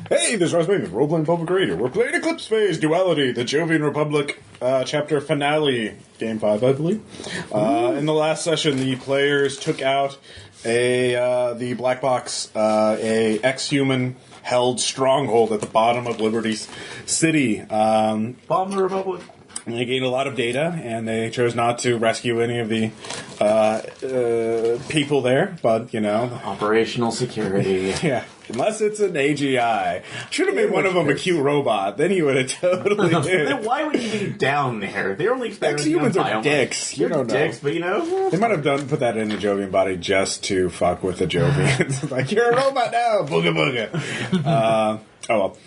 Hey, this is Ross Bateman, role-playing public radio. We're playing Eclipse Phase, Duality, the Jovian Republic chapter finale, Game 5, I believe. In the last session, the players took out the black box, a exhuman held stronghold at the bottom of Liberty's City. Bomb the Republic. And they gained a lot of data, and they chose not to rescue any of the people there, but, you know. Operational security. Yeah, unless it's an AGI. Should have made one of them a cute robot, then he would have totally did. Then why would he be down there? They're only Exhumans are dicks. You don't know. Dicks, but you know. They might have put that in the Jovian body just to fuck with the Jovians. Like, you're a robot now, booga booga. Oh well.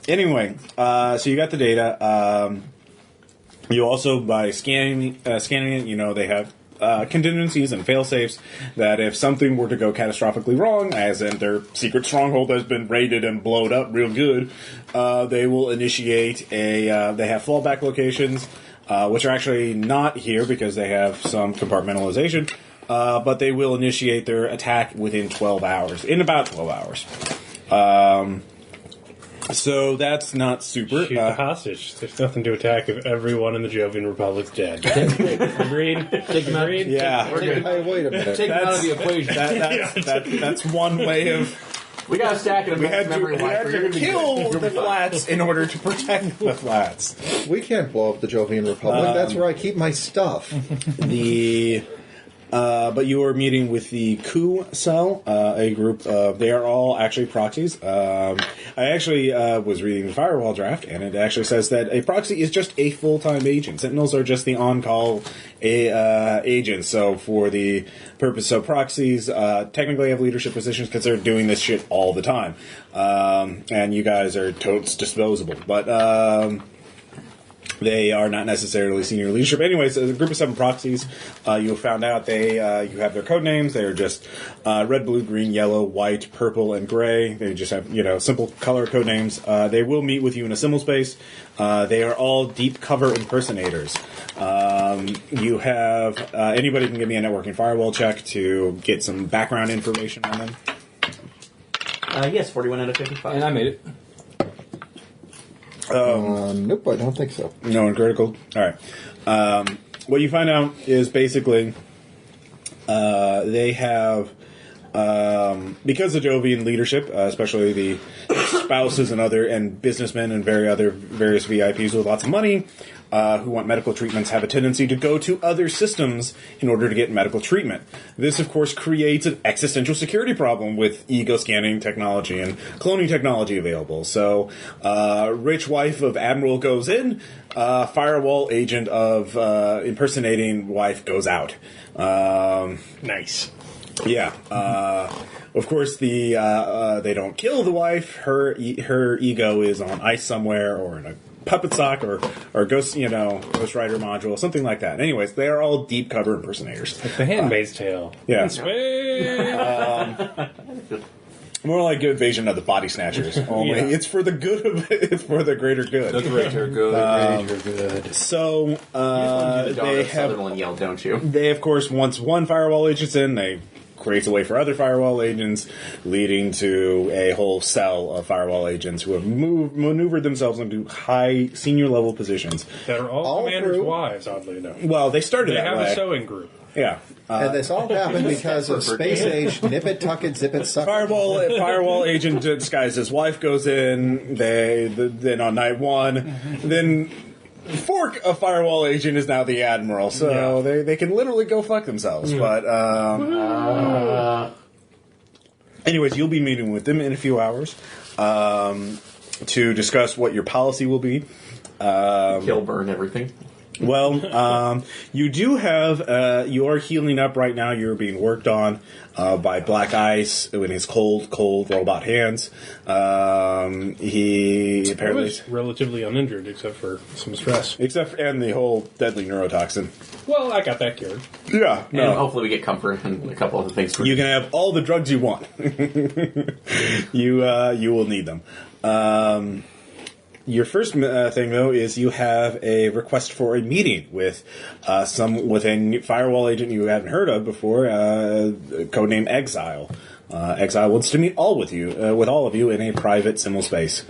Anyway, so you got the data. You also, by scanning it, you know, they have contingencies and fail-safes that if something were to go catastrophically wrong, as in their secret stronghold has been raided and blown up real good, they will initiate they have fallback locations, which are actually not here because they have some compartmentalization, but they will initiate their attack within 12 hours, in about 12 hours. So that's not super. Shoot the hostage. There's nothing to attack if everyone in the Jovian Republic's dead. Agreed? Agreed? Yeah. Hey, wait a minute. Take them out of the equation. That's one way of... We got a stack of We had to kill the flats in order to protect the flats. We can't blow up the Jovian Republic. That's where I keep my stuff. But you are meeting with the coup cell, a group of... They are all actually proxies. I actually was reading the Firewall draft, and it actually says that a proxy is just a full-time agent. Sentinels are just the on-call agents. So for the purpose of proxies, technically have leadership positions because they're doing this shit all the time. And you guys are totes disposable. But... they are not necessarily senior leadership. Anyways, a group of 7 proxies. You found out you have their code names. They are just red, blue, green, yellow, white, purple, and gray. They just have, simple color code names. They will meet with you in a symbol space. They are all deep cover impersonators. You have anybody can give me a networking firewall check to get some background information on them. Yes, 41 out of 55. And I made it. Nope, I don't think so. No one critical? Alright. What you find out is basically they have, because of Jovian leadership, especially the spouses and businessmen and various VIPs with lots of money, who want medical treatments, have a tendency to go to other systems in order to get medical treatment. This, of course, creates an existential security problem with ego scanning technology and cloning technology available. So, rich wife of Admiral goes in, firewall agent of impersonating wife goes out. Nice. Yeah. Of course, they don't kill the wife. Her ego is on ice somewhere, or in a puppet sock, or Ghost Rider module, something like that. Anyways, they are all deep cover impersonators. Like the Handmaid's Tale. Yeah. In More like Invasion of the Body Snatchers. Only it's for the good of it. It's for the greater good. The greater good. Greater good. So they have Sutherland yell, don't you? They, of course, once one firewall agent's in, they creates a way for other firewall agents, leading to a whole cell of firewall agents who have maneuvered themselves into high senior level positions. that are all commanders' wives, oddly enough. Well, they started They that have way. a sewing group. Yeah. And this all happened because of space age, nip it, tuck it, zip it, suck it. Firewall agent disguised as wife goes in. Then on night 1, then fork a firewall agent is now the admiral. So they can literally go fuck themselves. But anyways, you'll be meeting with them in a few hours to discuss what your policy will be. Kill, burn, everything. Well, you do have, you are healing up right now. You're being worked on by Black Ice in his cold robot hands. He apparently was relatively uninjured, except for some stress. and the whole deadly neurotoxin. Well, I got that cured. Yeah, And hopefully we get comfort and a couple other things. You can have all the drugs you want. You will need them. Your first thing, though, is you have a request for a meeting with a firewall agent you haven't heard of before, codename Exile. Exile wants to meet with all of you in a private simul space.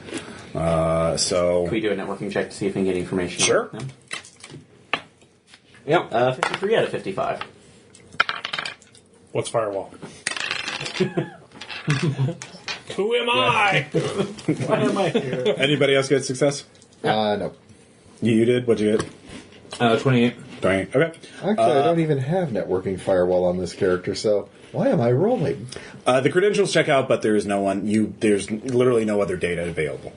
So Can we do a networking check to see if we can get information? Sure. On them? Yep. 53 out of 55. What's Firewall? Who am I? Why am I here? Anybody else get success? No. You did? What'd you get? 28. 20. Okay. Actually, I don't even have networking firewall on this character, so why am I rolling? The credentials check out, but there is no one. There's literally no other data available.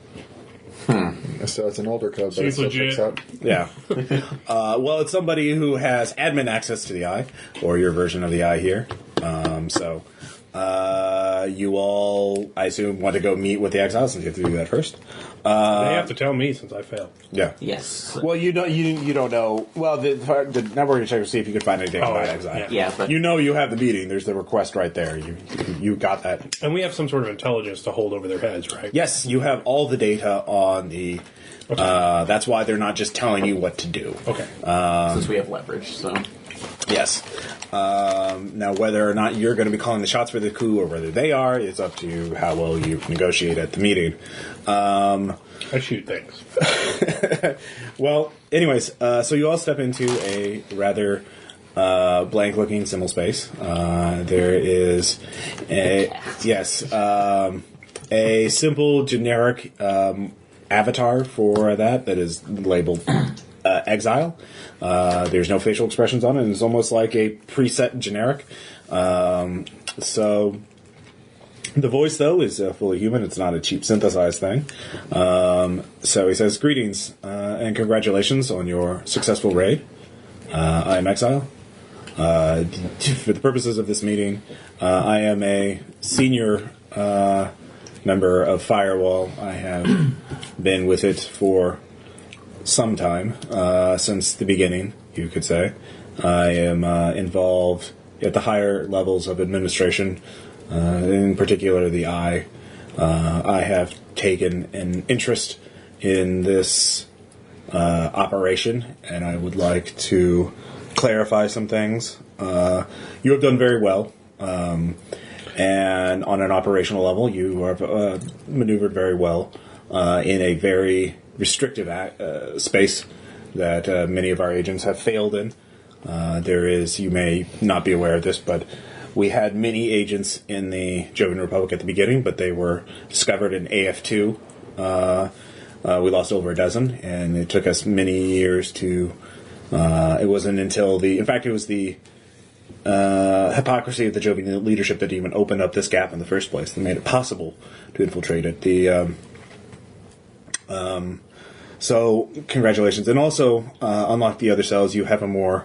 So it's an older code, but Seems it still legit. checks out. Yeah. Well, it's somebody who has admin access to the eye, or your version of the eye here. You all, I assume, want to go meet with the exiles, since you have to do that first. They have to tell me since I failed. Yeah. Yes. Well, you don't know. Well, the networking check to see if you can find anything about exile. Yeah, but You know you have the meeting. There's the request right there. You got that. And we have some sort of intelligence to hold over their heads, right? Yes, you have all the data on the. That's why they're not just telling you what to do. Okay. since we have leverage, so Yes. Now, whether or not you're going to be calling the shots for the coup or whether they are, it's up to you how well you negotiate at the meeting. I shoot things. Well, anyways, so you all step into a rather blank-looking symbol space. There is a simple generic avatar for that is labeled Exile. There's no facial expressions on it, and it's almost like a preset generic. So the voice, though, is fully human. It's not a cheap synthesized thing. So he says, "Greetings and congratulations on your successful raid. I am Exile. For the purposes of this meeting, I am a senior member of Firewall. I have been with it for some time, since the beginning, you could say. I am involved at the higher levels of administration, in particular the I. I have taken an interest in this operation, and I would like to clarify some things. You have done very well, and on an operational level, you have maneuvered very well in a very restrictive space that many of our agents have failed in. You may not be aware of this, but we had many agents in the Jovian Republic at the beginning, but they were discovered in AF2. We lost over a dozen, and it took us many years to... it wasn't until it was the hypocrisy of the Jovian leadership that even opened up this gap in the first place, that made it possible to infiltrate it. So, congratulations. And also, unlike the other cells, you have a more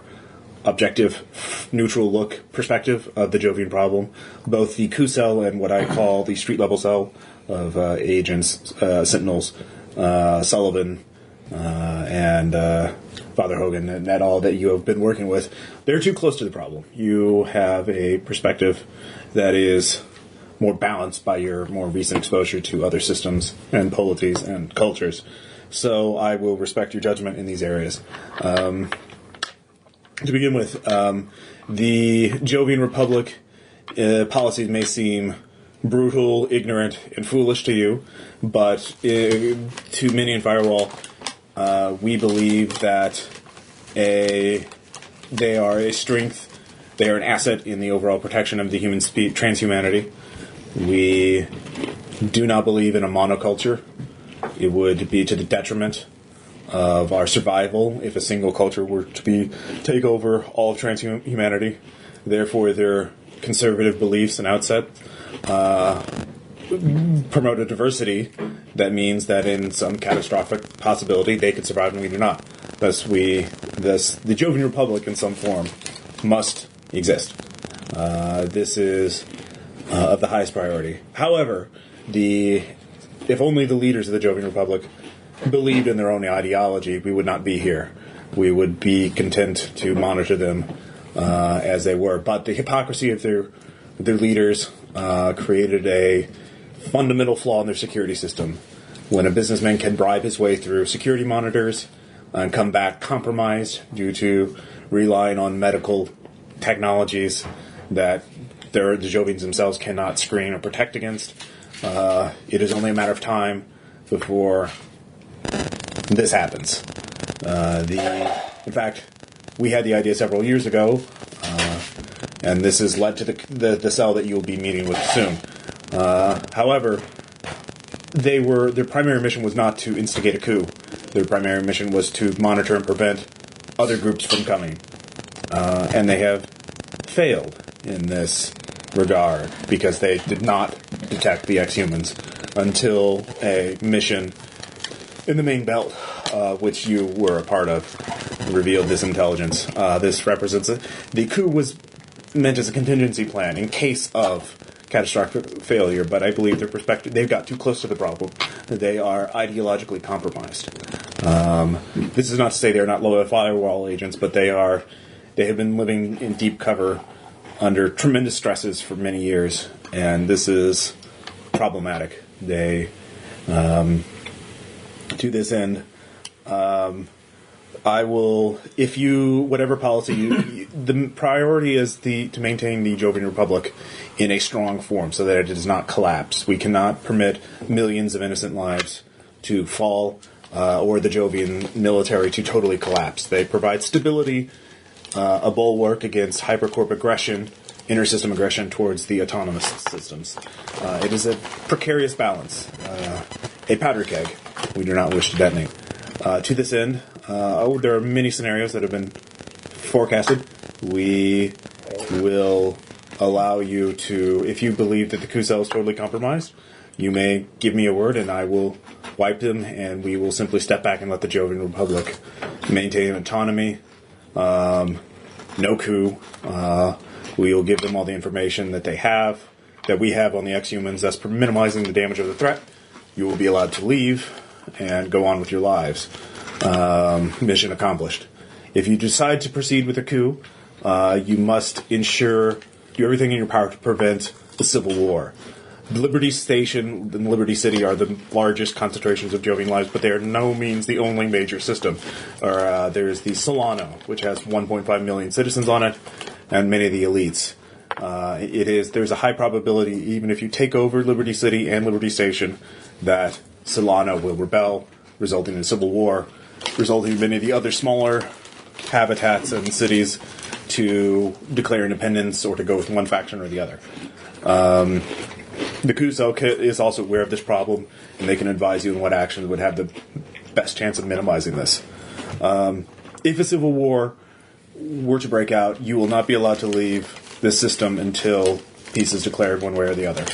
objective, neutral look perspective of the Jovian problem. Both the coup cell and what I call the street-level cell of agents, sentinels, Sullivan, and Father Hogan, and that all that you have been working with, they're too close to the problem. You have a perspective that is more balanced by your more recent exposure to other systems and polities and cultures. So I will respect your judgment in these areas. To begin with, the Jovian Republic policies may seem brutal, ignorant, and foolish to you, but to many in Firewall, we believe that they are a strength, they are an asset in the overall protection of the human transhumanity. We do not believe in a monoculture. It would be to the detriment of our survival if a single culture were to take over all of transhumanity. Therefore, their conservative beliefs and outset promote a diversity that means that in some catastrophic possibility they could survive and we do not. Thus, the Jovian Republic in some form must exist. This is of the highest priority. However, if only the leaders of the Jovian Republic believed in their own ideology, we would not be here. We would be content to monitor them as they were. But the hypocrisy of their leaders created a fundamental flaw in their security system. When a businessman can bribe his way through security monitors and come back compromised due to relying on medical technologies that the Jovians themselves cannot screen or protect against. It is only a matter of time before this happens. In fact, we had the idea several years ago, and this has led to the cell that you'll be meeting with soon. However, their primary mission was not to instigate a coup. Their primary mission was to monitor and prevent other groups from coming. And they have failed in this regard because they did not detect the exhumans until a mission in the main belt, which you were a part of, revealed this intelligence. This represents the coup was meant as a contingency plan in case of catastrophic failure, but I believe their perspective, they've got too close to the problem. They are ideologically compromised. This is not to say they're not loyal Firewall agents, but they have been living in deep cover under tremendous stresses for many years, and this is problematic. They, to this end, I will, if you, whatever policy the priority is to maintain the Jovian Republic in a strong form so that it does not collapse. We cannot permit millions of innocent lives to fall, or the Jovian military to totally collapse. They provide stability, a bulwark against hypercorp aggression, inter-system aggression towards the autonomous systems. It is a precarious balance, a powder keg we do not wish to detonate. To this end, there are many scenarios that have been forecasted. We will allow you to, if you believe that the coup cell is totally compromised, you may give me a word and I will wipe them, and we will simply step back and let the Jovian Republic maintain autonomy. No coup. We will give them all the information that they have, that we have on the exhumans, thus minimizing the damage of the threat. You will be allowed to leave and go on with your lives. Mission accomplished. If you decide to proceed with a coup, you must do everything in your power to prevent the civil war. Liberty Station and Liberty City are the largest concentrations of Jovian lives, but they are no means the only major system. There's the Solano, which has 1.5 million citizens on it, and many of the elites. There's a high probability, even if you take over Liberty City and Liberty Station, that Solano will rebel, resulting in a civil war, resulting in many of the other smaller habitats and cities to declare independence or to go with one faction or the other. The coup cell is also aware of this problem, and they can advise you on what actions would have the best chance of minimizing this. If a civil war were to break out, you will not be allowed to leave this system until peace is declared one way or the other.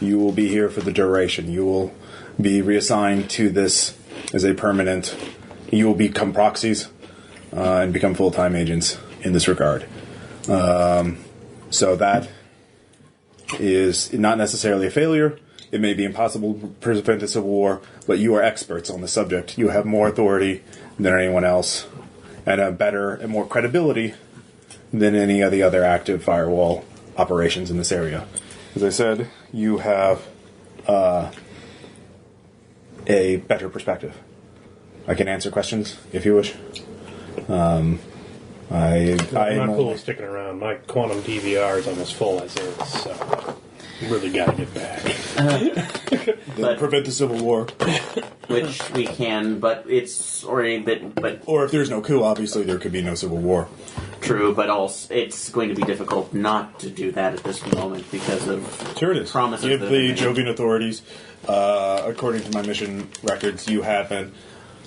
You will be here for the duration. You will be reassigned to this as a permanent. You will become proxies and become full-time agents in this regard. So that is not necessarily a failure. It may be impossible to prevent a civil war, but you are experts on the subject. You have more authority than anyone else, and a better and more credibility than any of the other active Firewall operations in this area. As I said, you have a better perspective. I can answer questions if you wish. I'm not cool with sticking around. My quantum DVR is almost full as is, so really got to get back. But- prevent the civil war. Which we can, but it's already but Or if there's no coup, obviously there could be no civil war. true, but also it's going to be difficult not to do that at this moment because of Sure it is. promises. Give that the have been made. Jovian authorities, according to my mission records, you have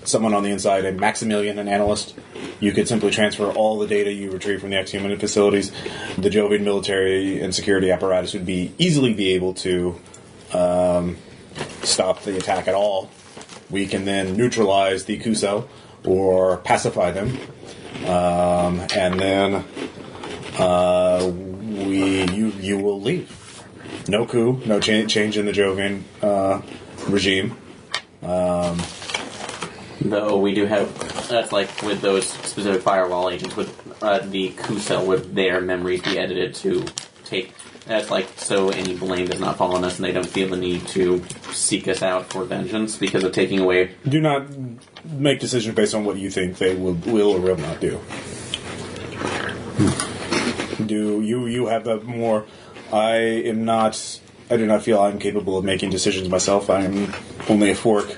someone on the inside, a Maximilian, an analyst. You could simply transfer all the data you retrieve from the Exhuman facilities. The Jovian military and security apparatus would easily be able to stop the attack at all. We can then neutralize the coup cell or pacify them, and then you will leave. No coup, no change in the Jovian regime. Though we do have, that's like with those specific Firewall agents, with the coup cell, would their memories be edited to take, that's like so any blame does not fall on us and they don't feel the need to seek us out for vengeance because of taking away. Do not make decisions based on what you think they will or will not do. You have a more I do not feel I'm capable of making decisions myself. I am only a fork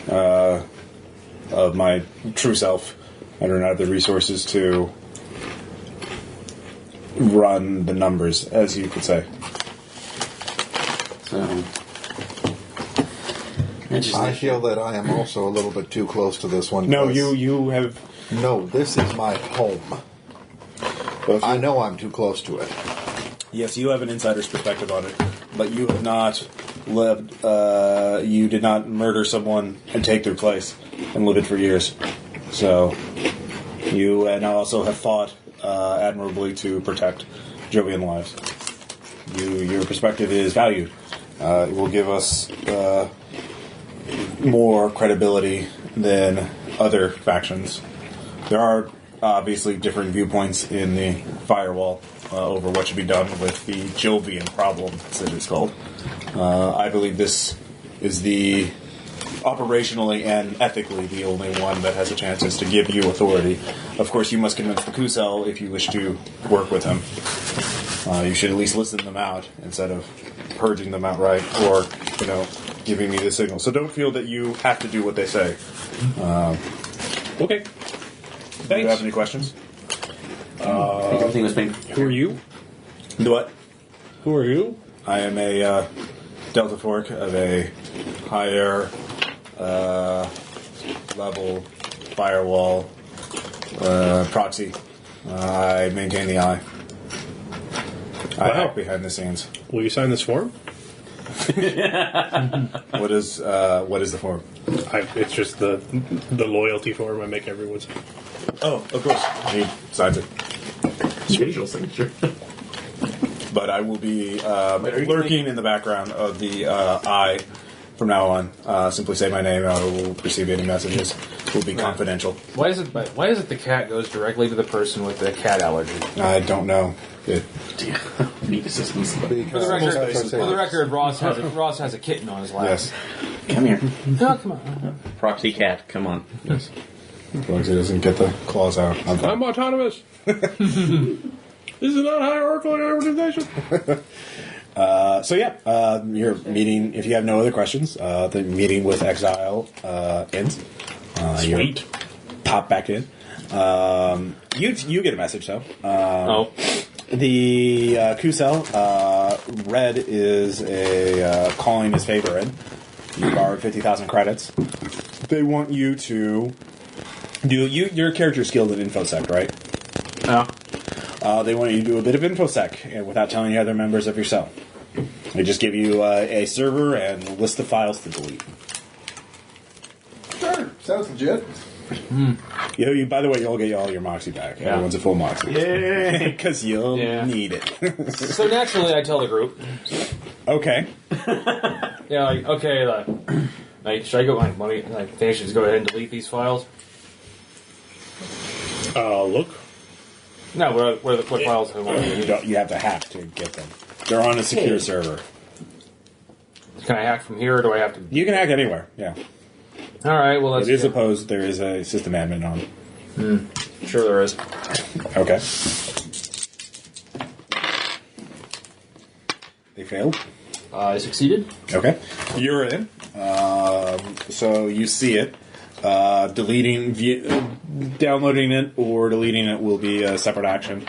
of my true self. I do not have the resources to run the numbers, as you could say. So, I feel that I am also a little bit too close to this one. No, because- you have... No, this is my home. I know I'm too close to it. Yes, you have an insider's perspective on it, but you have not lived... you did not murder someone and take their place and live it for years. So, you now also have fought admirably to protect Jovian lives. Your perspective is valued. It will give us more credibility than other factions. There are obviously different viewpoints in the Firewall over what should be done with the Jovian problem, as it is called. I believe this is the operationally and ethically the only one that has a chance to give you authority. Of course, you must convince the coup cell if you wish to work with him. You should at least listen them out instead of purging them outright or, giving me the signal. So don't feel that you have to do what they say. Okay. Do you have any questions? everything was made. Who are you? Do what? Who are you? I am a Delta Fork of a higher level firewall proxy. I maintain the eye. I act behind the scenes. Will you sign this form? What is the form? It's just the loyalty form I make everyone sign. Oh, of course. He signs it. Visual signature. But I will be lurking in the background of the eye from now on. Simply say my name and I will receive any messages. It will be confidential. Why is it the cat goes directly to the person with the cat allergy? I don't know. Need assistance. For the record, Ross has a kitten on his lap. Yes. Come here. Oh, come on. Proxy cat, come on. Yes. As long as he doesn't get the claws out. I'm autonomous. This is not a hierarchical organization. Your meeting, if you have no other questions, the meeting with Exile ends. Sweet. Pop back in. You get a message, though. The coup cell, Red is calling his favor in. You borrowed 50,000 credits. They want you to do... Your character's skilled in InfoSec, right? No. They want you to do a bit of InfoSec without telling the other members of your cell. They just give you a server and a list of files to delete. Sure, sounds legit. By the way, you'll get all your Moxie back. Yeah. Everyone's a full Moxie. Yeah, because you'll need it. So naturally, I tell the group. Okay. Should I go? Let me. I think I should just go ahead and delete these files. Look. No, what files do I want to delete? You have to hack to get them. They're on a secure server. Can I hack from here, or do I have to? You can hack anywhere. Yeah. All right. Well, It is opposed. There is a system admin on. Sure, there is. Okay. They failed. I succeeded. Okay. You're in. So you see it. Downloading it or deleting it will be a separate action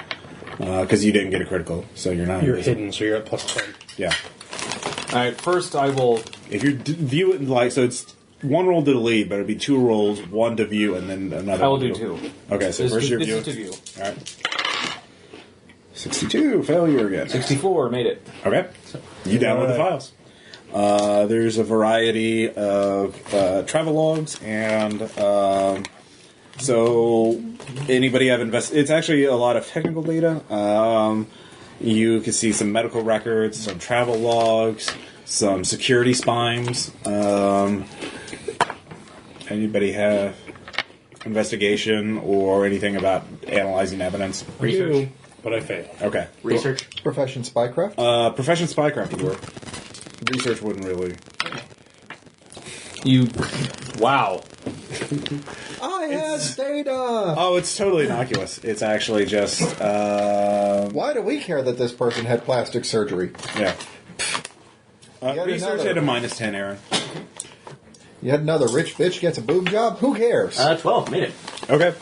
because you didn't get a critical, so you're not. You're hidden, so you're at +10. Yeah. All right. First, I will. If you view it so it's one roll to delete, but it'll be two rolls, one to view, and then another. I will to do two. Okay, so This first is your this view. is to view. All right. 62 failure again. 64 made it. Okay. You download the files. There's a variety of travel logs and so anybody have invested. It's actually a lot of technical data. You can see some medical records, some travel logs, some security spines. Anybody have investigation or anything about analyzing evidence? Research. But I failed. Okay. Research. Profession spycraft? Profession spycraft would work. Research wouldn't really. Wow. I has data. Oh, it's totally innocuous. It's actually just. Why do we care that this person had plastic surgery? Yeah. Yet Research another. at a -10, Aaron. Yet another rich bitch gets a boob job? Who cares? 12, made it. Okay.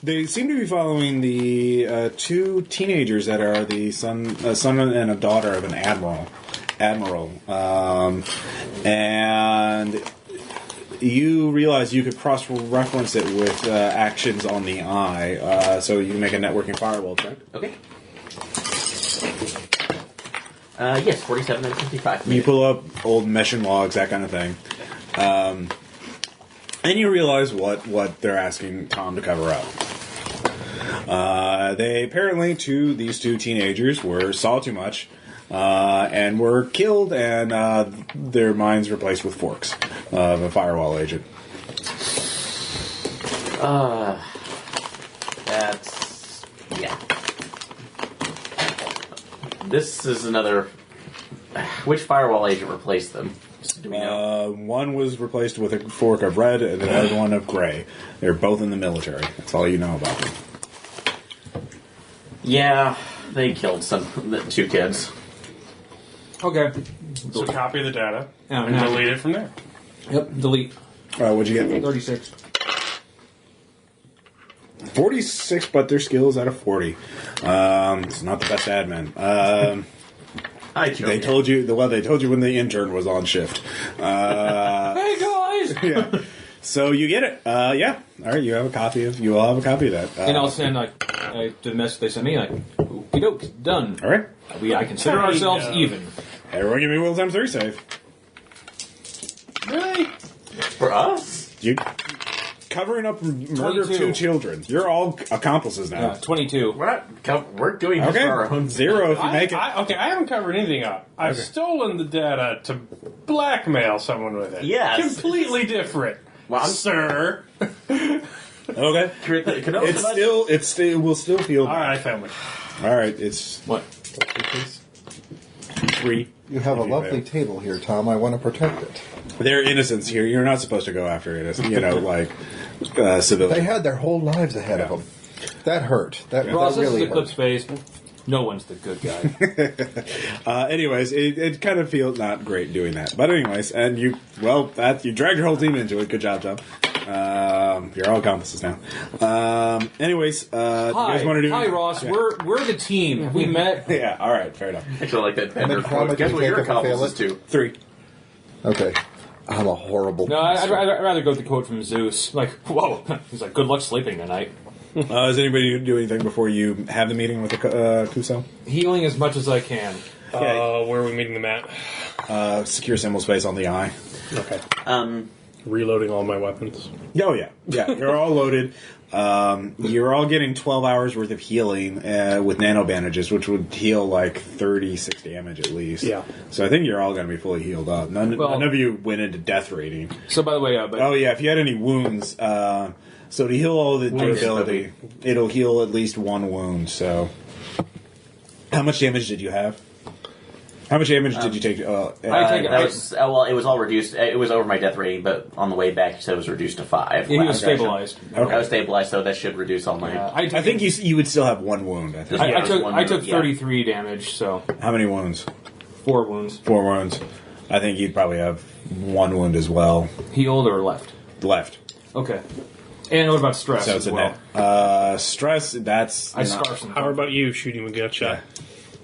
They seem to be following the two teenagers that are the son and a daughter of an admiral. And you realize you could cross-reference it with actions on the eye, so you can make a networking firewall check. Okay. Yes, 47 and 55. You pull up old mission logs, that kind of thing. And you realize what they're asking Tom to cover up. They apparently, these two teenagers, saw too much and were killed, and their minds replaced with forks of a firewall agent. That's... yeah. This is another... Which firewall agent replaced them? Do we know? One was replaced with a fork of red, and the other one of gray. They're both in the military. That's all you know about them. Yeah, they killed the two kids. Okay. So copy the data Yeah, and now- delete it from there. Yep, delete. What'd you get? 36. 46, but their skill is out of 40. It's not the best admin. They told you they told you when the intern was on shift. Hey guys! Yeah. So you get it. Yeah. All right. You all have a copy of that. And I'll send the message they sent me okie doke, done. All right. I consider ourselves even. Everyone, give me Will times 3 save. Really? For us? You covering up murder of 22. 2 children. You're all accomplices now. 22. We're doing this Okay. for our own 0 if you make it. I haven't covered anything up. I've stolen the data to blackmail someone with it. Yes. Completely different. Well, Sir. Okay. It's It will still feel. All right, I found it. All right. It's What? 3. You have a If you lovely fail. table here, Tom. I want to protect it. They're innocents here. You're not supposed to go after innocents. Civilians. They had their whole lives ahead of them. That hurt. That Ross, this is really Eclipse hurt. phase. No one's the good guy. Anyways, it kind of feels not great doing that. But anyways, and you dragged your whole team into it. Good job, Tom. You're all accomplices now. Anyways, do you guys want to do? Hi, Ross. Yeah. We're the team. Have we met? Yeah. All right. Fair enough. Actually, I like that. And then how much Guess do what you your take if I fail accomplices it? too? 3. Okay. I'm a horrible. No, I'd rather go with the quote from Zeus. Like, whoa. He's like, good luck sleeping tonight. Does anybody do anything before you have the meeting with the Kuso? Healing as much as I can. Where are we meeting them at? Secure symbol space on the eye. Okay. Um, Reloading all my weapons. Oh yeah. You're all loaded. You're all getting 12 hours worth of healing with nano bandages, which would heal like 36 damage at least. Yeah. So I think you're all going to be fully healed up. None of you went into death rating. So, by the way, Oh yeah, if you had any wounds, so to heal all the durability, it'll heal at least 1 wound. So, how much damage did you have? How much damage did you take? it was all reduced. It was over my death rating, but on the way back, you said it was reduced to 5. he was stabilized. Okay. I was stabilized, so that should reduce all my. I think you would still have 1 wound. I think. I took 33 damage, so How many wounds? 4 wounds. 4 wounds. I think you'd probably have 1 wound as well Healed or left? left. Okay. And what about stress So it's as a well? net. Stress. That's I scarf some. How about you shooting a gunshot?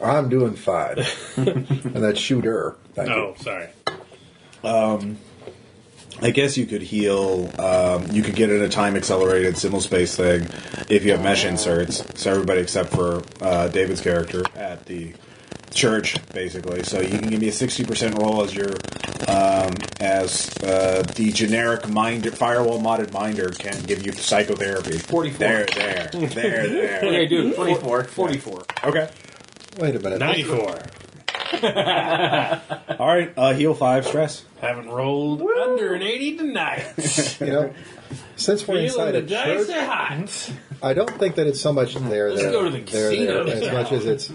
I'm doing 5. And that shooter. Thank you. Oh, sorry. I guess you could heal. You could get in a time accelerated symbol space thing if you have mesh inserts. So everybody except for David's character at the church, basically. So you can give me a 60% roll as your the generic firewall modded minder can give you psychotherapy. 44. There. Okay, dude. 44. 44. Okay. Wait a minute. 94. All right. Heal 5 stress. Haven't rolled under an 80 tonight. You know, Since we're inside a church, hot. I don't think that it's so much there. Let's go to the casino. as much as it's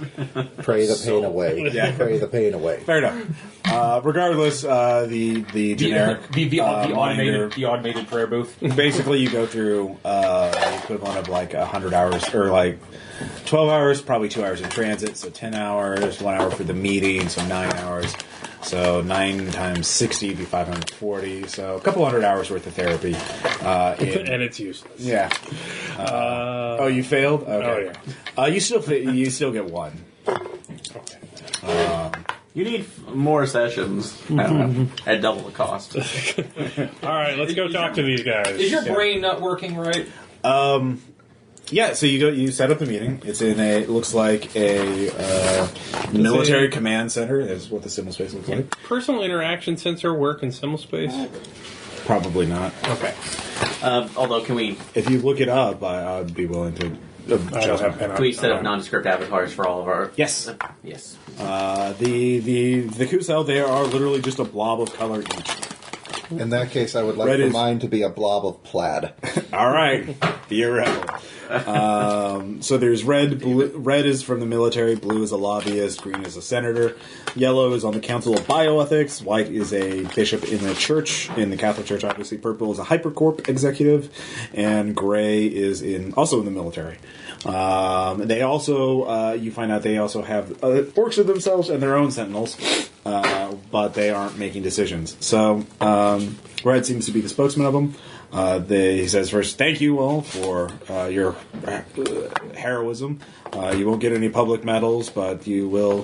pray the pain away. Yeah. Pray the pain away. Fair enough. Regardless, the generic the minder, automated prayer booth. basically you go through the equivalent of like 100 hours or like 12 hours, probably 2 hours in transit, so 10 hours, 1 hour for the meeting, so 9 hours. So 9 times 60 would be 540. So a couple hundred hours worth of therapy. And it's useless. Yeah. Oh, you failed? Okay. Oh, You still get one. Okay. You need more sessions. I don't know. At double the cost. All right, let's go talk to these guys. Is your brain not working right? Yeah, so you set up the meeting. It's in it looks like a military command center is what the symbol space looks like. Personal interaction sensor work in symbol space? Probably not. Okay. Although, can we If you look it up, I'd be willing to. I don't have pen. can we set up nondescript avatars for all of our? Yes. Yes. The coup cell, they are literally just a blob of color each. In that case, I would like Red for is- mine to be a blob of plaid. All right, be a rebel. So there's red. Red is from the military. Blue is a lobbyist. Green is a senator. Yellow is on the Council of Bioethics. White is a bishop in the church, in the Catholic Church. Obviously, purple is a hypercorp executive, and gray is also in the military. They also you find out they also have orcs of themselves and their own sentinels, but they aren't making decisions. So Red seems to be the spokesman of them. He says first, thank you all for your heroism. You won't get any public medals, but you will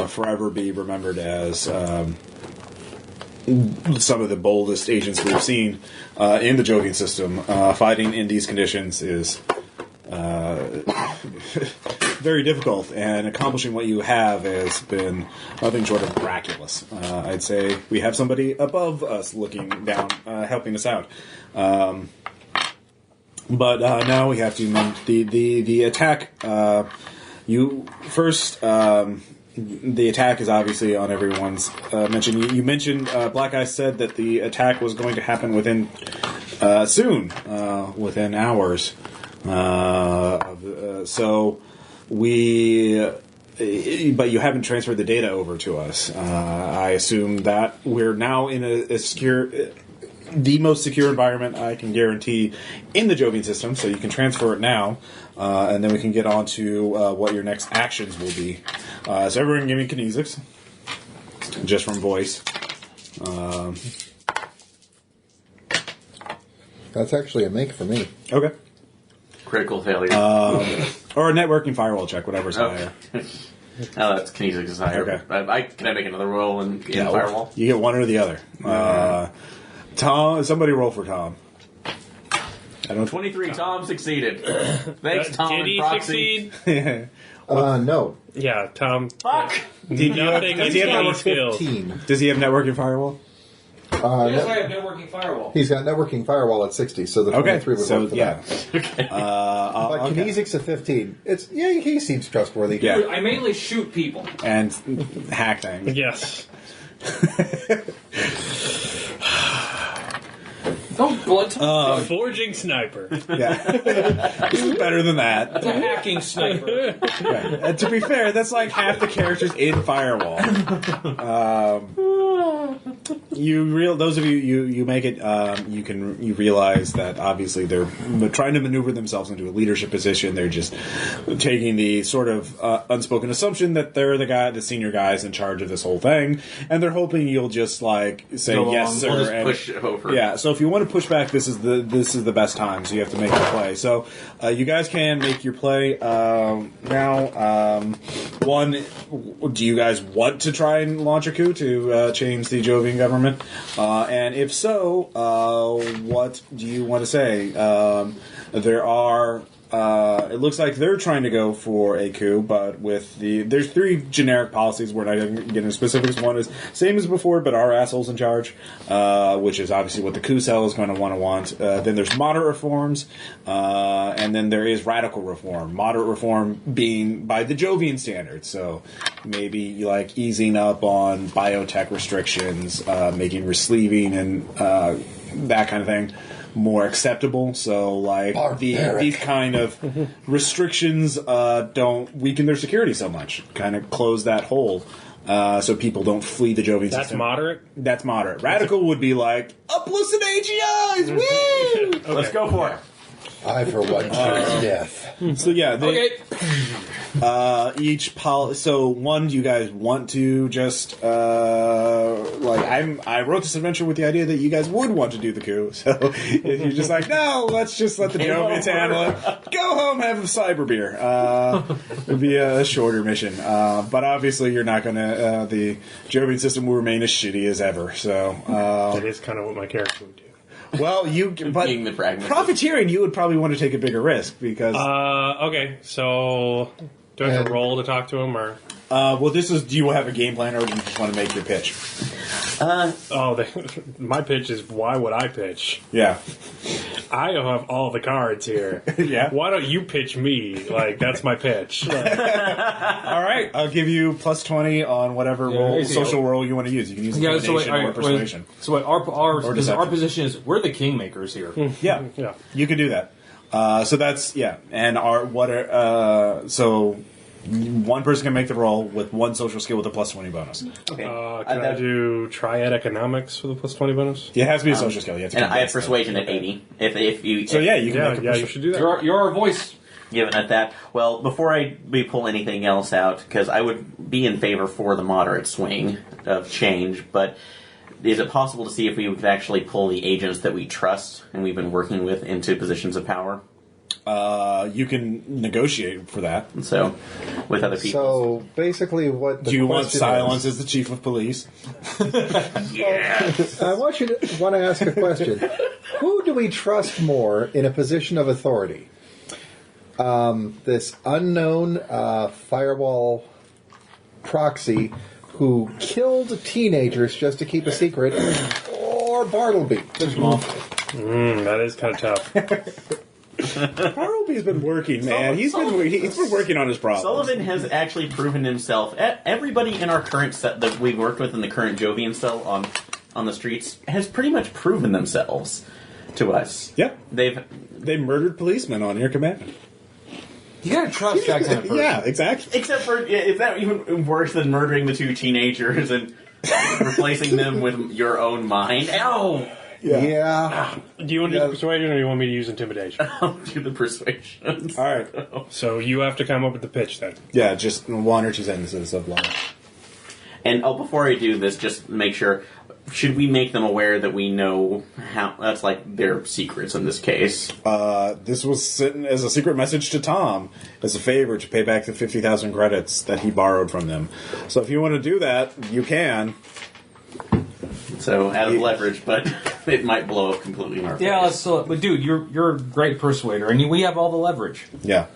forever be remembered as some of the boldest agents we've seen in the Jovian system. Fighting in these conditions is very difficult, and accomplishing what you have has been nothing short of miraculous. I'd say we have somebody above us looking down, helping us out. But now we have to the attack. You first. The attack is obviously on everyone's mention. You mentioned Black Eye said that the attack was going to happen within soon, within hours. So we, but you haven't transferred the data over to us. I assume that we're now in a secure, the most secure environment I can guarantee in the Jovian system. So you can transfer it now, and then we can get on to what your next actions will be. So everyone give me kinesics, just from voice. That's actually a make for me. Okay. Critical failure. Or a networking firewall check, whatever's higher. Oh, that's kinesics is higher. Okay. Can I make another roll in firewall? You get one or the other. Tom, somebody roll for Tom. I don't. 23. Tom succeeded. Thanks, Tom. Did and he proxy. succeed? No. Yeah, Tom. Fuck. Nothing does he have any network skills. 15. Does he have networking firewall? Yes, I have networking firewall. He's got networking firewall at 60, so the 23 would work for that. But kinesics at 15. He seems trustworthy. Yeah. I mainly shoot people. And hack things. Yes. Don't blunt. Forging sniper. Yeah. This is better than that. That's a hacking sniper. Right. And to be fair, that's like half the characters in Firewall. Those of you make it. You realize that obviously they're trying to maneuver themselves into a leadership position. They're just taking the sort of unspoken assumption that they're the senior guys in charge of this whole thing, and they're hoping you'll just like say Go yes, along. sir. We'll just and, push it over. Yeah. So if you want to push back, this is the best time. So you have to make your play. So you guys can make your play now. One, do you guys want to try and launch a coup to change the Jovian government? And if so, what do you want to say? There are. It looks like they're trying to go for a coup, but there's three generic policies. We're not going to get into specifics. One is same as before, but our assholes in charge, which is obviously what the coup cell is going to want. Then there's moderate reforms, and then there is radical reform. Moderate reform being by the Jovian standards, so maybe like easing up on biotech restrictions, making resleeving and that kind of thing more acceptable. So, like, these kind of restrictions don't weaken their security so much. Kind of close that hole. So people don't flee the Jovian system. That's moderate? That's moderate. Radical would be like, uplisten AGIs! Woo! Okay. Let's go for it. I, for one, choose death. So yeah, they, each so one, do you guys want to just I wrote this adventure with the idea that you guys would want to do the coup. So if you're just like, no, let's just let the Jovians handle it. Go home, have a cyber beer. It'll be a shorter mission, but obviously you're not going to. The Jovian system will remain as shitty as ever. So that is kind of what my character would do. Well, but Being the pragmatist. profiteering, you would probably want to take a bigger risk because. Okay, so do I have to roll to talk to him, or? Well, this is. Do you have a game plan, or do you just want to make your pitch? My pitch is, why would I pitch? Yeah. I have all the cards here. Yeah. Why don't you pitch me? Like, that's my pitch. All right, I'll give you plus 20 on whatever social roll you want to use. You can use intimidation or persuasion. Our position is we're the kingmakers here. Yeah, you can do that. So that's and so one person can make the roll with one social skill with a plus 20 bonus. Okay. Can I do triad economics with a plus 20 bonus? It has to be a social skill. You have to and I have persuasion at 80. If you so you can you should do that. You're our voice. given at that. Well, before we pull anything else out, because I would be in favor for the moderate swing of change, but is it possible to see if we could actually pull the agents that we trust and we've been working with into positions of power? You can negotiate for that. So, with other people. So, basically what the Do you want question silence is, as the chief of police? Yes! I want to ask a question. Who do we trust more in a position of authority? This unknown Firewall proxy who killed teenagers just to keep a secret, or Bartleby? That is kind of tough. Bartleby's been working, man. He's been working on his problems. Sullivan has actually proven himself. Everybody in our current set that we've worked with in the current Jovian cell on the streets has pretty much proven themselves to us. Yep. They murdered policemen on your command. You gotta trust that kind of person. Yeah, exactly. Except for, is that even worse than murdering the two teenagers and replacing them with your own mind? Ow! Yeah. Do you want to do persuasion, or do you want me to use intimidation? I'll do the persuasion. All right. So you have to come up with the pitch then. Yeah, just one or two sentences of line. And before I do this, just make sure, should we make them aware that we know how, that's like their secrets in this case? This was sent as a secret message to Tom as a favor to pay back the 50,000 credits that he borrowed from them. So if you want to do that, you can. So, out of leverage, but it might blow up completely in our face. But dude, you're a great persuader, and we have all the leverage. Yeah.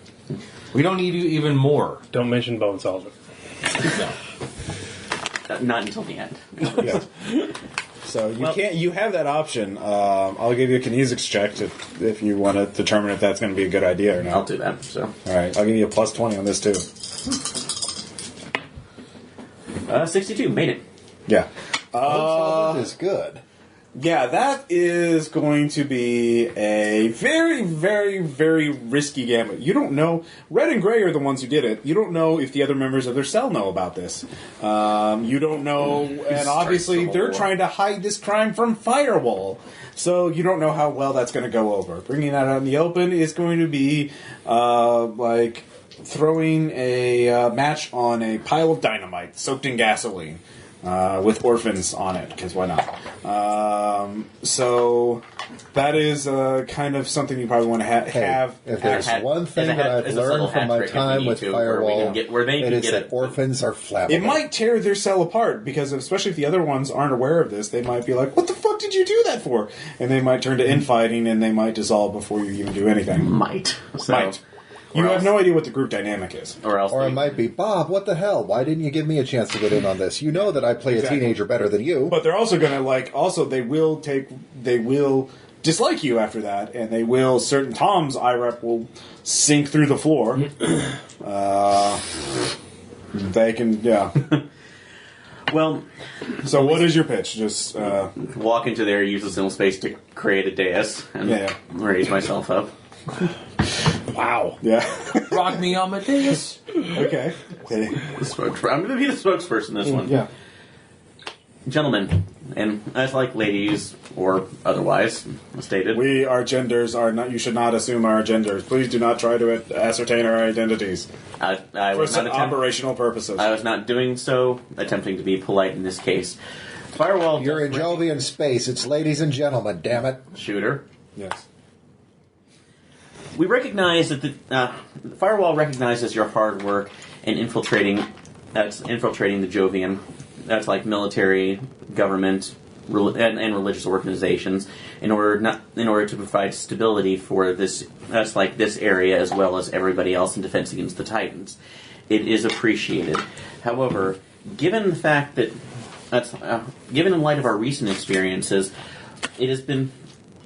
We don't need you even more. Don't mention Bone Solvent. Not until the end. Yeah. So you have that option. I'll give you a kinesics check if you want to determine if that's going to be a good idea or not. I'll do that, so. All right, I'll give you a plus 20 on this too. 62, made it. Yeah. Solvent is good. Yeah, that is going to be a very, very, very risky gambit. You don't know. Red and Gray are the ones who did it. You don't know if the other members of their cell know about this. You don't know, and obviously they're trying to hide this crime from Firewall. So you don't know how well that's going to go over. Bringing that out in the open is going to be like throwing a match on a pile of dynamite soaked in gasoline. With orphans on it, because why not? So that is kind of something you probably want to have. If there's one thing that I've learned from my time with Firewall, it is that orphans are flammable. It might tear their cell apart, because especially if the other ones aren't aware of this, they might be like, what the fuck did you do that for? And they might turn to infighting, and they might dissolve before you even do anything. Might. You have no idea what the group dynamic is. Or it might be, Bob, what the hell? Why didn't you give me a chance to get in on this? You know that I play a teenager better than you. But they're also going to, they will dislike you after that, and certain Tom's IREP will sink through the floor. They can, yeah. Well, So what is your pitch? Just walk into there, use the symbol space to create a dais, and raise myself up. Wow. yeah. Rock me on my dais. Okay. I'm going to be the spokesperson this one. Yeah. Gentlemen, and as like ladies or otherwise stated, Our genders are not. You should not assume our genders. Please do not try to ascertain our identities I for was not operational purposes. I was not doing so, attempting to be polite in this case. Firewall. You're in Jovian space. It's ladies and gentlemen, damn it. Shooter. Yes. We recognize that the Firewall recognizes your hard work in infiltrating. That's infiltrating the Jovian. That's like military, government, and religious organizations in order to provide stability for this. That's like this area as well as everybody else in defense against the Titans. It is appreciated. However, given the fact that given in light of our recent experiences, it has been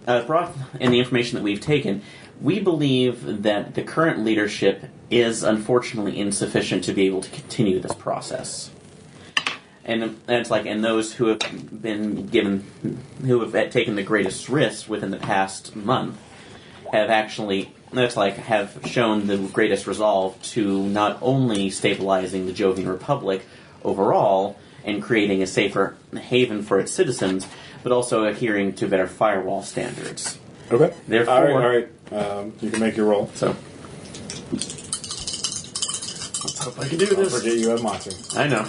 brought in the information that we've taken. We believe that the current leadership is unfortunately insufficient to be able to continue this process. And it's like, and those who have taken the greatest risks within the past month have actually, have shown the greatest resolve to not only stabilizing the Jovian Republic overall and creating a safer haven for its citizens, but also adhering to better firewall standards. Okay. Therefore, all right. You can make your roll. So, let's hope I can do Don't this. forget you have Matsu. I know.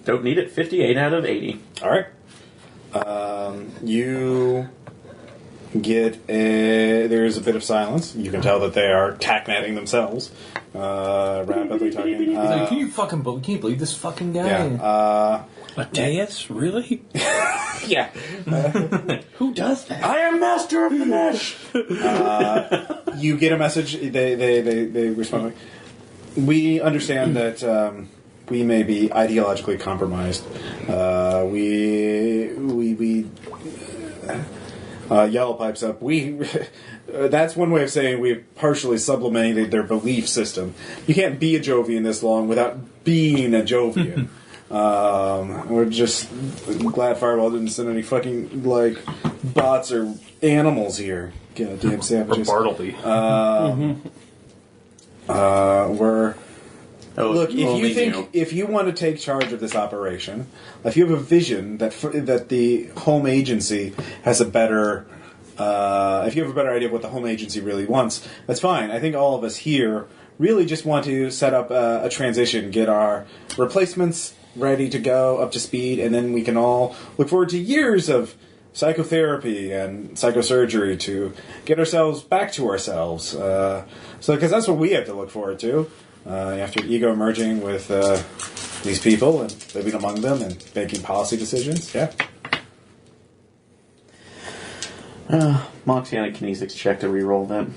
Don't need it. 58 out of 80. All right. You get there's a bit of silence. You can tell that they are tacknetting themselves, rapidly talking. He's like, can you believe this fucking guy? Yeah. A dais? Really? Yeah. Who does that? I am master of the mesh. You get a message. They respond like, we understand that we may be ideologically compromised. Yellow pipes up. That's one way of saying we've partially sublimated their belief system. You can't be a Jovian this long without being a Jovian. We're just glad Firewall didn't send any fucking bots or animals here. Goddamn savages. Or Bartleby. Look, if you want to take charge of this operation, if you have a vision that the home agency has a better, if you have a better idea of what the home agency really wants, that's fine. I think all of us here really just want to set up a transition, get our replacements ready to go, up to speed, and then we can all look forward to years of psychotherapy and psychosurgery to get ourselves back to ourselves. Because that's what we have to look forward to. After ego merging with these people and living among them and making policy decisions, yeah. Moxie on a kinesics check to re-roll that.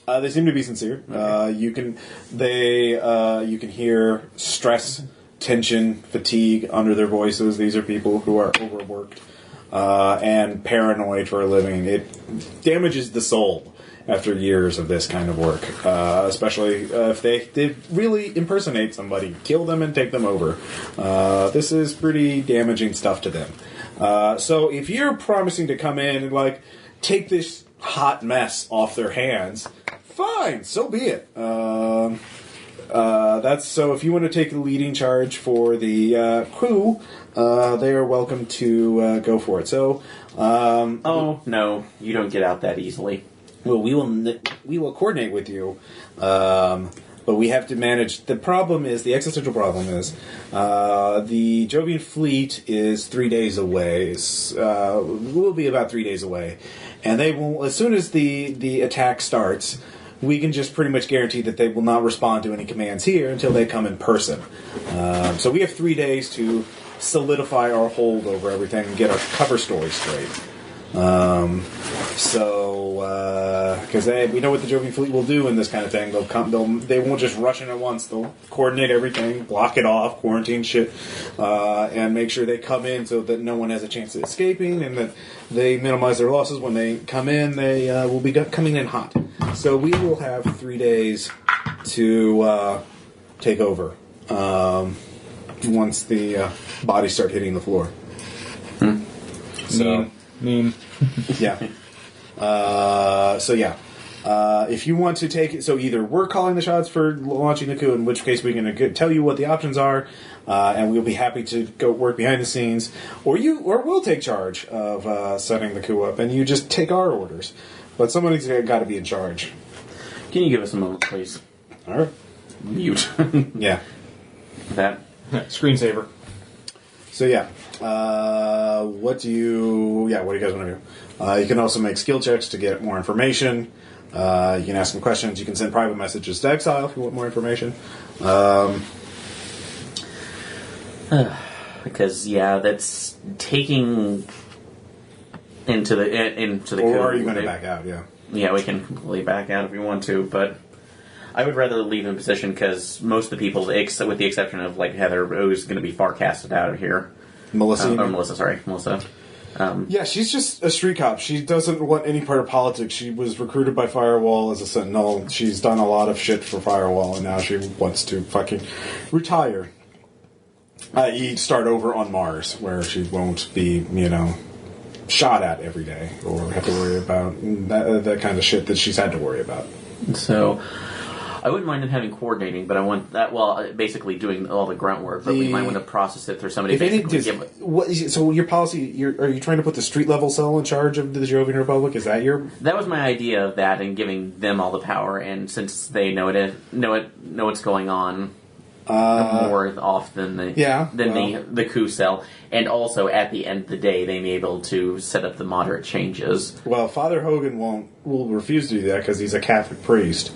They seem to be sincere. Okay. You can hear stress, tension, fatigue under their voices. These are people who are overworked and paranoid for a living. It damages the soul after years of this kind of work, especially if they really impersonate somebody, kill them and take them over. This is pretty damaging stuff to them. So if you're promising to come in and take this hot mess off their hands, fine, so be it. That's so. If you want to take the leading charge for the coup, they are welcome to go for it. So, oh no, you don't get out that easily. Well, we will coordinate with you, but we have to manage. The existential problem is, the Jovian fleet is 3 days away. Will be about 3 days away, and they will, as soon as the attack starts, we can just pretty much guarantee that they will not respond to any commands here until they come in person. So we have 3 days to solidify our hold over everything and get our cover story straight. Because we know what the Jovian fleet will do in this kind of thing. They won't just rush in at once. They'll coordinate everything, block it off, quarantine shit, and make sure they come in so that no one has a chance of escaping, and that they minimize their losses. When they come in, they will be coming in hot. So we will have 3 days to take over. once the bodies start hitting the floor. So, Mean. yeah. If you want to take it, so either we're calling the shots for launching the coup, in which case we're going to tell you what the options are, and we'll be happy to go work behind the scenes, or we'll take charge of setting the coup up, and you just take our orders. But somebody's got to be in charge. Can you give us a moment, please? All right. Mute. Yeah. That. Screensaver. So yeah, what do you guys want to do? You can also make skill checks to get more information. You can ask some questions. You can send private messages to Exile if you want more information. Because that's taking into the. Or coup. are you going to back out? Yeah. Yeah, we can completely back out if we want to, but I would rather leave in position because most of the people, with the exception of Heather, who's going to be far casted out of here. Melissa. Melissa. Yeah, she's just a street cop. She doesn't want any part of politics. She was recruited by Firewall as a Sentinel. She's done a lot of shit for Firewall, and now she wants to fucking retire. I.e., start over on Mars, where she won't be, shot at every day, or have to worry about that kind of shit that she's had to worry about. So, I wouldn't mind them having coordinating, but I want that, basically doing all the grunt work, but we might want to process it through somebody. So your policy, are you trying to put the street level cell in charge of the Jovian Republic? Is that your... That was my idea of that, and giving them all the power, and since they know what's going on more off than the coup cell, and also at the end of the day, they may be able to set up the moderate changes. Well, Father Hogan will refuse to do that because he's a Catholic priest.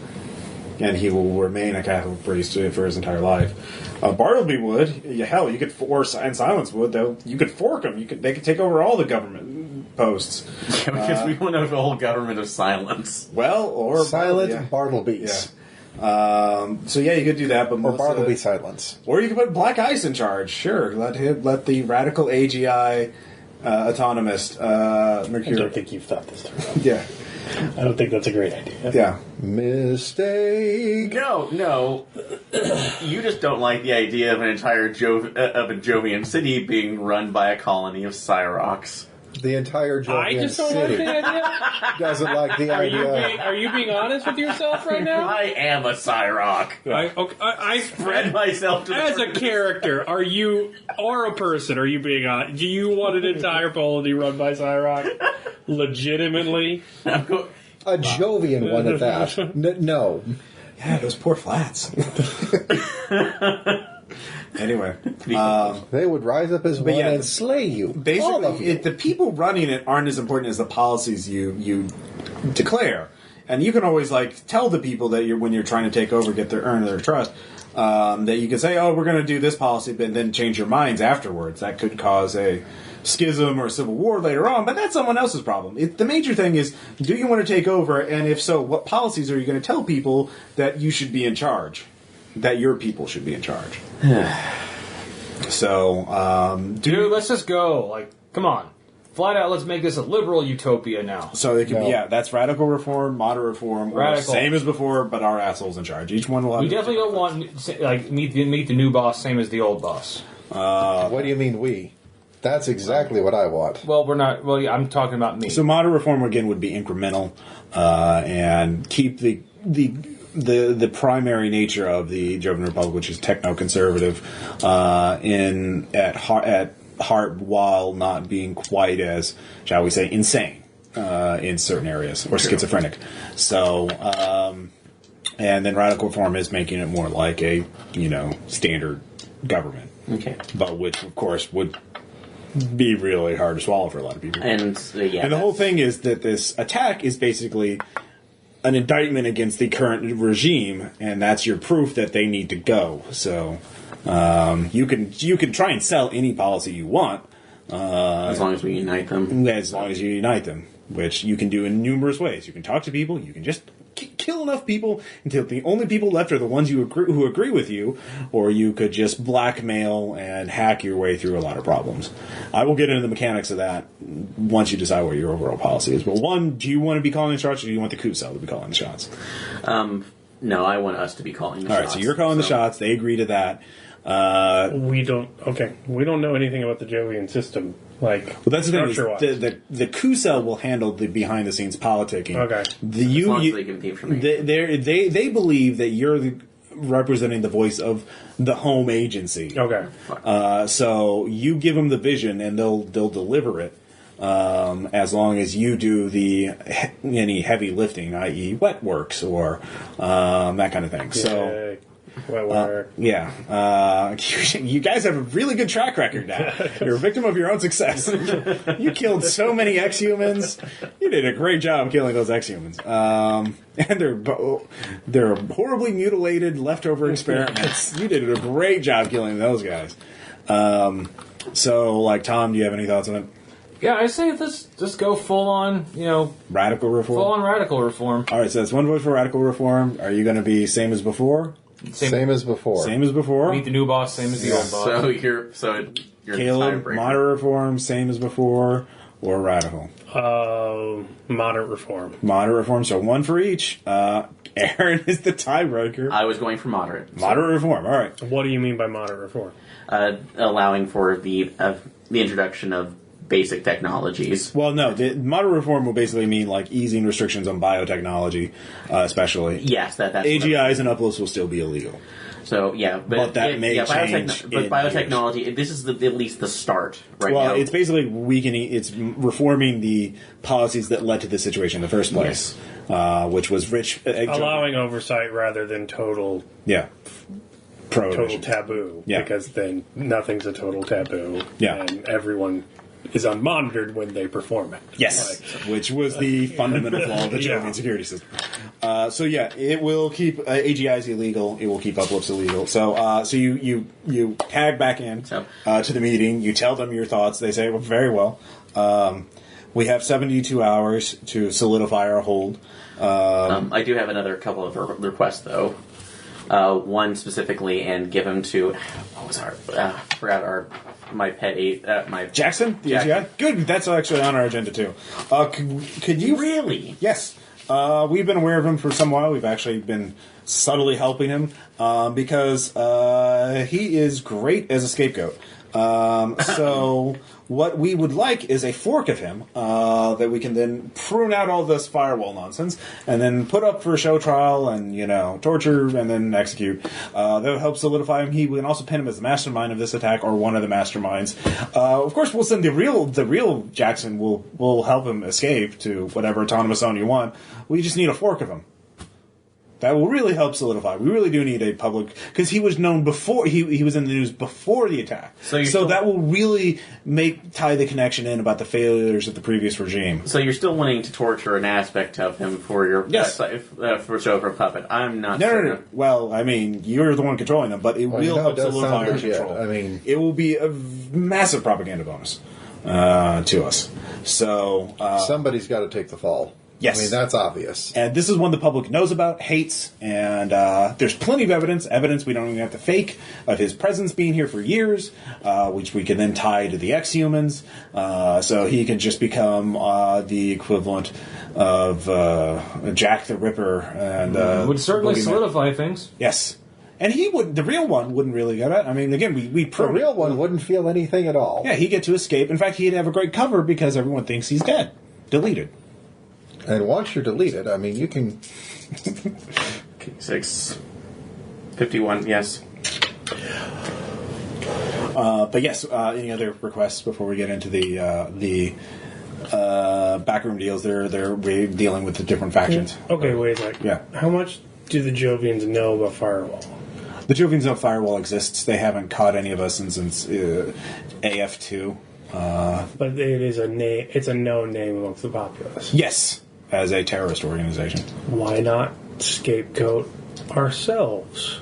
And he will remain a Catholic priest for his entire life. Bartleby would. Hell, you could force, and Silence would, though. You could fork them. They could take over all the government posts. Yeah, because we want to have a whole government of silence. Well, or... Silent Bartleby's. Yeah. You could do that, but or Bartleby Silence. Or you could put Black Ice in charge. Sure, let the radical AGI autonomist Mercury... I don't think you've thought this through. Yeah. I don't think that's a great idea. Yeah. Mistake. No. You just don't like the idea of an entire of a Jovian city being run by a colony of Cyrox. The entire Jovian I just don't city like the idea. doesn't like the idea. Are you being honest with yourself right now? I am a Cyrock. I Spread myself to as a character. Are you or a person? Are you being honest? Do you want an entire colony run by Cyrock? Legitimately? A Jovian one at that. No. Yeah, those poor flats. Anyway, they would rise up as one and slay you. Basically, all of you. the people running it aren't as important as the policies you declare. And you can always tell the people that when you're trying to take over, earn their trust. That you can say, "Oh, we're going to do this policy," but then change your minds afterwards. That could cause a schism or a civil war later on, but that's someone else's problem. The major thing is, do you want to take over? And if so, what policies are you going to tell people that you should be in charge? That your people should be in charge. So, dude, let's just go. Come on. Flat out, let's make this a liberal utopia now. So it can be, that's radical reform, moderate reform, or same as before, but our assholes in charge. Each one will have... We definitely don't want, meet the new boss, same as the old boss. What do you mean we? That's exactly what I want. Well, we're not... Well, yeah, I'm talking about me. So moderate reform, again, would be incremental, and keep the primary nature of the Jovian Republic, which is techno-conservative, at heart, while not being quite as, shall we say, insane in certain areas, or schizophrenic. So, and then radical reform is making it more like a, standard government. Okay. But which, of course, would be really hard to swallow for a lot of people. And the whole thing is that this attack is basically an indictment against the current regime, and that's your proof that they need to go. So you can try and sell any policy you want, as long as we unite them. As long as you unite them, which you can do in numerous ways. You can talk to people. You can just kill enough people until the only people left are the ones who agree with you, or you could just blackmail and hack your way through a lot of problems. I will get into the mechanics of that once you decide what your overall policy is. But do you want to be calling the shots, or do you want the coup cell to be calling the shots? No, I want us to be calling the shots. All right, so you're calling the shots. They agree to that. We don't know anything about the Jovian system. Like, well, that's the thing. Is the coup cell will handle the behind-the-scenes politicking. Okay. As long as they can be from They believe that you're representing the voice of the home agency. Okay. So you give them the vision, and they'll deliver it. As long as you do any heavy lifting, i.e., wet works or that kind of thing. So. You guys have a really good track record now. You're a victim of your own success. You killed so many exhumans. You did a great job killing those exhumans. And they're horribly mutilated leftover experiments. You did a great job killing those guys. So, like, Tom, do you have any thoughts on it? Yeah, I say just go full on, radical reform. Full on radical reform. All right, so that's one vote for radical reform. Are you going to be same as before? Same as before. Same as before. Meet the new boss, same as the old boss. So you're Caleb, moderate reform, same as before, or radical? Moderate reform. Moderate reform. So one for each. Aaron is the tiebreaker. I was going for moderate. Moderate reform. All right. What do you mean by moderate reform? Allowing for the introduction of basic technologies. Well, no, the moderate reform will basically mean like easing restrictions on biotechnology, especially. Yes, that's AGIs and uplifts will still be illegal. So but that may change. But biotechnology, this is at least the start, right? Well, now. it's basically weakening. It's reforming the policies that led to this situation in the first place, which was rich, allowing oversight rather than total. Total taboo. Yeah. Because then nothing's a total taboo. Yeah. And everyone is unmonitored when they perform it. Yes, which was the fundamental flaw of the Jovian security system. It will keep AGIs illegal. It will keep uplifts illegal. So you tag back in to the meeting. You tell them your thoughts. They say, well, very well. We have 72 hours to solidify our hold. I do have another couple of requests, though. One specifically, and give him to my pet my Jackson, the AGI. Good, that's actually on our agenda too. Could you really? Yes, we've been aware of him for some while. We've actually been subtly helping him because he is great as a scapegoat. So what we would like is a fork of him that we can then prune out all this firewall nonsense and then put up for a show trial and torture and then execute. That would help solidify him. We can also pin him as the mastermind of this attack or one of the masterminds. Of course, we'll send the real Jackson. Will help him escape to whatever autonomous zone you want. We just need a fork of him. That will really help solidify. We really do need a public, because he was known before, he was in the news before the attack. So that will really tie the connection in about the failures of the previous regime. So you're still wanting to torture an aspect of him for your for show for puppet. I'm not. No. Well, I mean, you're the one controlling them, but it will help solidify our control. I mean, it will be a massive propaganda bonus to us. So somebody's got to take the fall. Yes. I mean, that's obvious. And this is one the public knows about, hates, and there's plenty of evidence we don't even have to fake, of his presence being here for years, which we can then tie to the exhumans, so he can just become the equivalent of Jack the Ripper. And would certainly solidify things. Yes. And the real one wouldn't really get it. I mean, again, we the real one wouldn't feel anything at all. Yeah, he'd get to escape. In fact, he'd have a great cover because everyone thinks he's dead. Deleted. And once you're deleted, I mean, you can... 51, yes. But yes, any other requests before we get into the backroom deals? They're dealing with the different factions. Okay, wait a second. Yeah. How much do the Jovians know about Firewall? The Jovians know Firewall exists. They haven't caught any of us since AF2. But it is it's a known name amongst the populace. Yes. As a terrorist organization. Why not scapegoat ourselves?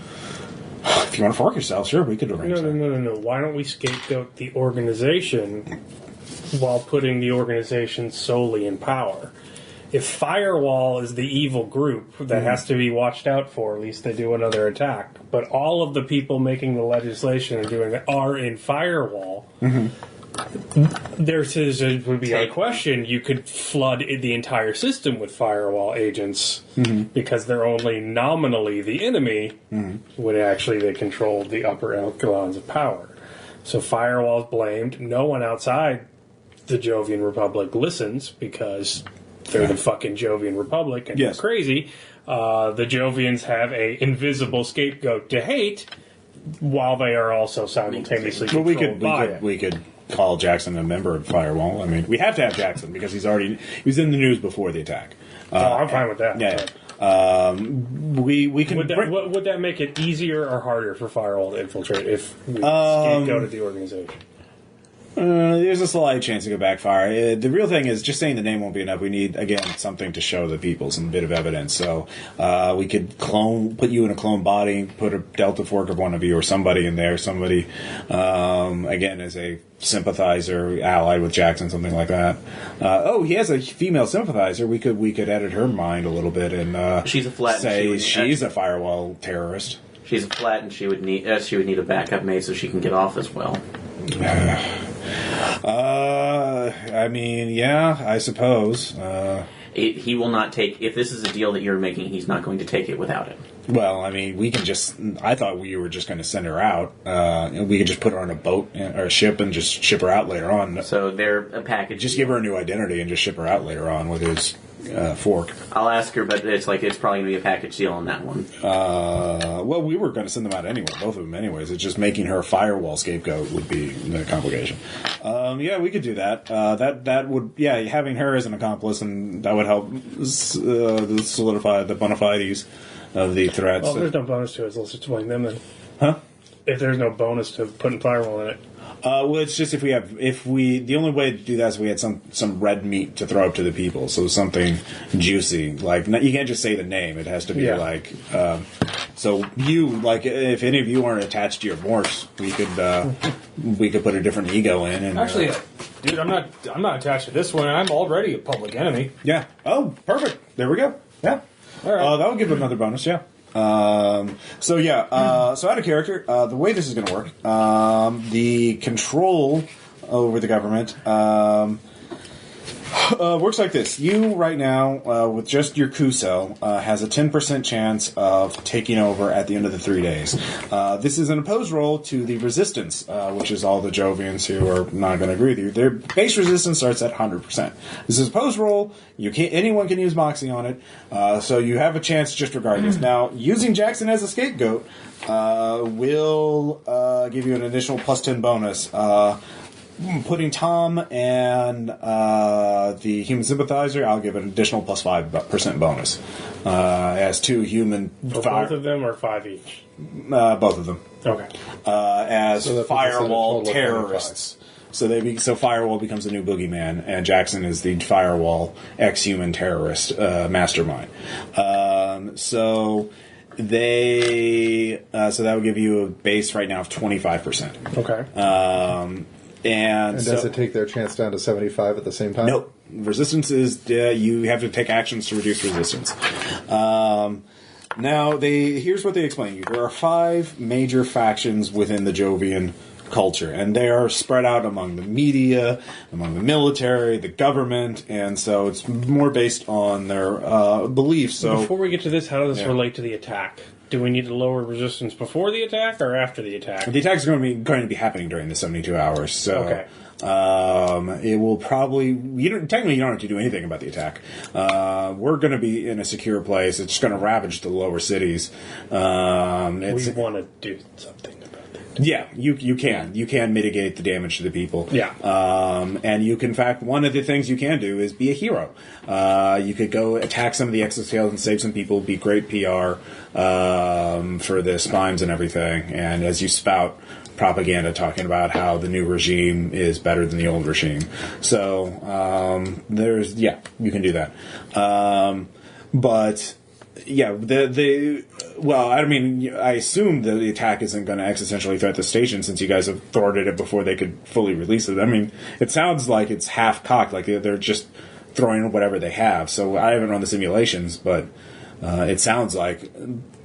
If you want to fork yourself, sure, we could arrange that. No. Why don't we scapegoat the organization while putting the organization solely in power? If Firewall is the evil group that has to be watched out for, at least they do another attack, but all of the people making the legislation and doing it are in Firewall, would be our question. You could flood the entire system with firewall agents because they're only nominally the enemy when actually they control the upper echelons of power. So firewall's blamed. No one outside the Jovian Republic listens because they're the fucking Jovian Republic and they're crazy. The Jovians have a invisible scapegoat to hate, while they are also simultaneously controlled by it. We could call Jackson a member of Firewall. I mean, we have to have Jackson because he was in the news before the attack. I'm fine with that. Yeah. We can. Would that make it easier or harder for Firewall to infiltrate if we scapegoated the organization? There's a slight chance it could backfire. The real thing is just saying the name won't be enough. We need, again, something to show the people, some bit of evidence. So we could put you in a clone body, put a Delta Fork of one of you or somebody in there. Somebody, again, as a sympathizer, allied with Jackson, something like that. He has a female sympathizer. We could edit her mind a little bit and she's a flat. Say she's a Firewall terrorist. She's a flat, and she would need a backup mate so she can get off as well. I mean, yeah, I suppose. He will not take... If this is a deal that you're making, he's not going to take it without it. Well, I mean, we can just... I thought we were just going to send her out. We could just put her on a boat or a ship and just ship her out later on. So they're a package. Just give her a new identity and just ship her out later on with his fork. I'll ask her, but it's probably going to be a package deal on that one. Well, we were going to send them out anyway, both of them anyways. It's just making her a Firewall scapegoat would be the complication. Yeah, we could do that. That would, having her as an accomplice, and that would help solidify the bona fides of the threats. Well, if there's no bonus to it, so let's just blame them then. Huh? If there's no bonus to putting Firewall in it. Well, it's just the only way to do that is we had some red meat to throw up to the people, so something juicy. Like, you can't just say the name; it has to be so if any of you aren't attached to your morphs, we could put a different ego in. And actually, dude, I'm not attached to this one. I'm already a public enemy. Yeah. Oh, perfect. There we go. Yeah. All right. That would give another bonus. Yeah. So out of character, the way this is going to work, the control over the government works like this. You, right now, with just your coup cell, has a 10% chance of taking over at the end of the 3 days. This is an opposed roll to the resistance, which is all the Jovians who are not going to agree with you. Their base resistance starts at 100%. This is opposed roll. Anyone can use Moxie on it, so you have a chance just regardless. Now, using Jackson as a scapegoat will give you an additional plus 10 bonus. Putting Tom and the human sympathizer, I'll give an additional plus 5% bonus. As two human... For both of them or 5 each? Both of them. Okay. As Firewall terrorists. So Firewall becomes the new boogeyman, and Jackson is the Firewall exhuman terrorist mastermind. So that would give you a base right now of 25%. Okay. And does it take their chance down to 75 at the same time? Nope. Resistance is you have to take actions to reduce resistance. Now, here's what they explain. There are 5 major factions within the Jovian culture, and they are spread out among the media, among the military, the government, and so it's more based on their beliefs. So before we get to this, how does this relate to the attack? Do we need to lower resistance before the attack or after the attack? The attack is going to be happening during the 72 hours. So okay. It will probably... Technically, you don't have to do anything about the attack. We're going to be in a secure place. It's just going to ravage the lower cities. We want to do something about that. Yeah, you can. You can mitigate the damage to the people. Yeah. And you can, in fact, one of the things you can do is be a hero. You could go attack some of the exoskeletons, save some people, be great PR for the spines and everything. And as you spout propaganda talking about how the new regime is better than the old regime. So, you can do that. But... Yeah, I assume that the attack isn't going to existentially threat the station since you guys have thwarted it before they could fully release it. I mean, it sounds like it's half-cocked, like they're just throwing whatever they have. So I haven't run the simulations, but it sounds like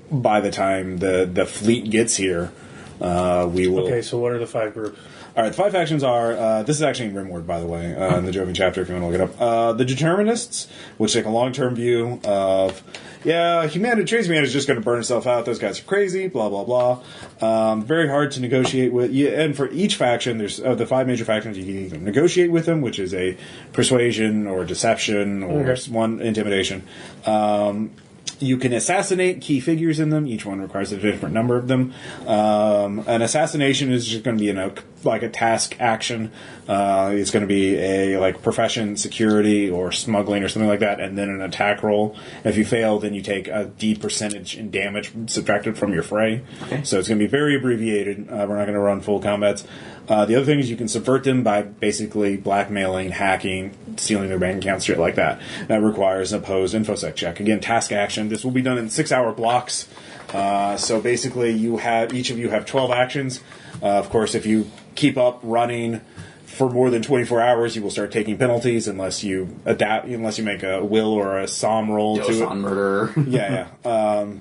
by the time the fleet gets here, We will. Okay, so what are the 5 groups? All right, the 5 factions are. This is actually in Rimward, by the way, in the Jovian chapter. If you want to look it up, the Determinists, which take a long-term view of. Yeah, transhumanity is just going to burn itself out. Those guys are crazy. Blah blah blah. Very hard to negotiate with. And for each faction, there's the 5 major factions. You can either negotiate with them, which is a persuasion or deception or one intimidation. You can assassinate key figures in them. Each one requires a different number of them. An assassination is just going to be like a task action. It's going to be a profession, security, or smuggling, or something like that, and then an attack roll. If you fail, then you take a D percentage in damage subtracted from your fray. Okay. So it's going to be very abbreviated. We're not going to run full combats. The other thing is you can subvert them by basically blackmailing, hacking, stealing their bank accounts, shit like that. That requires an opposed infosec check. Again, task action. This will be done in 6-hour blocks. So basically, each of you have 12 actions. Of course, if you keep up running for more than 24 hours, you will start taking penalties unless you make a will or a SOM roll to it. On murder. Yeah. On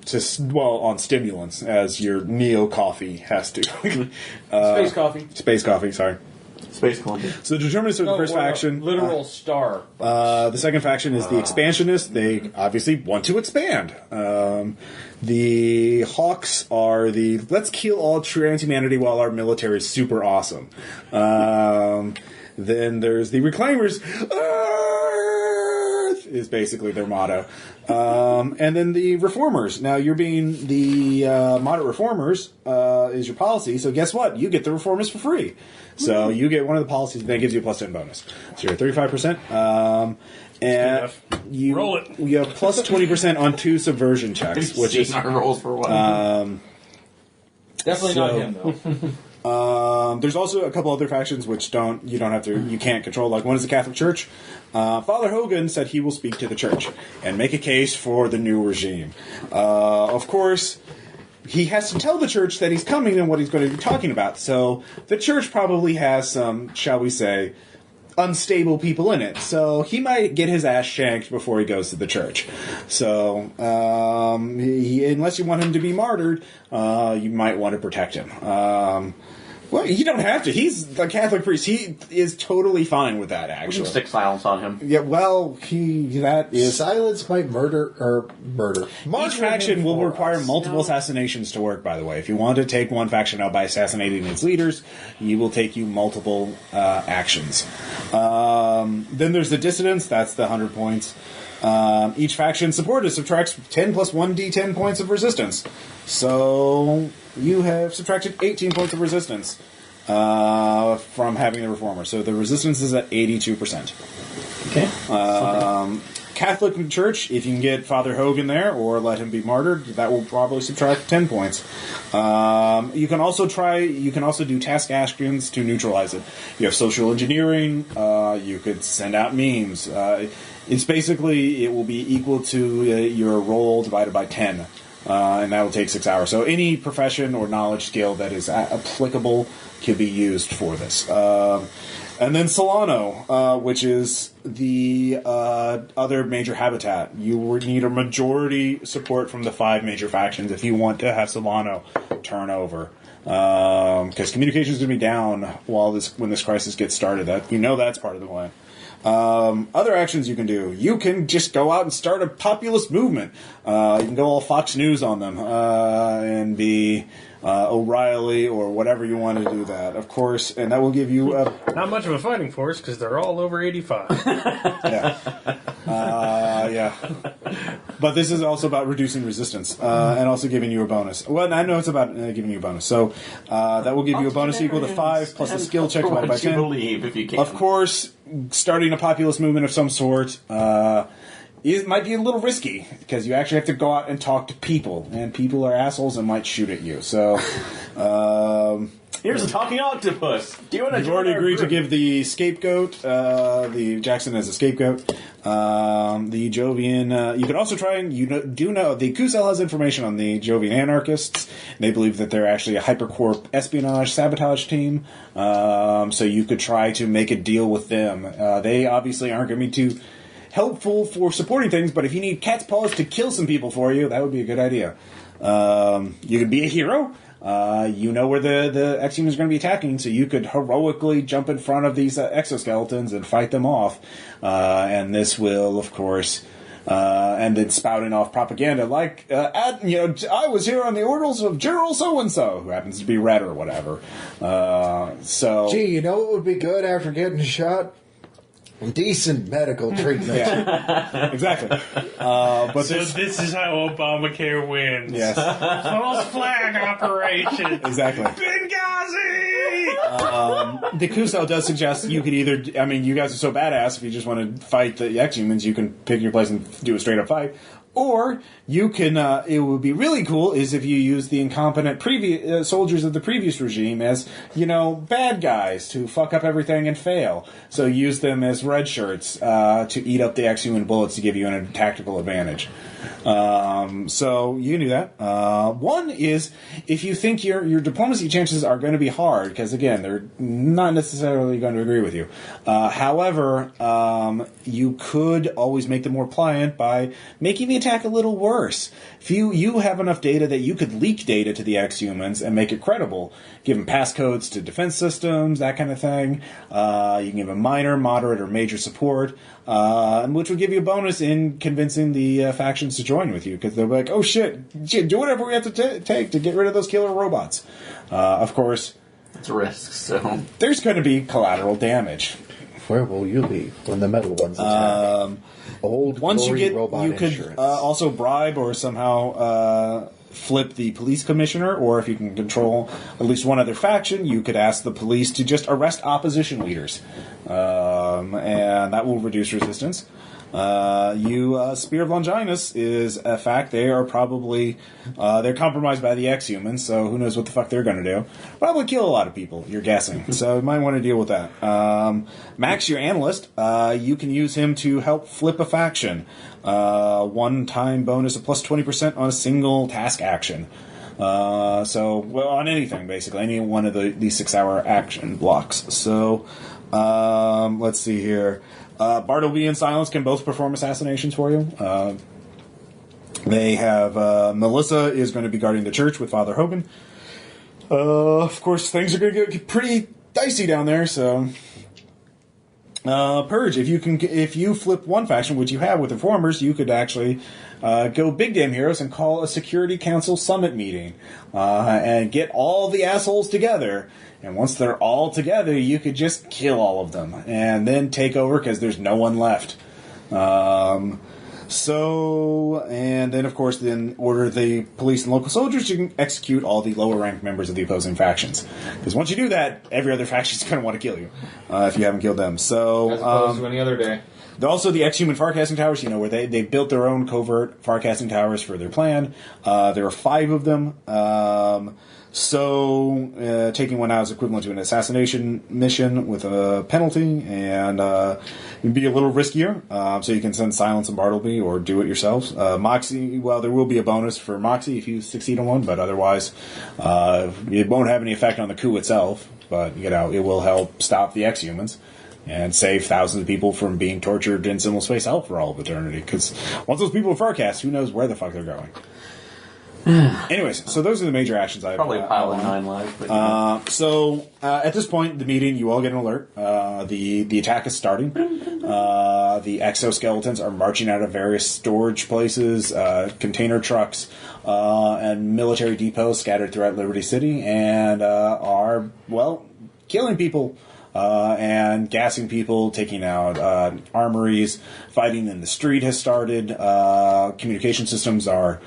stimulants, as your Neo coffee has to. Space coffee. Space coffee, sorry. Space Columbia. So the Determinists are the first faction. Literal star. The second faction is the Expansionists. They obviously want to expand. The Hawks are the let's kill all transhumanity while our military is super awesome. Then there's the Reclaimers. Earth is basically their motto. And then the Reformers. Now, you're being the moderate Reformers is your policy. So guess what? You get the Reformers for free. So you get one of the policies that gives you a plus 10 bonus. So you're at 35%. And Roll it. You have plus 20% on 2 subversion checks, which is our rolls for one. Definitely not him, though. There's also a couple other factions which you can't control. Like one is the Catholic Church. Father Hogan said he will speak to the church and make a case for the new regime. Of course, he has to tell the church that he's coming and what he's going to be talking about. So the church probably has some, shall we say, unstable people in it. So he might get his ass shanked before he goes to the church. So unless you want him to be martyred, you might want to protect him. Well, you don't have to. He's a Catholic priest. He is totally fine with that, We actually. can stick silence on him. Yeah, well, that is... Silence might murder. Each faction will require multiple assassinations to work, by the way. If you want to take one faction out by assassinating its leaders, you will take you multiple actions. Then there's the dissidents. That's the 100 points. Each faction supported subtracts 10 plus 1d10 points of resistance. So you have subtracted 18 points of resistance from having the Reformer. So the resistance is at 82%. Okay. Catholic Church, if you can get Father Hogan there or let him be martyred, that will probably subtract 10 points. You can also do task actions to neutralize it. You have social engineering. You could send out memes. It's basically, it will be equal to your roll divided by 10. And that will take 6 hours. So any profession or knowledge skill that is applicable can be used for this. And then Solano, which is the other major habitat. You would need a majority support from the 5 major factions if you want to have Solano turn over. Because communication is going to be down when this crisis gets started. That's part of the plan. Other actions you can do. You can just go out and start a populist movement. You can go all Fox News on them and be O'Reilly or whatever you want to do that. Of course, and that will give you Not much of a fighting force because they're all over 85. yeah. But this is also about reducing resistance and also giving you a bonus. Well, I know it's about giving you a bonus. So that will give you a bonus equal to 5 plus a skill check divided by 10. Believe if you can. Of course, starting a populist movement of some sort it might be a little risky because you actually have to go out and talk to people, and people are assholes and might shoot at you. So, here's a talking octopus. Do you want to? You've already agreed to give the scapegoat, the Jackson as a scapegoat. The Jovian. You could also try and do know the coup cell has information on the Jovian anarchists. They believe that they're actually a hypercorp espionage sabotage team. So you could try to make a deal with them. They obviously aren't going to be too helpful for supporting things, but if you need cat's paws to kill some people for you, that would be a good idea. You could be a hero. You know where the exhumans are going to be attacking, so you could heroically jump in front of these exoskeletons and fight them off. And this will, of course, and then spouting off propaganda like, I was here on the orders of General so-and-so, who happens to be red or whatever. Gee, you know what would be good after getting shot? Decent medical treatment. Yeah, exactly. But So this is how Obamacare wins. Yes. False flag operation. Exactly. Benghazi! The coup cell does suggest you could either, you guys are so badass, if you just want to fight the exhumans, you can pick your place and do a straight up fight. Or you can, it would be really cool is if you use the incompetent previous soldiers of the previous regime as, bad guys to fuck up everything and fail. So use them as red shirts to eat up the exhuman bullets to give you a tactical advantage. So you can do that. One is if you think your diplomacy chances are going to be hard, because again, they're not necessarily going to agree with you. However, you could always make them more pliant by making the attack a little worse. If you have enough data that you could leak data to the exhumans and make it credible, give them passcodes to defense systems, that kind of thing. You can give them minor, moderate, or major support, which would give you a bonus in convincing the factions to join with you, because they'll be like, oh shit, do whatever we have to take to get rid of those killer robots. Of course, It's a risk, so... there's going to be collateral damage. Where will you be when the metal ones attack? Once you get, robot you could insurance. also bribe or somehow flip the police commissioner, or if you can control at least one other faction, you could ask the police to just arrest opposition leaders, and that will reduce resistance. Spear of Longinus is a fact. They are probably they're compromised by the exhumans, so who knows what the fuck they're going to do. Probably kill a lot of people, you're guessing. So you might want to deal with that. Max, your analyst, you can use him to help flip a faction. One-time bonus of plus 20% on a single task action. On anything, basically. Any one of these 6-hour action blocks. So, let's see here. Bartleby and Silence can both perform assassinations for you. They have Melissa is going to be guarding the church with Father Hogan. Of course, things are going to get pretty dicey down there. So, Purge. If you flip one faction, which you have with Informers, you could actually go big damn heroes and call a Security Council summit meeting and get all the assholes together. And once they're all together, you could just kill all of them and then take over because there's no one left. And then, of course, then order the police and local soldiers to execute all the lower-ranked members of the opposing factions. Because once you do that, every other faction is going to want to kill you if you haven't killed them. So, As opposed to any other day. also, the Exhuman Farcasting Towers, where they built their own covert Farcasting Towers for their plan. There are 5 of them. Taking one out is equivalent to an assassination mission with a penalty, and it'd be a little riskier. So you can send Silence and Bartleby, or do it yourselves. Moxie, well, there will be a bonus for Moxie if you succeed on one, but otherwise, it won't have any effect on the coup itself. But it will help stop the Exhumans and save thousands of people from being tortured in Simul Space Hell for all of eternity. Because once those people are Farcast, who knows where the fuck they're going. Anyways, so those are the major actions I've Probably a pile of 9 lives. But at this point, the meeting, you all get an alert. The attack is starting. The exoskeletons are marching out of various storage places, container trucks, and military depots scattered throughout Liberty City, and are killing people. And gassing people, taking out armories, fighting in the street has started. Communication systems are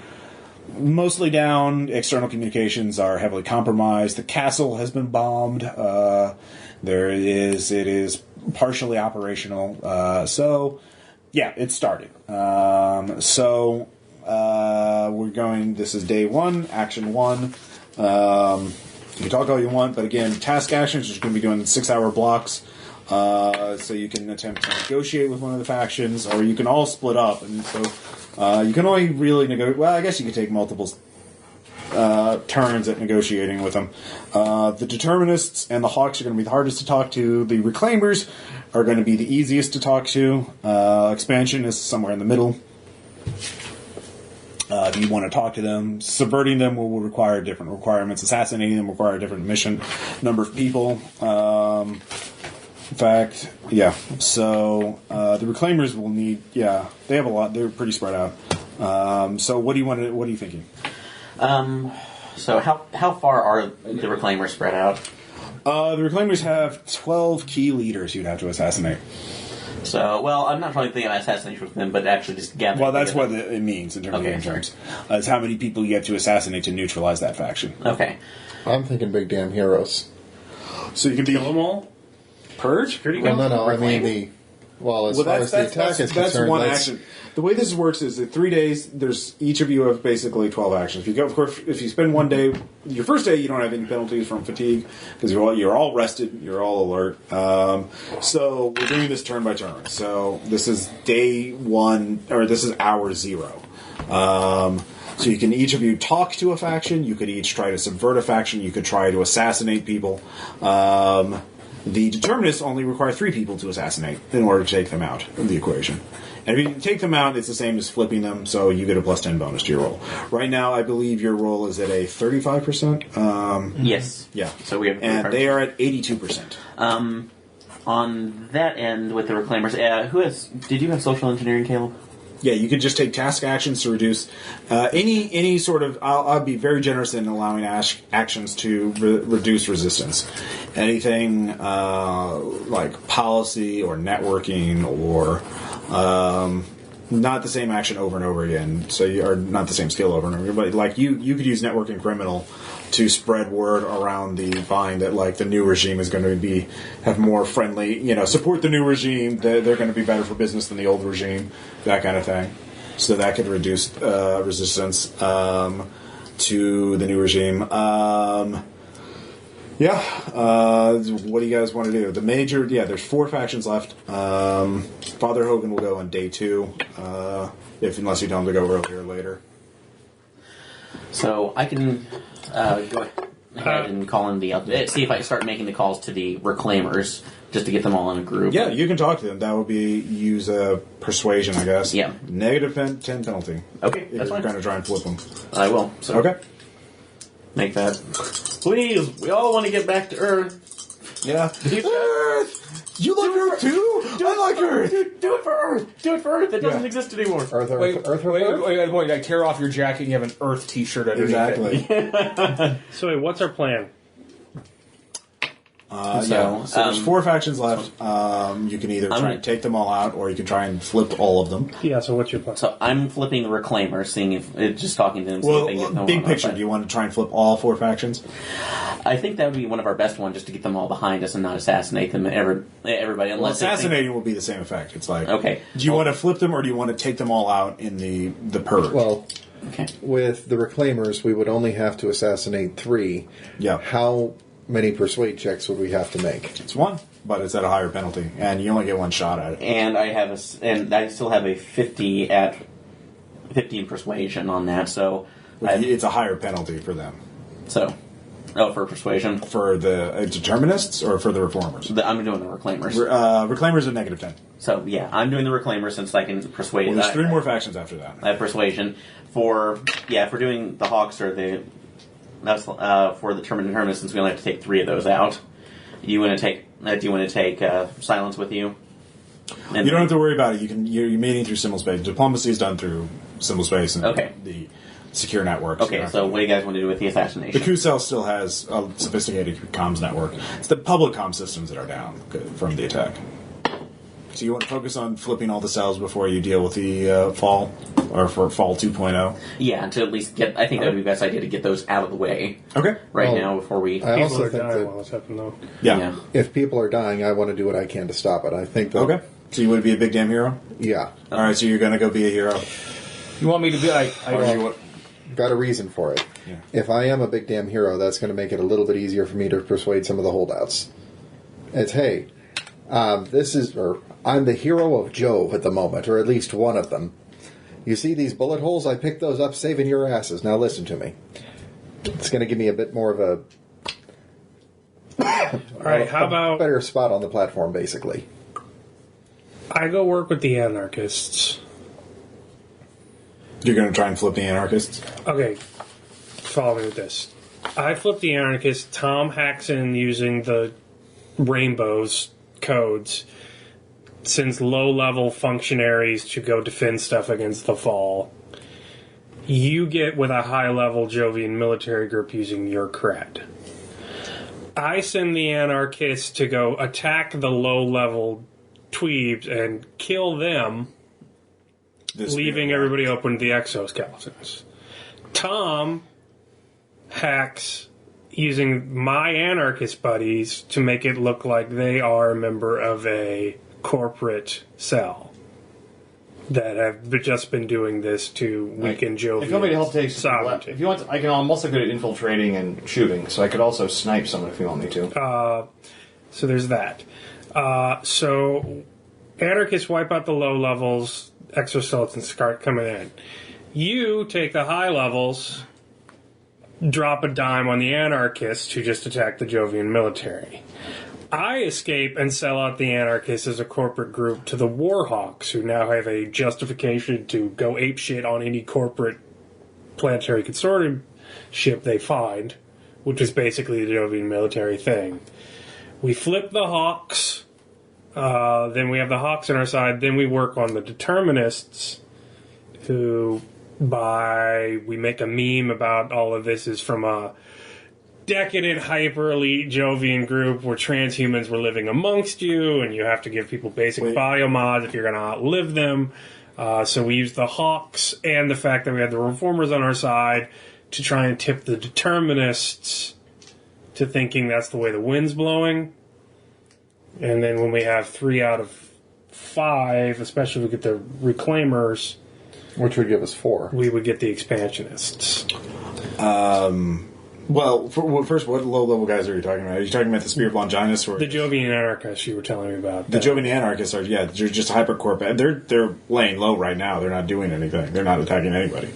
mostly down. External communications are heavily compromised. The castle has been bombed. It is partially operational. It started. We're going. This is day 1, action 1. You can talk all you want, but again, task actions are going to be doing 6-hour blocks. So you can attempt to negotiate with one of the factions, or you can all split up. And so you can only really negotiate. Well, I guess you could take multiple turns at negotiating with them. The Determinists and the Hawks are going to be the hardest to talk to. The Reclaimers are going to be the easiest to talk to. Expansion is somewhere in the middle. If you want to talk to them, subverting them will require different requirements. Assassinating them will require a different mission, number of people. In fact, yeah. So the Reclaimers will need. Yeah, they have a lot. They're pretty spread out. So what do you want? What are you thinking? So how far are the Reclaimers spread out? The Reclaimers have 12 key leaders you'd have to assassinate. So, well, I'm not trying to think of assassination with them, but actually just gather. Well, that's what it means in terms of game terms. It's how many people you have to assassinate to neutralize that faction. Okay. I'm thinking big damn heroes. So you can Kill them all? purge. Well, no. I mean as far as the attack is concerned, one action. The way this works is that 3 days. There's each of you have basically 12 actions. If you go, of course, if you spend 1 day, your first day you don't have any penalties from fatigue because you're all rested, you're all alert. So we're doing this turn by turn. So this is day 1, or this is hour 0. So you can each of you talk to a faction. You could each try to subvert a faction. You could try to assassinate people. The Determinists only require 3 people to assassinate in order to take them out of the equation. And if you take them out, it's the same as flipping them, so you get a plus 10 bonus to your roll. Right now, I believe your roll is at a 35%. Yes. Yeah. So we have, and they are at 82%. On that end, with the Reclaimers, did you have social engineering, Caleb? Yeah, you could just take task actions to reduce any sort of. I'll be very generous in allowing actions to reduce resistance. Anything like policy or networking or not the same action over and over again. So you are not the same skill over and over again. But like you could use networking criminal to spread word around the vine that like the new regime is going to have more friendly, support the new regime. They're going to be better for business than the old regime, that kind of thing. So that could reduce resistance to the new regime. What do you guys want to do? The major, there's 4 factions left. Father Hogan will go on day 2, unless you tell him to go earlier or later. So I can go ahead and call in see if I start making the calls to the Reclaimers just to get them all in a group. Yeah, you can talk to them. That would be use persuasion, I guess. Yeah. Negative 10 penalty. Okay, that's fine. You're going to try and flip them. I will. So okay. Make that. Please, we all want to get back to Earth. Yeah. Earth! You like Earth too? I like Earth! Do it for Earth! Do it for Earth! It doesn't exist anymore. Wait, like tear off your jacket and you have an Earth t-shirt underneath Exactly. So wait, what's our plan? So there's 4 factions left. You can either try and take them all out, or you can try and flip all of them. Yeah, so what's your plan? So I'm flipping the Reclaimer, seeing if just talking to them. Well, see if they get big picture. Do you want to try and flip all 4 factions? I think that would be one of our best ones, just to get them all behind us and not assassinate them. Everybody, unless assassinating will be the same effect. It's like, okay. Do you want to flip them, or do you want to take them all out in the purge? Well, okay. With the Reclaimers, we would only have to assassinate 3. Yeah. How many persuade checks would we have to make? It's 1, but it's at a higher penalty, and you only get 1 shot at it. And I still have a 50 in persuasion on that, so it's a higher penalty for them. So, for persuasion for the Determinists or for the Reformers? I'm doing the Reclaimers. Reclaimers are negative 10. So yeah, I'm doing the Reclaimers since I can persuade. Well, there's 3 more factions after that. I have persuasion for doing the Hawks or the. That's for the Determinists, since we only have to take 3 of those out. Do you want to take silence with you? You don't have to worry about it. You're meeting through symbol space. Diplomacy is done through symbol space and the secure networks. Okay, so what do you guys want to do with the assassination? The coup cell still has a sophisticated comms network. It's the public comm systems that are down from the attack. So you want to focus on flipping all the cells before you deal with the fall, or for fall 2.0? Yeah, to at least get. I think that would be the best idea to get those out of the way. Okay. Now before we. I also People are think dying that while it's happening, though. Yeah. if people are dying, I want to do what I can to stop it. I think that. Okay. So you want to be a big damn hero? Yeah. All right. So you're going to go be a hero. You want me to be like? Got a reason for it. Yeah. If I am a big damn hero, that's going to make it a little bit easier for me to persuade some of the holdouts. It's I'm the hero of Jove at the moment, or at least one of them. You see these bullet holes? I picked those up saving your asses. Now listen to me. It's going to give me a bit more of a All right, how about better spot on the platform, basically. I go work with the anarchists. You're going to try and flip the anarchists? Okay, follow me with this. I flip the anarchist. Tom hacks in using the Rainbow's codes. Sends low-level functionaries to go defend stuff against the fall. You get with a high-level Jovian military group using your cred. I send the anarchists to go attack the low-level tweebs and kill them, leaving everybody open to the exoskeletons. Tom hacks using my anarchist buddies to make it look like they are a member of a corporate cell that have just been doing this to weaken Jovian. If you want me to help take sovereignty. if you want, I'm also good at infiltrating and shooting, so I could also snipe someone if you want me to. So there's that. So anarchists wipe out the low levels, exoskeletons start coming in. You take the high levels, drop a dime on the anarchists who just attacked the Jovian military. I escape and sell out the anarchists as a corporate group to the Warhawks, who now have a justification to go apeshit on any corporate planetary consortium ship they find, which is basically the Jovian military thing. We flip the Hawks, then we have the Hawks on our side, then we work on the Determinists, who we make a meme about all of this is from a decadent, hyper-elite Jovian group where transhumans were living amongst you, and you have to give people basic biomods if you're going to outlive them. So we use the Hawks and the fact that we had the Reformers on our side to try and tip the Determinists to thinking that's the way the wind's blowing. And then when we have 3 out of 5, especially if we get the Reclaimers, which would give us 4. we would get the Expansionists. Well, first, what low-level guys are you talking about? Are you talking about the Spirit Longinus? Or The Jovian anarchists you were telling me about. the Jovian anarchists are, they're just hypercorp. They're laying low right now. They're not doing anything. They're not attacking anybody.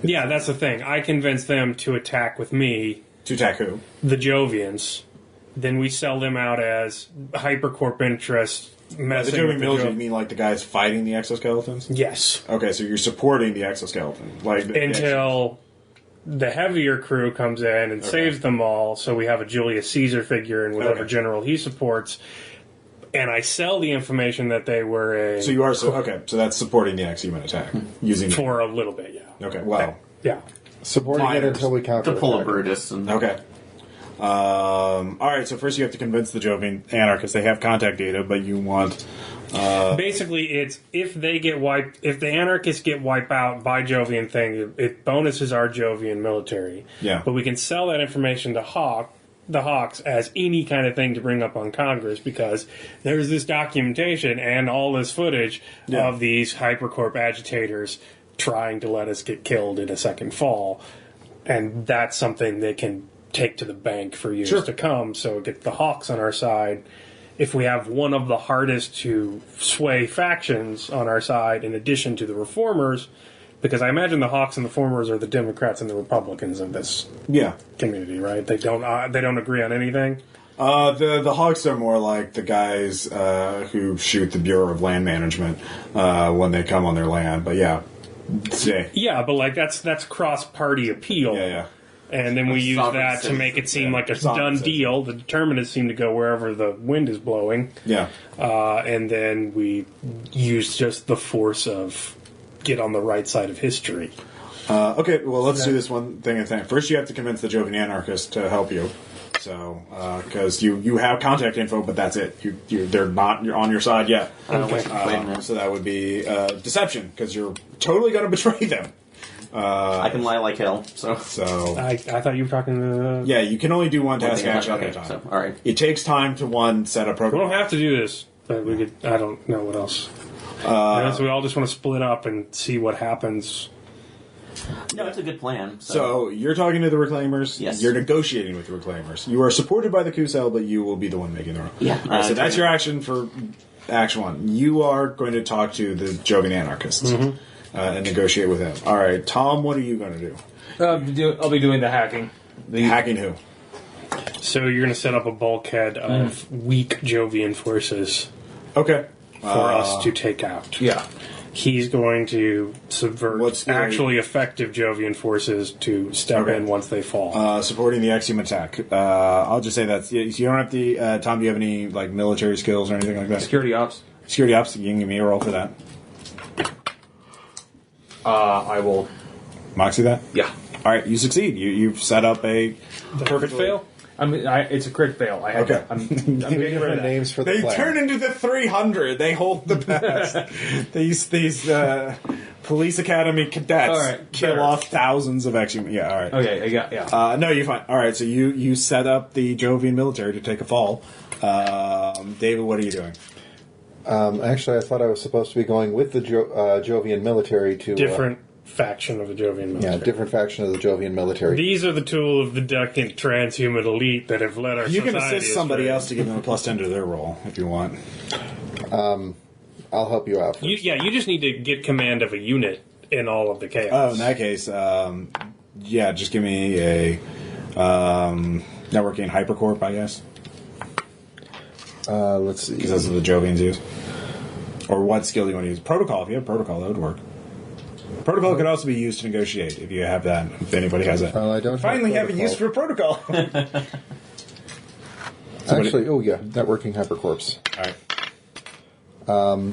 Yeah, that's the thing. I convinced them to attack with me, To attack who? the Jovians. Then we sell them out as hypercorp interests. The Messing Jovian with military, you mean like the guys fighting the exoskeletons? Yes. Okay, so you're supporting the exoskeleton. Until the heavier crew comes in and saves them all, so we have a Julius Caesar figure and whatever general he supports. And I sell the information that they were a... So you are... so that's supporting the exhuman attack. Using For a little bit, yeah. Okay, well... Yeah. Supporting it until we counter To pull a Brutus. And Okay. Alright, so first you have to convince the Jovian anarchists. They have contact data, but you want... Basically, it's if the anarchists get wiped out by Jovian thing, it bonuses our Jovian military. Yeah. But we can sell that information to the Hawks as any kind of thing to bring up on Congress because there's this documentation and all this footage of these hypercorp agitators trying to let us get killed in a second fall. And that's something they can take to the bank for years to come. So get the Hawks on our side. If we have one of the hardest to sway factions on our side, in addition to the Reformers, because I imagine the Hawks and the Reformers are the Democrats and the Republicans of this community, right? They don't agree on anything. The Hawks are more like the guys who shoot the Bureau of Land Management when they come on their land. But yeah, but like that's cross-party appeal. Yeah. And then we use that to make it seem like a done deal. The determinists seem to go wherever the wind is blowing. Yeah. And then we use just the force of get on the right side of history. Okay, well, let's do this one thing at a time. First, you have to convince the Jovian anarchists to help you. So, because you have contact info, but that's it. They're not on your side yet. So that would be deception, because you're totally going to betray them. I can lie like hell, so... I thought you were talking to... Yeah, you can only do one task action at a time. So, all right. It takes time to set a We program. don't have to do this, but we could... I don't know what else. So we all just want to split up and see what happens. No, it's a good plan. So you're talking to the Reclaimers. Yes. You're negotiating with the Reclaimers. You are supported by the coup cell, but you will be the one making the run. Yeah. All right, so that's your action for Action 1. You are going to talk to the Jovian anarchists. And negotiate with him. All right, Tom, what are you going to do? I'll be doing the hacking. Hacking who? So you're going to set up a bulkhead of weak Jovian forces Okay. for us to take out. Yeah. he's going to subvert What's the- actually effective Jovian forces to step Okay. in once they fall. Supporting the Exhuman attack. I'll just say that you don't have to. Tom, do you have any like military skills or anything like that? Security ops. Security ops. You can give me a roll for that. I will. Moxie that. Yeah. All right, you succeed. You've set up a Perfect fail? It's a crit fail. I had Okay. I'm getting rid of Different that. names for the They plan. turn into the 300. They hold the best. these police academy cadets All right, kill better. off thousands of Exhuman. Yeah, all right. Okay, I got yeah. No, you're fine. All right, so you set up the Jovian military to take a fall. David, what are you doing? Actually, I thought I was supposed to be going with the Jovian military to Different faction of the Jovian military. yeah, different faction of the Jovian military. These are the tool of the decadent transhuman elite that have led our You can society assist somebody astray. else to give them a +10 to their roll if you want. I'll help you out. You just need to get command of a unit in all of the chaos. Oh, in that case, yeah, just give me a networking hypercorp, I guess, Let's see. because that's what the Jovians use. Or what skill do you want to use? Protocol. If you have protocol, that would work. Protocol could also be used to negotiate if you have that. If anybody has it. Well, I don't Finally have a protocol. use for protocol. Actually, oh yeah, networking hypercorps. All right.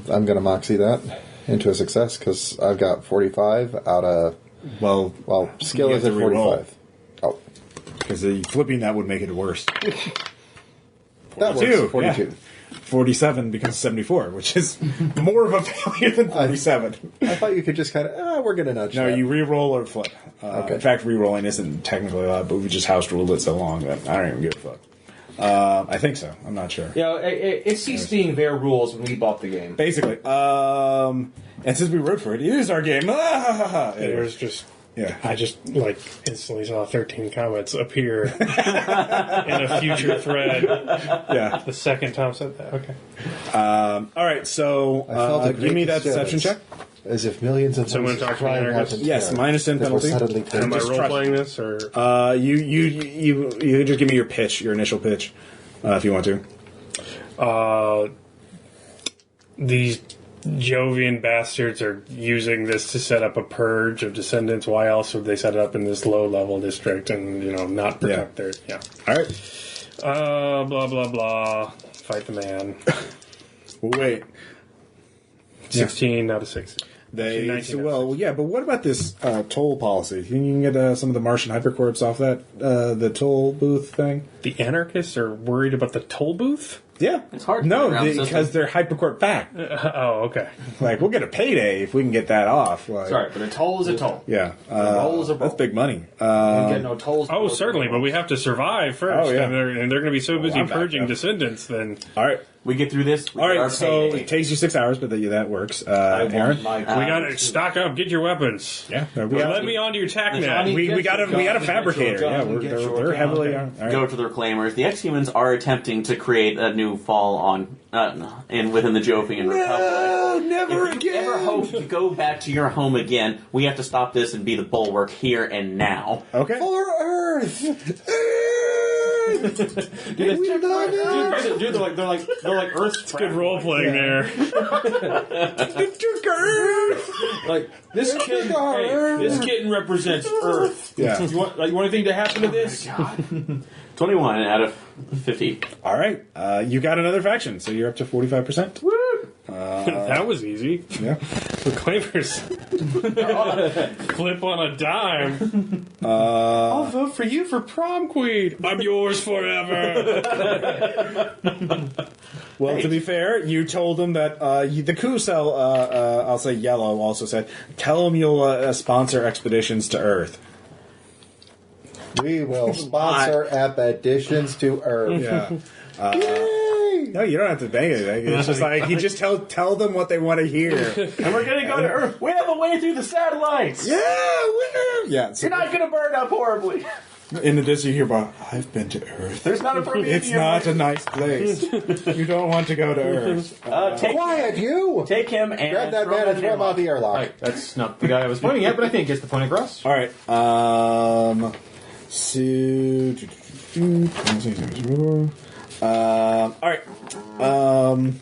I'm going to moxie that into a success because I've got 45 out of Well, skill you is have at to reroll. 45. Oh, because flipping that would make it worse. that 42, works. 42. yeah. 47 becomes 74, which is more of a failure than 47. I thought you could just kind of we're going to nudge. No, that. you re-roll or flip. Okay. In fact, re-rolling isn't technically allowed, but we just house ruled it so long that I don't even give a fuck. I think so. I'm not sure. Yeah, it ceased being their rules when we bought the game. Basically. And since we wrote for it, it is our game. It was just... Yeah. I just, instantly saw 13 comments appear in a future thread Yeah. the second Tom said that. Okay. All right, so I felt a give me great that deception check. disturbance, as if millions of Someone voices talk to me, crying out Anarchist? in Yes, terror minus 10 that were penalty. suddenly Am turned I Just role-playing this, or... You just give me your pitch, your initial pitch, if you want to. These Jovian bastards are using this to set up a purge of descendants. Why else would they set it up in this low-level district and, not protect their... Yeah. All right. Blah, blah, blah. Fight the man. Well, wait. 16 out of 60. They 19 well, yeah, but what about this toll policy? You can get some of the Martian hypercorps off that the toll booth thing. The anarchists are worried about the toll booth? Yeah, It's hard to No, get around the because they're hypercorp back. Oh, okay. Like we'll get a payday if we can get that off. Like, Sorry, but a toll is a toll. Yeah, roll is a roll. that's big money. You don't get no tolls. Oh, certainly, but we have to survive first. Oh, yeah. And they're going to be so busy I'm back, purging yeah. descendants, then... All right, We get through this. We all get our right. So payday. it takes you 6 hours, but that works. I want Aaron. my- We got to stock up, get your weapons. Yeah, Let me onto your TACnet. Johnny- we got a fabricator. Yeah, they're heavily. All right. Go to the Reclaimers. The Exhumans are attempting to create a new fall on within the Jovian Republic. Never If you ever hope to go back to your home again, we have to stop this and be the bulwark here and now. Okay. For Earth. Dude, they're like Earth's Good role playing there. Like this kitten. Hey, this kitten represents Earth. Yeah. You want anything to happen to this? 21 out of 50. All right. You got another faction, so you're up to 45%. That was easy. Yeah. Reclaimers. Flip on a dime. I'll vote for you for prom queen. I'm yours forever. Well, to be fair, you told them that the coup cell, I'll say yellow, also said, tell them you'll sponsor expeditions to Earth. We will sponsor expeditions to Earth. Yeah. Yay! No, you don't have to bang anything. It's just like, you just tell them what they want to hear. And we're going to go to Earth. We have a way through the satellites. Yeah, woo! Yeah. So You're not going to burn up horribly. in the distance, you hear about, I've been to Earth. There's not a prometheus. It's not a nice place. You don't want to go to Earth. Quiet, you! Take him and Grab that man and throw him out the airlock. Right, that's not the guy I was pointing at, but I think it gets the point across. All right. All right.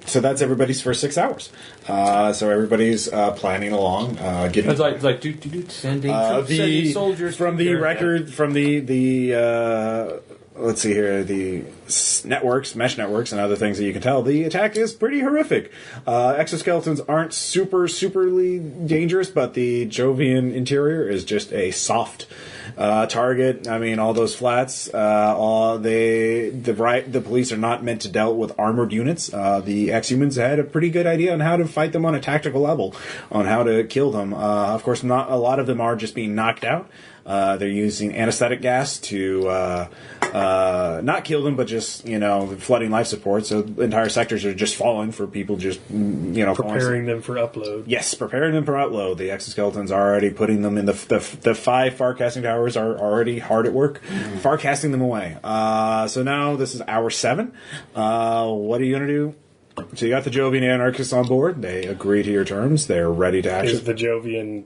So that's everybody's first 6 hours. So everybody's planning along, getting. It's like sending troops, sending soldiers from to the their record death. from the let's see here, the networks, mesh networks, and other things that you can tell. The attack is pretty horrific. Exoskeletons aren't superly dangerous, but the Jovian interior is just a soft target. I mean, all those flats, the police are not meant to deal with armored units. The exhumans had a pretty good idea on how to fight them on a tactical level, on how to kill them. Of course, not a lot of them are just being knocked out. They're using anesthetic gas to not kill them, but just, flooding life support. So entire sectors are just falling for people just, Preparing them for upload. Yes, preparing them for upload. The exoskeletons are already putting them in the 5 farcasting towers are already hard at work, farcasting them away. So now this is hour 7. What are you going to do? So you got the Jovian anarchists on board. They agree to your terms. They're ready to Is action. the Jovian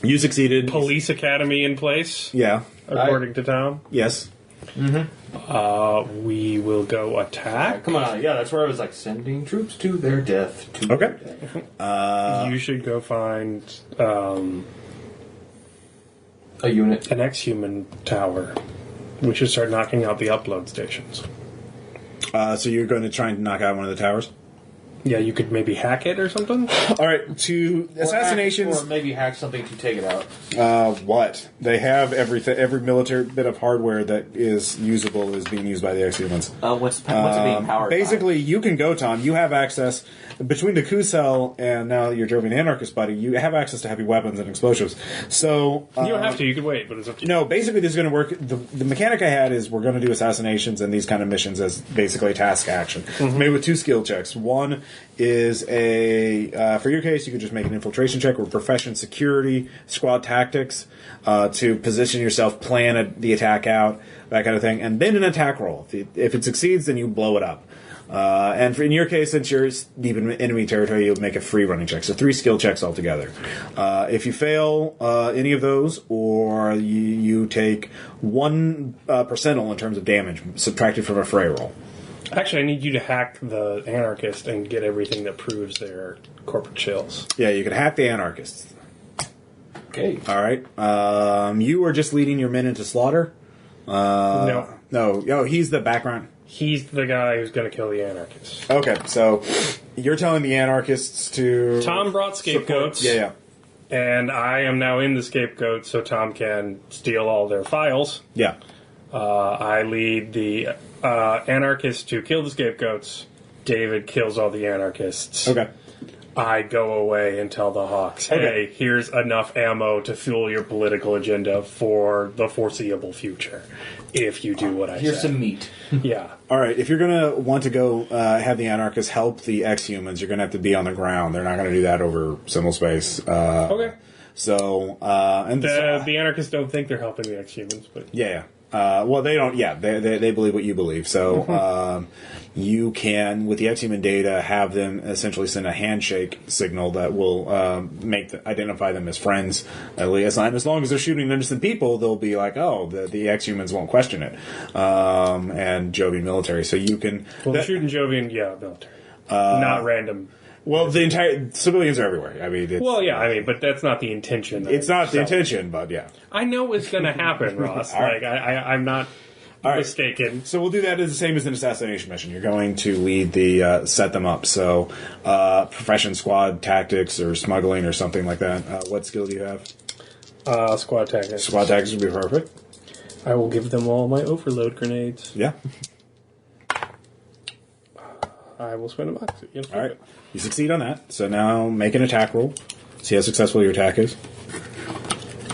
You succeeded. police academy in place, Yeah. according to Tom? Yes. We will go attack. Come on, yeah, that's where I was like, sending troops to their death. To Okay. their death. You should go find A unit. an exhuman tower. We should start knocking out the upload stations. So you're going to try and knock out one of the towers? Yeah, you could maybe hack it or something. All right. To assassinations. Or maybe hack something to take it out. What? They have everything. Every military bit of hardware that is usable is being used by the exhumans. What's it being powered Basically, you can go, Tom. You have access between the coup cell and now your Jovian anarchist buddy. You have access to heavy weapons and explosives. So You don't have to. You could wait, but it's up to you. no, basically this is going to work. The mechanic I had is we're going to do assassinations and these kind of missions as basically task action. Made with 2 skill checks. One is for your case, you could just make an infiltration check with profession, security, squad tactics to position yourself, plan the attack out, that kind of thing, and then an attack roll. If it succeeds, then you blow it up. And in your case, since you're deep in enemy territory, you'll make a free running check. So 3 skill checks altogether. If you fail any of those, or you take 1 percentile in terms of damage subtracted from a fray roll. Actually, I need you to hack the anarchist and get everything that proves they're corporate shills. Yeah, you can hack the anarchists. Okay. All right. You are just leading your men into slaughter. No. No, he's the background. He's the guy who's going to kill the anarchists. Okay, so you're telling the anarchists to Tom brought scapegoats. Yeah. And I am now in the scapegoat, so Tom can steal all their files. Yeah. I lead the anarchists to kill the scapegoats. David kills all the anarchists. Okay. I go away and tell the Hawks, hey, Okay. here's enough ammo to fuel your political agenda for the foreseeable future. If you do what I Here's say. some meat. Yeah. All right. If you're gonna want to go have the anarchists help the exhumans, you're gonna have to be on the ground. They're not gonna do that over symbol space. Okay. So The anarchists don't think they're helping the exhumans, but yeah. Well, they don't. Yeah, they believe what you believe. So you can, with the Exhuman data, have them essentially send a handshake signal that will identify them as friends. As long as they're shooting innocent people, they'll be like, oh, the Exhumans won't question it. And Jovian military. So you can. well, shooting Jovian, yeah, military, not random. Well, the entire civilians are everywhere. I mean, But that's not the intention. it's not the intention, but yeah. I know it's going to happen, Ross. right. I'm not mistaken. So we'll do that as the same as an assassination mission. You're going to lead the set them up. So profession, squad tactics, or smuggling, or something like that. What skill do you have? Squad tactics. Squad tactics would be perfect. I will give them all my overload grenades. Yeah. I will spend a box. All right. You succeed on that. So now make an attack roll. See how successful your attack is.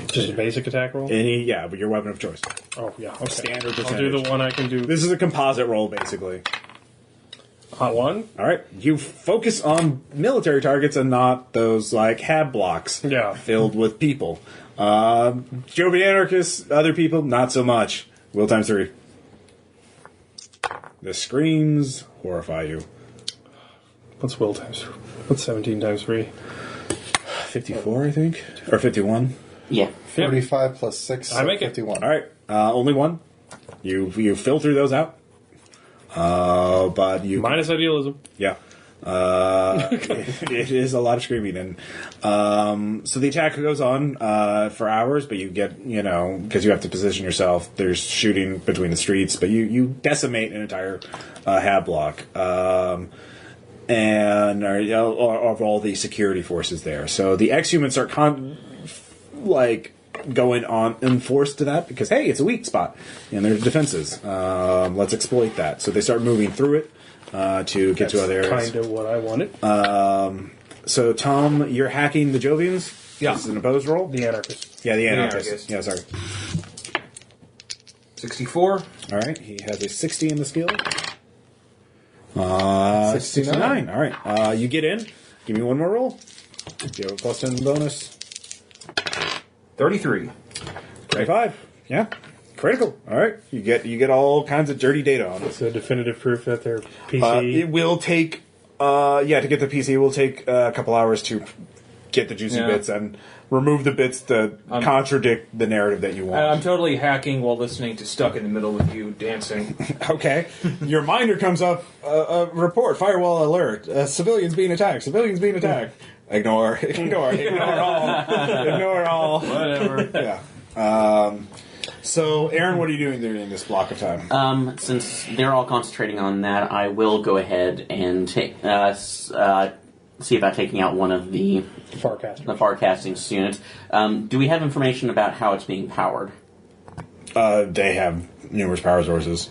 Just a basic attack roll? But your weapon of choice. Oh, yeah. Okay. Standard I'll do percentage. the one I can do. This is a composite roll, basically. Hot one? All right. You focus on military targets and not those, hab blocks filled with people. Jovian anarchists, other people, not so much. Will times 3. The screams horrify you. What's will times? What's 17 times 3? 54, I think? Or 51? Yeah. 45 plus 6, I make it. 51. All right. Only one. You fill through those out. But you Minus idealism. yeah. It is a lot of screaming, and so the attack goes on for hours. But you get, because you have to position yourself. There's shooting between the streets, but you decimate an entire hab block, and of all the security forces there. So the exhumans start going on enforced to that because hey, it's a weak spot and there's defenses. Let's exploit that. So they start moving through it. To get to other areas. Kind of what I wanted. So, Tom, you're hacking the Jovians? Yeah. This is an opposed roll? The anarchist. Yeah, the anarchist. anarchist. Yeah, sorry. 64. All right, he has a 60 in the skill. 69. All right, you get in. Give me one more roll. You have a plus 10 bonus. 33. 25. Yeah. Critical. All right. You get all kinds of dirty data on it. So definitive proof that they're PC. It will take, to get the PC, it will take a couple hours to get the juicy bits and remove the bits that contradict the narrative that you want. I'm totally hacking while listening to Stuck in the Middle with You dancing. Okay. Your minder comes up, report, firewall alert, civilians being attacked. Ignore all. Whatever. Yeah. So, Aaron, what are you doing during this block of time? Since they're all concentrating on that, I will go ahead and see about taking out one of the Farcasting units. Do we have information about how it's being powered? They have numerous power sources.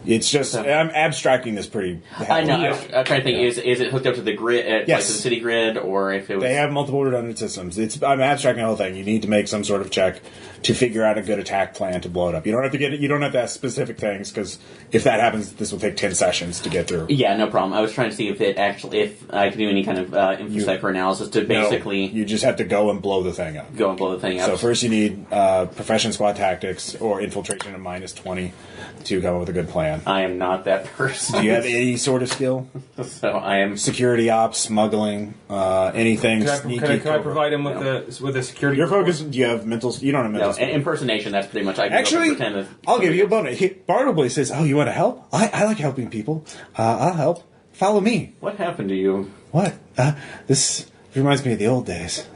It's just, I'm abstracting this pretty heavily. I know. I'm trying to think, is it hooked up to the grid, Yes. like to the city grid, or if it was... They have multiple redundant systems. I'm abstracting the whole thing. You need to make some sort of check to figure out a good attack plan to blow it up. You don't have to ask specific things, because if that happens, this will take 10 sessions to get through. Yeah, no problem. I was trying to see if I could do any kind of infosec or analysis to basically... No, you just have to go and blow the thing up. So first you need profession squad tactics or infiltration of minus 20 to come up with a good plan. I am not that person. Do you have any sort of skill? So I am... Security ops, smuggling, anything. Can I provide him with a security... Your focus, do you have mental... You don't have mental skill. Impersonation, that's pretty much... I can Actually, pretend that I'll give you a bonus. Bartleby says, oh, you want to help? I like helping people. I'll help. Follow me. What happened to you? What? This reminds me of the old days.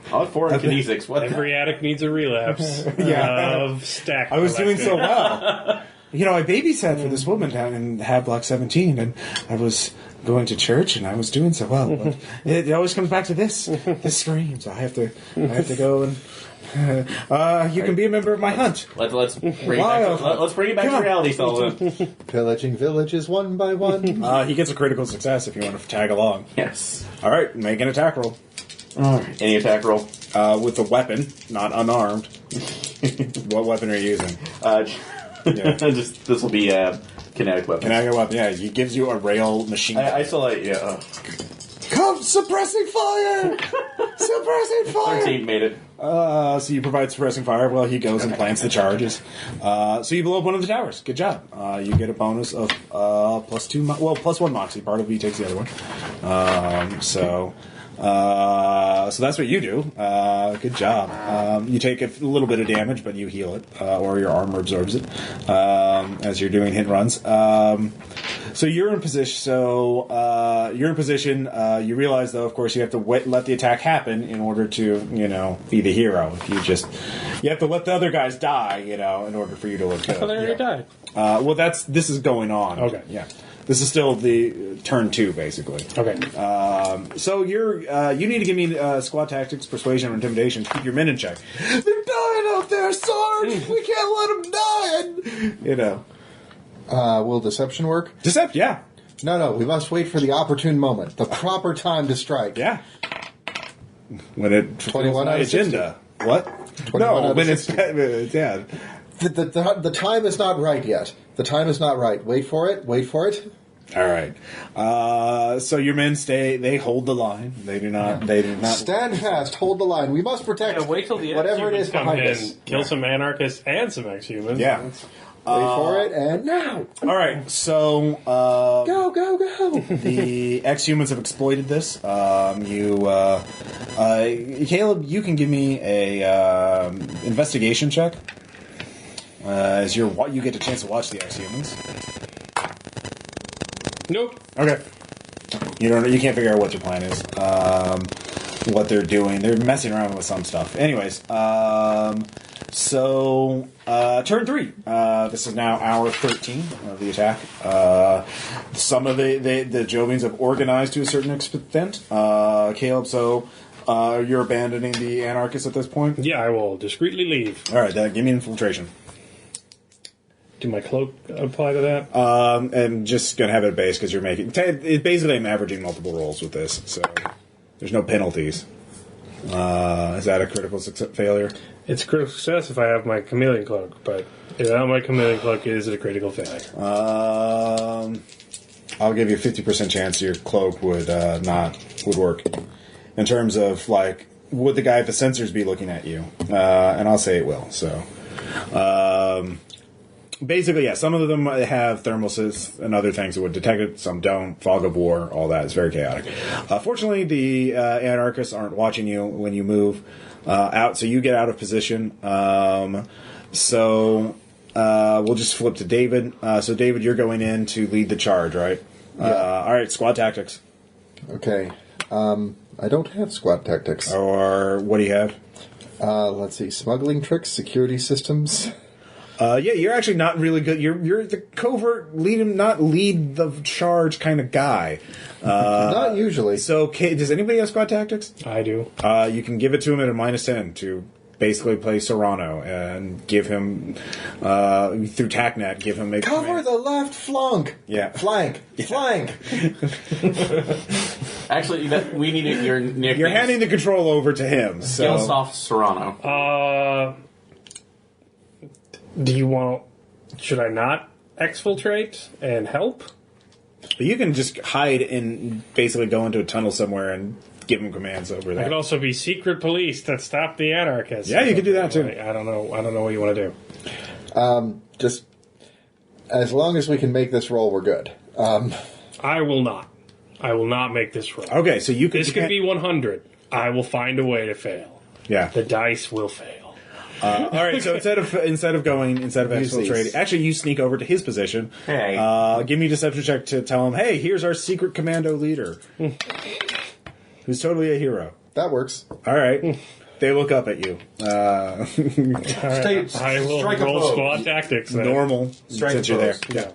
For kinesics, what Every addict needs a relapse of stack. I was doing so collecting. well. I babysat for this woman down in Hab Block 17, and I was going to church, and I was doing so well. But it always comes back to this scream, so I have to go and... you can be a member of my hunt. Let's bring it back to reality, Sullivan. Pillaging villages one by one. He gets a critical success if you want to tag along. Yes. All right, make an attack roll. Alright. Any attack roll? With a weapon, not unarmed. What weapon are you using? This will be a kinetic weapon. Kinetic weapon, yeah. He gives you a rail machine gun. I still like, Come, suppressing fire! Suppressing fire! 13 made it. So you provide suppressing fire. Well, he goes and plants the charges. So you blow up one of the towers. Good job. You get a bonus of plus 1 moxie. Part of it takes the other one. So that's what you do. Good job. You take a little bit of damage, but you heal it, or your armor absorbs it as you're doing hit runs. So you're in position. You realize, though, of course, you have to let the attack happen in order to, be the hero. If you have to let the other guys die, in order for you to look good. Oh, they already died. This is going on. Okay. Yeah. This is still the turn 2, basically. Okay. So you need to give me squad tactics, persuasion, or intimidation to keep your men in check. They're dying out there, Sarge. We can't let them die. Will deception work? Yeah. No, we must wait for the opportune moment, the proper time to strike. Yeah. When it 21 out of 60. agenda. What? 21 out of when 60. it's yeah. The time is not right yet. The time is not right. Wait for it. All right. So your men they hold the line. They do not. Stand fast. Hold the line. We must protect. Wait till the whatever it is come behind in, us. kill some anarchists and some exhumans. Yeah. Wait for it, and now. All right. So Go. the exhumans have exploited this. Caleb, you can give me a investigation check. as you get a chance to watch the exhumans. Nope. Okay. You can't figure out what their plan is. What they're doing. They're messing around with some stuff. Anyways, so turn 3. This is now hour 13 of the attack. Some of the Jovians have organized to a certain extent. Caleb, so you're abandoning the anarchists at this point? Yeah, I will discreetly leave. All right, then give me infiltration. Do my cloak apply to that? And just gonna have it at base because you're making. Basically, I'm averaging multiple rolls with this, so there's no penalties. Is that a critical failure? It's a critical success if I have my chameleon cloak, but without my chameleon cloak, is it a critical failure? I'll give you a 50% chance your cloak would work. In terms of would the guy with the sensors be looking at you? And I'll say it will. So. Basically, yeah, some of them have thermals and other things that would detect it. Some don't. Fog of war, all that is very chaotic. Fortunately, the anarchists aren't watching you when you move out, so you get out of position. So we'll just flip to David. So, David, you're going in to lead the charge, right? Yeah. All right, squad tactics. Okay. I don't have squad tactics. Or what do you have? Let's see. Smuggling tricks, security systems. Yeah, you're actually not really good. You're the covert not lead the charge kind of guy. Not usually. So, does anybody have squad tactics? I do. You can give it to him at a -10 to basically play Serrano and give him through TACNAT. Give him a Cover command. the left flank. Yeah. Flank. Actually, we need your nickname. You're handing the control over to him. So. Skillsoft Serrano. Do you want? Should I not exfiltrate and help? But you can just hide and basically go into a tunnel somewhere and give him commands over I that. could also be secret police that stop the anarchists. Yeah, you could do that too. I don't know what you want to do. Just as long as we can make this roll, we're good. I will not. I will not make this roll. Okay, so you could. This could be 100. I will find a way to fail. Yeah. The dice will fail. All right, so instead of exfiltrating, these. actually you sneak over to his position. Hey. Give me a deception check to tell him, hey, here's our secret commando leader, who's totally a hero. That works. All right, they look up at you. I will strike a roll pose. squad tactics. Then. Normal, Strike since a you're there. pose. Yeah.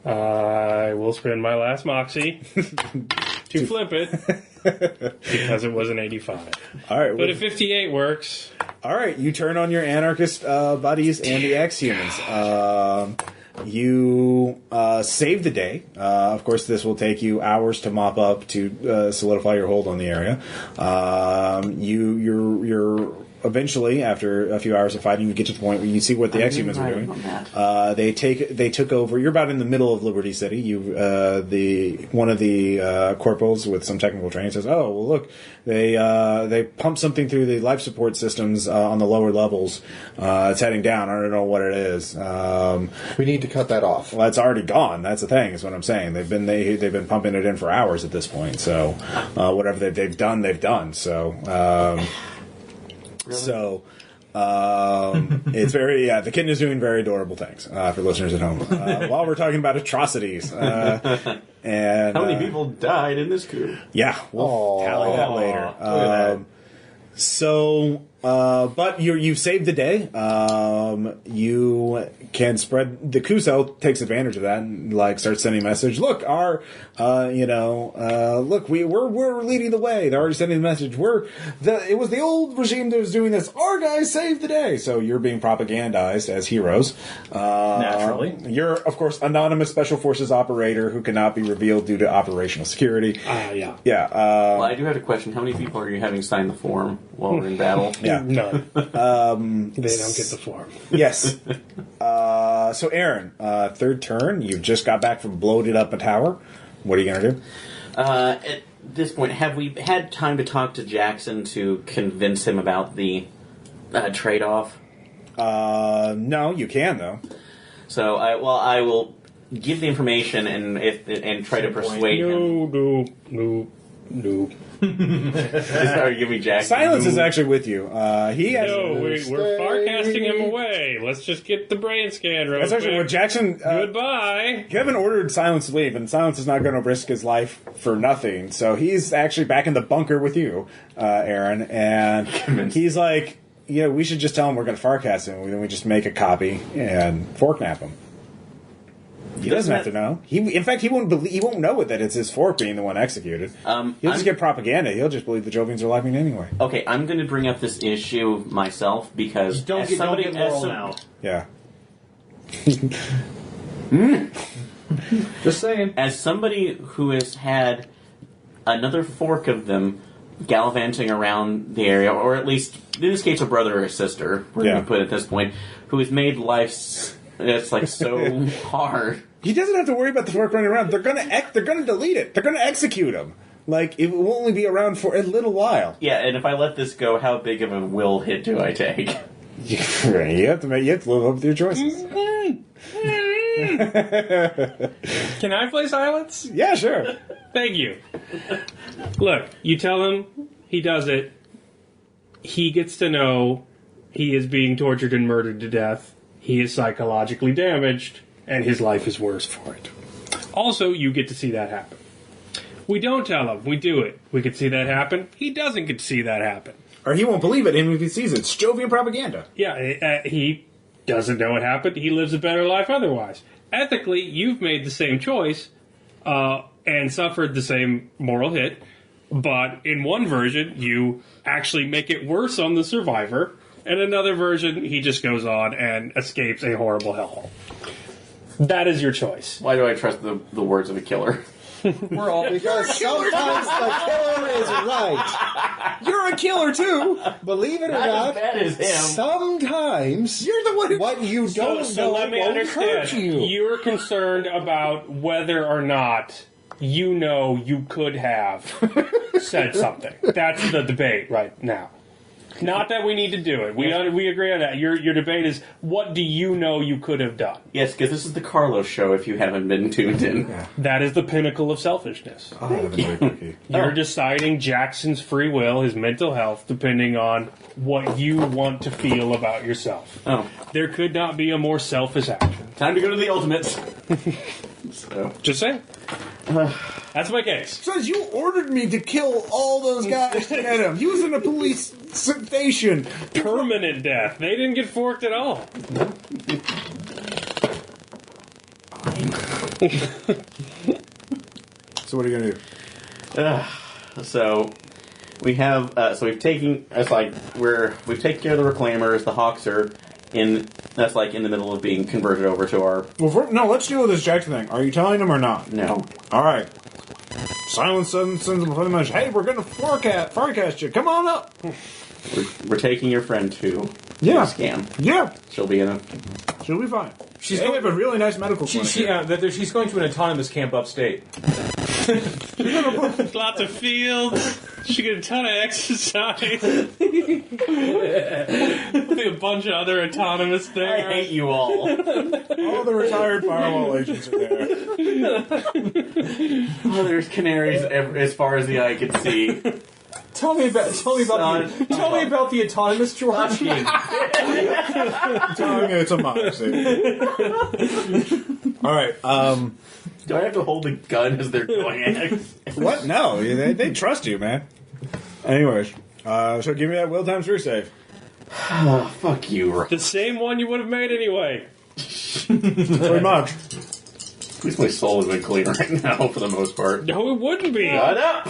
I will spend my last moxie to flip it because it was an 85. All right, But a 58 works. all right. You turn on your anarchist buddies and the exhumans. You save the day. Of course, this will take you hours to mop up to solidify your hold on the area. You're eventually, after a few hours of fighting, you get to the point where you see what the exhumans are doing. They took over. You're about in the middle of Liberty City. One of the corporals with some technical training says, "Oh, well, look, they pumped something through the life support systems on the lower levels. It's heading down. I don't know what it is." We need to cut that off. Well, it's already gone. That's the thing. Is what I'm saying. They've been pumping it in for hours at this point. So whatever they've done, they've done. So. So, it's very, the kitten is doing very adorable things, for listeners at home. While we're talking about atrocities. And How many people died in this coup? Yeah, we'll tally that later. Look at that. So, but you saved the day. You can spread. The coup cell takes advantage of that and starts sending a message. Look, look, we're leading the way. They're already sending the message. It was the old regime that was doing this. Our guys saved the day. So you're being propagandized as heroes. Naturally. You're of course anonymous special forces operator who cannot be revealed due to operational security. Yeah. Yeah. Well, I do have a question. How many people are you having sign the form while we're in battle? Yeah. None. They don't get the form. Yes. So, Aaron, third turn. You've just got back from bloated up a tower. What are you going to do? At this point, have we had time to talk to Jackson to convince him about the trade-off? No, you can, though. So, I will give the information and try to persuade him. No. Sorry, give me Jackson. Silence is actually with you. He has. No, we're forecasting him away. Hey, let's just get the brain scan real That's actually quick. what Jackson. Goodbye. Kevin ordered Silence to leave, and Silence is not going to risk his life for nothing. So he's actually back in the bunker with you, Aaron, and he's like, we should just tell him we're going to Farcast him. Then we just make a copy and forknap him. He doesn't have to know. In fact, he won't know that it's his fork being the one executed. He'll just get propaganda. He'll just believe the Jovians are laughing anyway. Okay, I'm going to bring up this issue myself because Don't get moral now. Yeah. Just saying. As somebody who has had another fork of them gallivanting around the area, or at least in this case, a brother or a sister, we're going to put it at this point, who has made life so hard. He doesn't have to worry about the fork running around. They're gonna delete it. They're gonna execute him. Like, it will only be around for a little while. Yeah, and if I let this go, how big of a will hit do I take? You have to live up with your choices. Can I play Silence? Yeah, sure. Thank you. Look, you tell him he does it. He gets to know he is being tortured and murdered to death. He is psychologically damaged, and his life is worse for it. Also, you get to see that happen. We don't tell him. We do it. We can see that happen. He doesn't get to see that happen. Or he won't believe it, even if he sees it. It's Jovian propaganda. Yeah, he doesn't know what happened. He lives a better life otherwise. Ethically, you've made the same choice and suffered the same moral hit, but in one version, you actually make it worse on the survivor. In another version, he just goes on and escapes a horrible hellhole. That is your choice. Why do I trust the words of a killer? We're all Because sometimes the killer is right. You're a killer, too. Believe it or Not not, as bad as him. sometimes You're the one who... what you don't So know let me won't understand. hurt you. You're concerned about whether or not you could have said something. That's the debate right now. Not that we need to do it. We agree on that. Your debate is, what do you know you could have done? Yes, because this is the Carlos show if you haven't been tuned in. Yeah. That is the pinnacle of selfishness. Oh, that's very cookie. You're deciding Jackson's free will, his mental health, depending on what you want to feel about yourself. Oh, There could not be a more selfish action. time to go to the Ultimates. So, Just saying. That's my case. Says you ordered me to kill all those guys to get him. He was in a police station. Permanent death. They didn't get forked at all. So what are you going to do? so we have. So we've taken. It's like we've taken care of the Reclaimers. The Hawks are in. That's like in the middle of being converted over to our. Well, let's deal with this Jackson thing. Are you telling him or not? No. All right. Silence sends them a message. Hey, we're going to forecast you. Come on up. We're taking your friend to Yeah. a scam. Yeah. She'll be in a. She'll be fine. She's They going, have a really nice medical clinic. she's going to an autonomous camp upstate. Lots of fields. She get a ton of exercise. There'll be a bunch of other autonomous I things. hate you all. All the retired Firewall agents are there. Oh, there's canaries as far as the eye can see. Tell me about the autonomous George. Telling you it's a moxie. All right. Do I have to hold a gun as they're going at? What? No, they trust you, man. Anyways, so give me that will times 3 save. Oh, fuck you. The same one you would have made anyway. Pretty much. At least my soul has been clean right now for the most part. No, it wouldn't be. Shut up!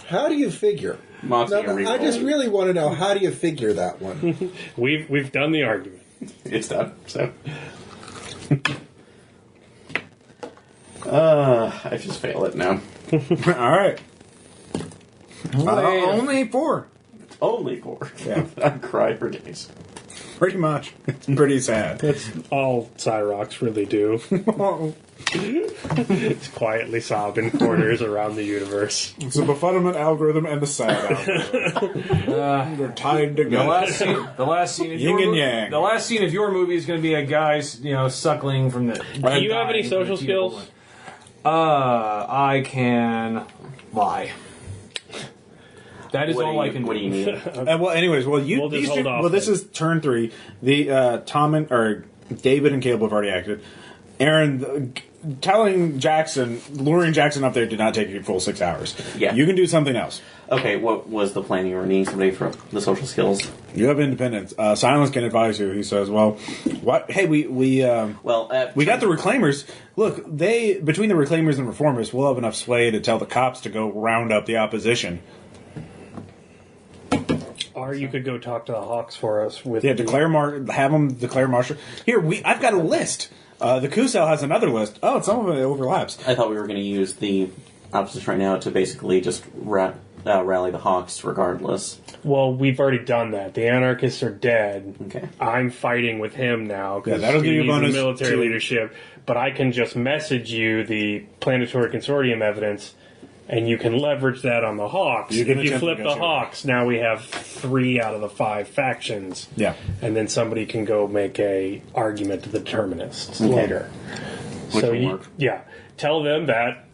How do you figure? Moxie No, and I just reroll. really want to know, how do you figure that one? We've done the argument. It's done. So. I just fail it now. All right. Only 4. Only 4. Yeah. I cry for days. Pretty much. It's pretty sad. That's all Cyrox really do. It's quietly sob in corners around the universe. It's a befuddlement algorithm and a sad algorithm. They're tied together. The last scene of Yin your and yang. The last scene of your movie is going to be a guy, suckling from the. Do you have any social skills? I can lie. That is all I can What do you do. need? Well, anyways, We'll just these hold two, off well, this then. is turn 3. The David and Caleb have already acted. Aaron, luring Jackson up there did not take you a full 6 hours. Yeah. You can do something else. Okay, what was the plan? You were needing somebody for the social skills. You have independence. Silence can advise you. He says, "Well, what? Hey, we got the Reclaimers. Look, between the Reclaimers and Reformers, we'll have enough sway to tell the cops to go round up the opposition. Or you could go talk to the Hawks for us with Have them declare martial. Here, I've got a list. The coup cell has another list. Oh, some of it overlaps. I thought we were going to use the opposition right now to basically just rally the Hawks regardless. Well, we've already done that. The anarchists are dead. Okay. I'm fighting with him now Yeah, because that'll give you a he's bonus military to- leadership. But I can just message you the planetary consortium evidence, and you can leverage that on the Hawks. You If can you attempt flip to the negotiate. Hawks, now we have 3 out of the 5 factions. Yeah. And then somebody can go make a argument to the determinists later. Which so will work. tell them that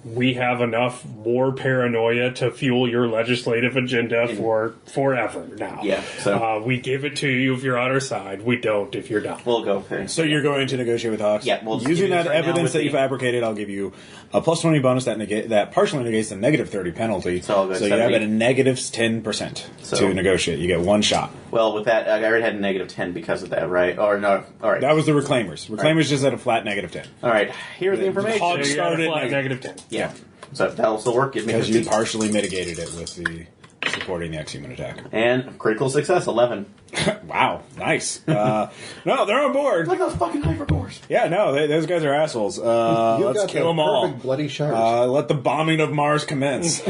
we have enough war paranoia to fuel your legislative agenda for forever now. Yeah, so- we give it to you if you're on our side. We don't if you're not. We'll go. Okay. So you're going to negotiate with Hawks? Yeah, we'll just using do this that right now evidence with that you the- fabricated, I'll give you a plus 20 bonus that partially negates the negative 30 penalty. So I'll go you have 70. it a negative 10% So- to negotiate. You get 1 shot. Well, with that, I already had a negative 10 because of that, right? Or no. All right. That was the Reclaimers. Reclaimers just had a flat negative 10. All right. Here's the information. Hawks So you're at a started flat negative. negative 10. Yeah. So that'll still work. Give me Because 50. you partially mitigated it with the supporting the Exhuman attack. And critical success, 11. Wow, nice. No, they're on board. Look at those fucking hypercores. Yeah, no, those guys are assholes. You've Let's got kill the them all. perfect bloody shards. Let the bombing of Mars commence.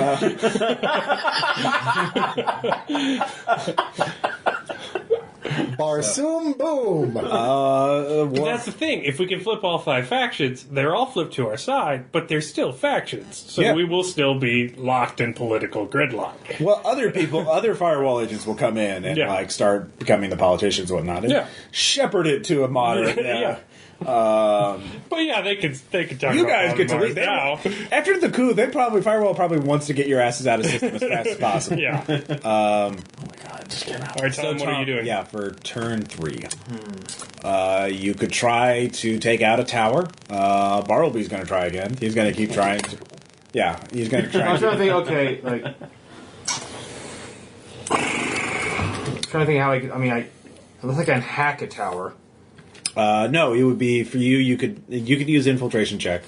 Barsoom boom! But that's the thing. If we can flip all 5 factions, they're all flipped to our side, but they're still factions. So Yeah. we will still be locked in political gridlock. Well, other firewall agents will come in and Yeah. start becoming the politicians and whatnot, and Yeah. shepherd it to a moderate. Yeah. But yeah, they could talk You about guys get to Mars leave now. After the coup. Firewall probably wants to get your asses out of system as fast as possible. Yeah. Oh my god, just get out. All right, tell them what are you doing? Yeah, for turn 3, you could try to take out a tower. Bartleby's going to try again. He's going to keep trying. He's going to I was try. trying to think. Okay, like trying to think how I could. I mean, I don't think I can hack a tower. No, it would be for you. You could use infiltration check.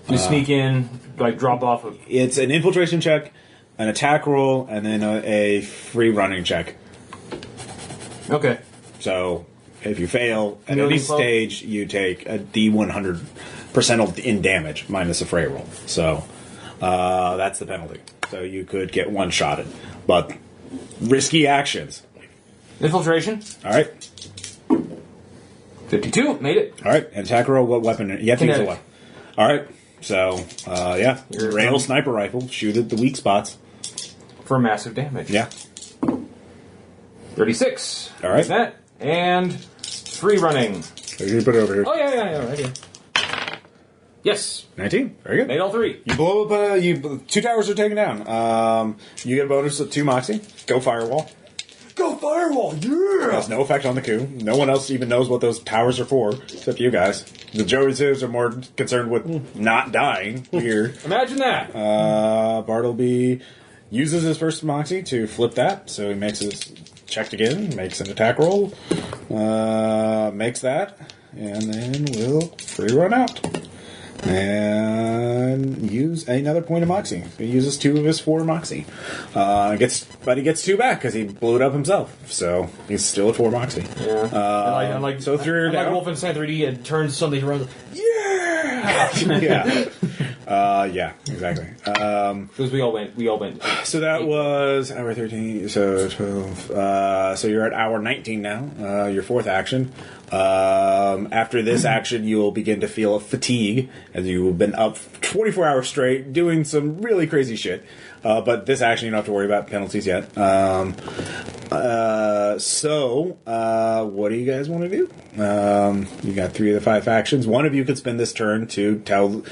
Just sneak in, like drop off. It's an infiltration check, an attack roll, and then a free running check. Okay. So if you fail at Million any flow? stage, you take a D100% in damage minus a fray roll. So that's the penalty. So you could get 1-shotted, but risky actions. Infiltration. All right, 52. Made it. all right. And attack roll. What weapon? You have to use a Kinetic. weapon. All right. So You're rail done. sniper rifle. Shoot at the weak spots. For massive damage. Yeah. 36. All right. That and free running. So you can put it over here. Oh yeah, right here. Yes. 19. Very good. Made all 3. You blow up. 2 towers are taken down. You get a bonus of 2 moxie. Go firewall. Go firewall! Yeah. Has no effect on the coup. No one else even knows what those towers are for, except you guys. The Jovians are more concerned with not dying here. Imagine that. Bartleby uses his first moxie to flip that, so he makes his check again, makes an attack roll, makes that, and then we'll free run out. And use another point of moxie. So he uses 2 of his 4 moxie. But he gets 2 back because he blew it up himself. So he's still at 4 moxie. Yeah. Unlike, so 3 are down. Wolfenstein 3D, it turns something around. Yeah, yeah, exactly. Because we all went. So that was hour 13. So 12. So you're at hour 19 now. Your 4th action. After this action, you will begin to feel a fatigue as you've been up 24 hours straight doing some really crazy shit. But this action, you don't have to worry about penalties yet. What do you guys want to do? You got 3 of the 5 factions. One of you could spend this turn to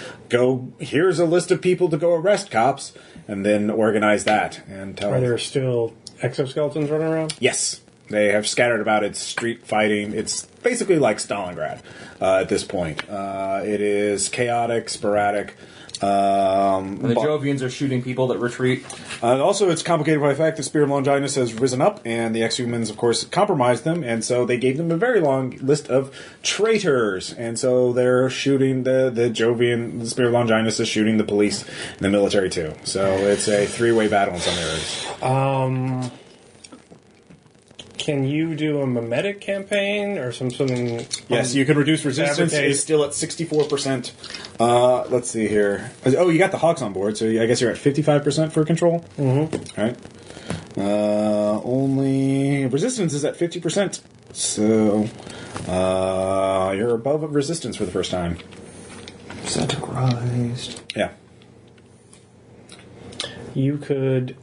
here's a list of people to go arrest cops, and then organize that. And tell. Are there still exoskeletons running around? Yes. They have scattered about. It's street fighting. It's basically like Stalingrad at this point. It is chaotic, sporadic. And the Jovians are shooting people that retreat. Also, it's complicated by the fact the Spear of Longinus has risen up, and the exhumans, of course, compromised them, and so they gave them a very long list of traitors, and so they're shooting the Jovian. The Spear of Longinus is shooting the police and the military too. So it's a 3-way battle in some areas. Can you do a mimetic campaign or something? Yes, you can reduce resistance. Fabricate. It's still at 64%. Let's see here. Oh, you got the Hawks on board, so I guess you're at 55% for control. Mm-hmm. All right. Only resistance is at 50%. So you're above resistance for the first time. Categorized. Yeah. You could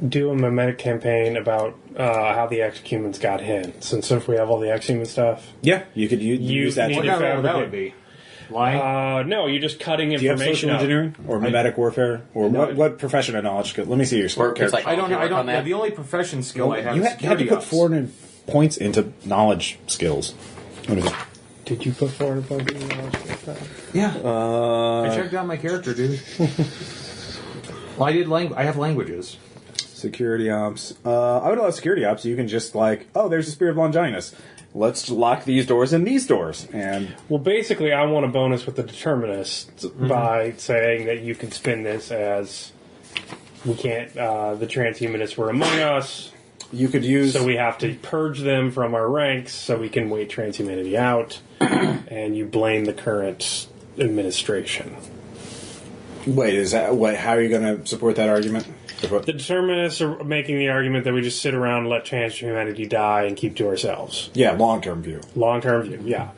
do a mimetic campaign about how the exhumans got in. Since if we have all the exhuman stuff, Yeah, you could use that. need too. to What that fabricate. would be? Lying? no, you're just cutting Do you have information social out. engineering or mimetic warfare or what profession of knowledge? Let me see your Or character. it's like- I don't know. Can you work on that? The only profession skill I have You is had to security put ops. 400 points into knowledge skills. Let me see. Did you put forward a bunch of knowledge like that? Yeah. I checked out my character, dude. Well, I did I have languages. Security ops. I would allow security ops. You can just there's the Spear of Longinus. Let's lock these doors and these doors. And Well, basically, I want a bonus with the determinists by saying that you can spin this as we can't. The transhumanists were among us, you could use. so we have to purge them from our ranks so we can wait transhumanity out. And you blame the current administration. Wait, is that what? How are you going to support that argument? The determinists are making the argument that we just sit around and let transhumanity die and keep to ourselves. Yeah, long-term view. Long-term view, yeah.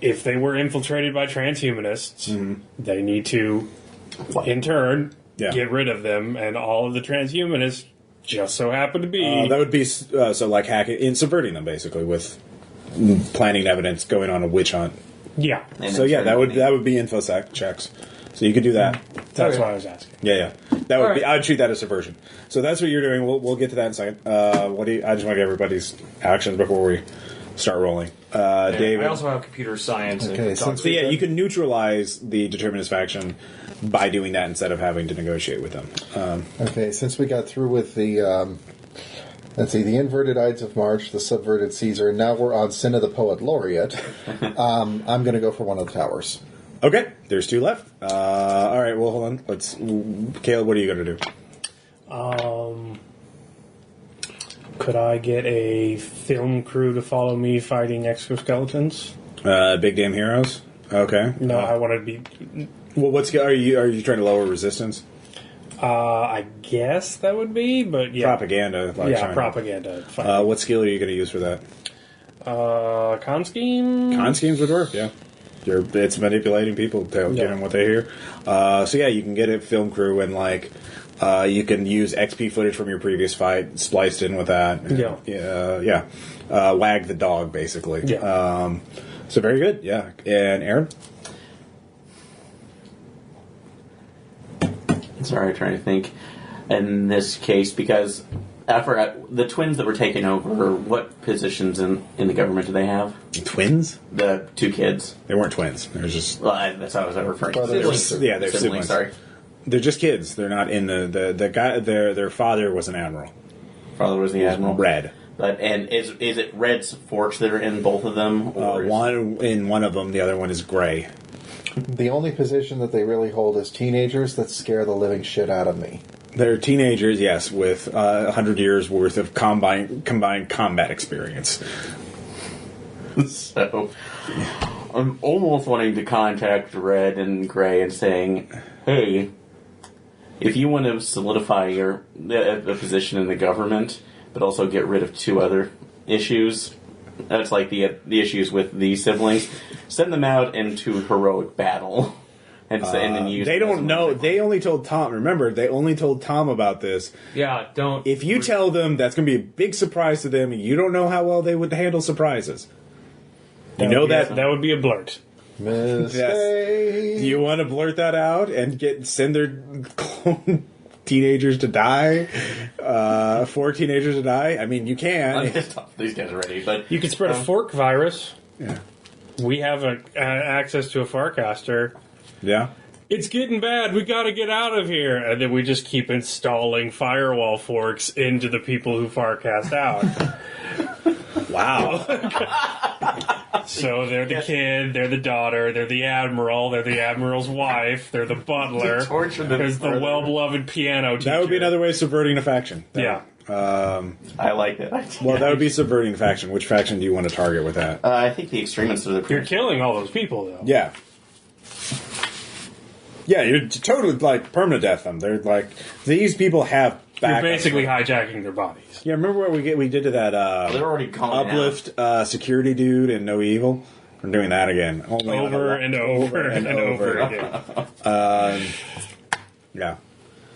If they were infiltrated by transhumanists, they need to, in turn, get rid of them, and all of the transhumanists just so happen to be... That would be like hacking, subverting them basically with planting evidence, going on a witch hunt. yeah, And So yeah, then that would be infosec checks. So you could do that. that's what I was asking. Yeah. That would be. Alright. I'd treat that as subversion. So that's what you're doing. We'll get to that in a second. What do you, I just want to get everybody's actions before we start rolling. David. I also have computer science. Okay, and since So yeah, you can neutralize the determinist faction by doing that instead of having to negotiate with them. Okay, since we got through with the, let's see, the inverted Ides of March, the subverted Caesar, now we're on Sin of the Poet Laureate. I'm going to go for one of the towers. Okay, there's 2 left. All right, well, hold on. Caleb, what are you going to do? Could I get a film crew to follow me fighting exoskeletons? Big damn heroes. Okay. No, I want to be... Well, are you trying to lower resistance? I guess that would be, but yeah. Propaganda. Like Yeah, China. propaganda. Fighting. What skill are you going to use for that? Con scheme? Con schemes would work, yeah. It's manipulating people to give them what they hear. So yeah, you can get a film crew and you can use XP footage from your previous fight spliced in with that. Yeah. Wag the dog, basically. Yeah. So very good, yeah. And Aaron? Sorry, trying to think. In this case, because after the twins that were taken over, what positions in the government do they have? Twins? The 2 kids. They weren't twins. They were just... Well, that's how I was referring to. Brothers. Siblings. Yeah, they're siblings. Sorry. They're just kids. They're not in the guy... Their father was an admiral. Father was the admiral. Red. And is it Red's forks that are in both of them? Or One of them, the other one is gray. The only position that they really hold is teenagers that scare the living shit out of me. They're teenagers, yes, with 100 years worth of combined combat experience. So, I'm almost wanting to contact Red and Gray and saying, hey, if you want to solidify your a position in the government, but also get rid of 2 other issues, that's like the issues with the siblings, send them out into heroic battle. And then you use They it as a don't know. motivation. They only told Tom. Remember, they only told Tom about this. Yeah, don't. If you tell them, that's going to be a big surprise to them. And you don't know how well they would handle surprises. You know that. That would be a blurt. Mistake. Do you want to blurt that out and send their clone teenagers to die? 4 teenagers to die? I mean, you can. These guys are ready, but You could spread a fork virus. Yeah. We have access to a Farcaster. Yeah. It's getting bad. We got to get out of here. And then we just keep installing firewall forks into the people who Farcast out. Wow. So they're the kid, they're the daughter, they're the admiral, they're the admiral's wife, they're the butler. torture them There's the further. well-beloved piano teacher. That would be another way of subverting a faction. Yeah. I like it. Well, that would be subverting a faction. Which faction do you want to target with that? I think the extremists are the You're killing all those people, though. Yeah. Yeah, you're totally, like, permanent death them. They're like, these people have You're backup. basically hijacking their bodies. Yeah, remember what we did to that They're already gone uplift security dude in No Evil? We're doing that again. Only on Over a- and over and over again. Yeah.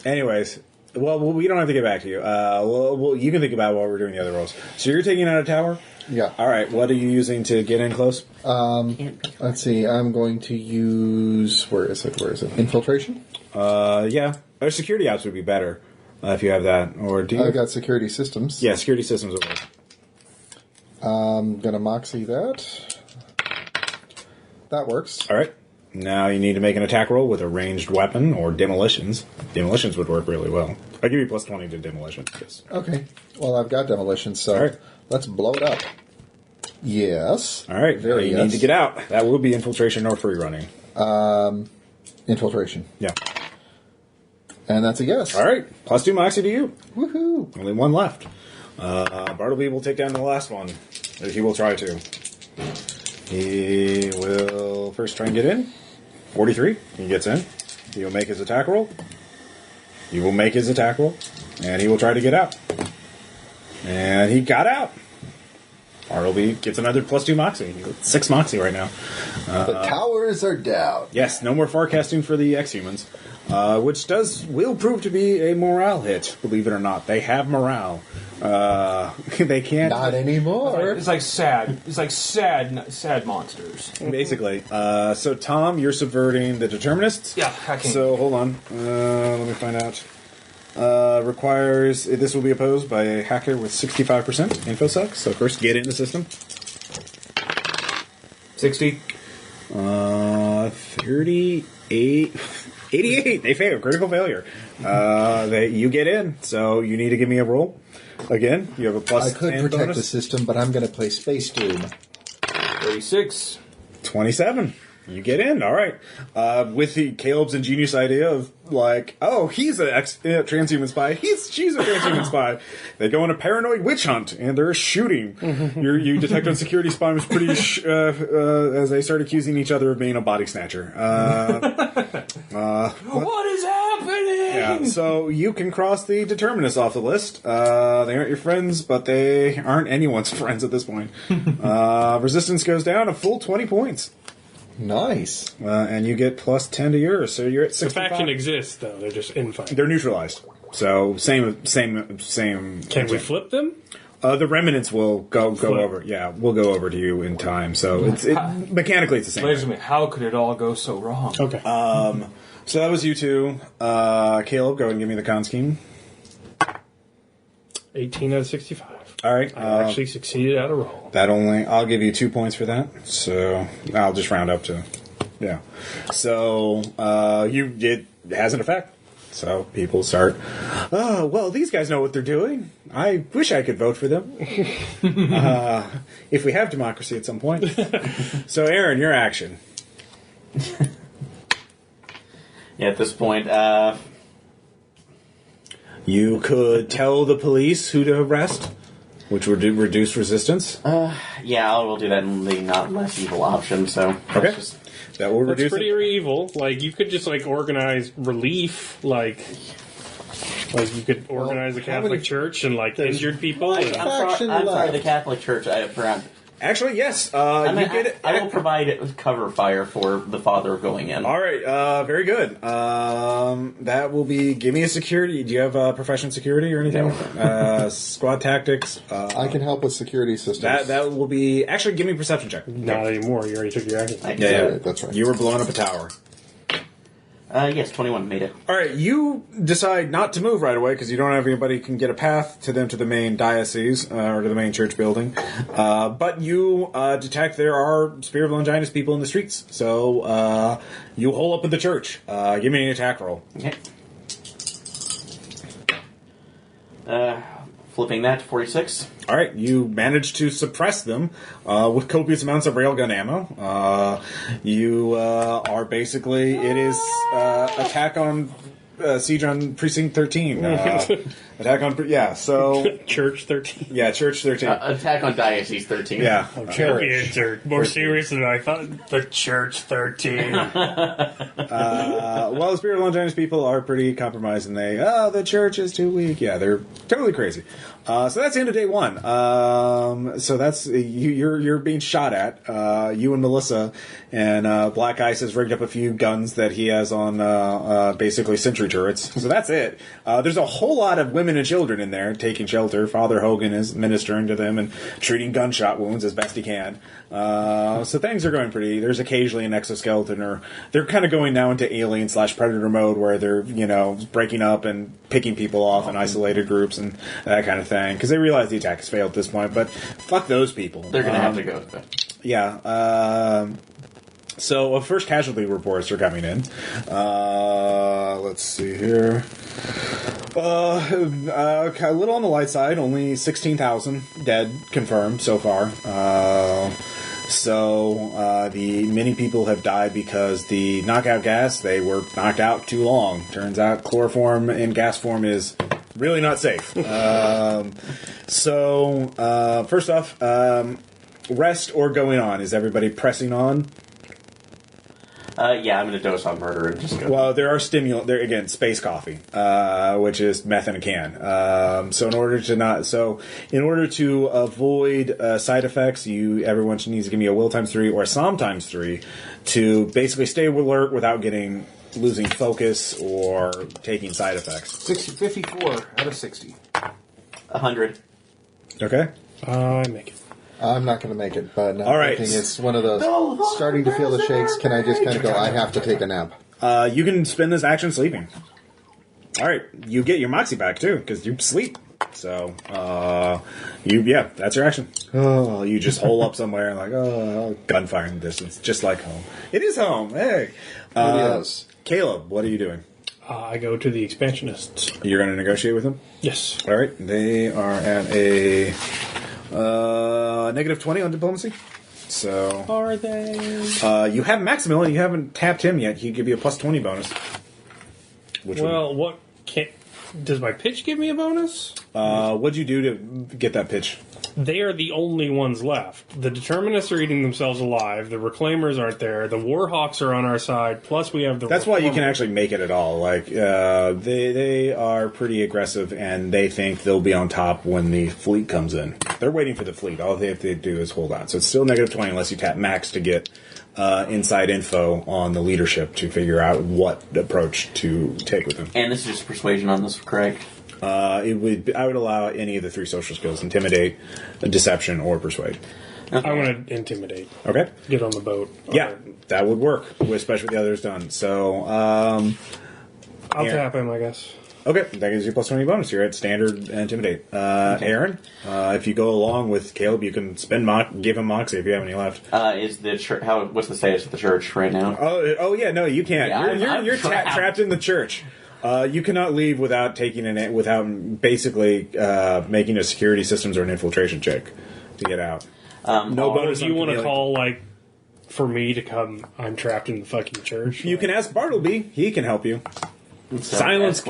Anyways, well, we don't have to get back to you. Well, you can think about while we're doing the other rolls. So you're taking out a tower? Yeah. All right. What are you using to get in close? Let's see. I'm going to use. Where is it? Infiltration? Yeah. Or security ops would be better if you have that. Or do you? I've got security systems. Yeah, security systems would work. I'm going to Moxie that. That works. All right. Now you need to make an attack roll with a ranged weapon or demolitions. Demolitions would work really well. I'll give you plus 20 to demolitions. Yes. Okay. Well, I've got demolition, so All right. let's blow it up. Yes. All right. Very you yes. need to get out. That will be infiltration or free running. Infiltration. Yeah. And that's a yes. All right. Plus 2 Moxie to you. Woohoo. Only one left. Bartleby will take down the last one. Or he will try to. He will first try and get in. 43. He gets in. He will make his attack roll. He will make his attack roll. And he will try to get out. And he got out. Bartleby gets another plus 2 Moxie. He's at 6 Moxie right now. The towers are down. Yes, no more farcasting for the exhumans. Which will prove to be a morale hit, believe it or not. They have morale. They can't. Not anymore. It's like sad. It's like sad monsters. Basically. So, Tom, you're subverting the determinists. Yeah, hacking. So, hold on. Let me find out. This will be opposed by a hacker with 65% infosec. So, first, get in the system. 60. 38. 88. They fail. Critical failure. You get in. So, you need to give me a roll. Again, you have a plus I could 10 protect bonus. the system, but I'm going to play Space Doom. 36. 27. You get in, all right. With the Caleb's ingenious idea of like, oh, he's a transhuman spy. She's a transhuman spy. They go on a paranoid witch hunt, and they're shooting. You detect on security spy was pretty as they start accusing each other of being a body snatcher. What is happening? Yeah, so you can cross the determinists off the list. They aren't your friends, but they aren't anyone's friends at this point. Resistance goes down a full 20 points. Nice. And you get plus 10 to yours, so you're at The 65. faction exists, though. They're just infighting. They're neutralized. So same. Can we flip them? The remnants will go Flip. over. Yeah, we'll go over to you in time. So mechanically it's the same. Ladies and gentlemen, how could it all go so wrong? Okay. So that was you two. Caleb, go ahead and give me the con scheme. 18 out of 65. All right. I actually succeeded at a roll. I'll give you 2 points for that. So I'll just round up to, yeah. So it has an effect. So people start, oh, well, these guys know what they're doing. I wish I could vote for them. If we have democracy at some point. So Aaron, your action. Yeah, at this point, You could tell the police who to arrest, which would reduce resistance. yeah, I will do that in the not less evil option. So Okay. let's just- That will That's reduce pretty it. evil. Like, you could just, like, organize relief, like you could organize a how many- Catholic church and, like, injured people. Like- and- I'm sorry, Faction I'm sorry, left. the Catholic Church. I forgot. Actually, yes. I will provide cover fire for the father going in. All right, very good. That will be. Give me a security. Do you have profession security or anything? No. Squad tactics. I can help with security systems. That will be. Actually, give me a perception check. Not anymore. You already took your action. Yeah, that's right. You were blowing up a tower. Yes, 21 made it. All right, you decide not to move right away because you don't have anybody who can get a path to them to the main diocese or to the main church building. But you detect there are Spear of Longinus people in the streets, so you hole up in the church. Give me an attack roll. Okay. Flipping that to 46. All right, you manage to suppress them with copious amounts of railgun ammo. You are basically, it is attack on siege on Precinct 13. Attack on, so... Church 13. Yeah, Church 13. Attack on Diocese 13. Yeah. Champions are more serious than I thought. The Church 13. Well, the Spirit of Longinus people are pretty compromised, and the church is too weak. Yeah, they're totally crazy. So that's the end of day one. So that's you're being shot at. You and Melissa, and Black Ice has rigged up a few guns that he has on basically sentry turrets. So that's it. There's a whole lot of women and children in there taking shelter. Father Hogan is ministering to them and treating gunshot wounds as best he can. So things are going pretty. There's occasionally an exoskeleton, or they're kind of going now into alien/predator mode where they're breaking up and picking people off in isolated groups and that kind of thing because they realize the attack has failed at this point. But fuck those people. They're going to have to go with it. Yeah. So first casualty reports are coming in. Let's see here. A little on the light side. Only 16,000 dead confirmed so far. The many people have died because the knockout gas, they were knocked out too long. Turns out chloroform in gas form is really not safe. First off, rest or going on? Is everybody pressing on? Yeah, I'm going to dose on murder and just go. Well, there are stimulant. There again, space coffee, which is meth in a can. In order to avoid side effects, everyone needs to give me a will times 3 or a som times 3 to basically stay alert without losing focus or taking side effects. 54 out of 60. 100. Okay. I make it. I'm not going to make it, but all right. It's one of those starting to feel the shakes. Can I just kind of go, I have to take a nap? You can spend this action sleeping. All right. You get your moxie back, too, because you sleep. So, that's your action. Oh, you just hole up somewhere and gunfire in the distance, just like home. It is home. Hey. It is. Caleb, what are you doing? I go to the expansionists. You're going to negotiate with them? Yes. All right. They are at a -20 on diplomacy. So are they? You have Maximilian. You haven't tapped him yet. He'd give you a +20 bonus. What does my pitch give me a bonus? What'd you do to get that pitch? They are the only ones left. The Determinists are eating themselves alive. The Reclaimers aren't there. The Warhawks are on our side. Plus, we have the. That's why you can actually make it at all. They are pretty aggressive, and they think they'll be on top when the fleet comes in. They're waiting for the fleet. All they have to do is hold on. So it's still -20 unless you tap Max to get inside info on the leadership to figure out what approach to take with them. And this is just persuasion on this, correct? I would allow any of the 3 social skills: intimidate, deception, or persuade. Okay. I want to intimidate. Okay. Get on the boat. Yeah, that would work, especially with the others done. So, I'll tap him, I guess. Okay, that gives you a +20 bonus. You're at standard intimidate. Okay. Aaron, if you go along with Caleb, you can give him Moxie if you have any left. Is the church? What's the status of the church right now? Oh yeah, no, you can't. Yeah, you're trapped in the church. You cannot leave without basically making a security systems or an infiltration check to get out. No bonus. Do you want to call for me to come? I'm trapped in the fucking church. You can ask Bartleby. He can help you. So, Silence.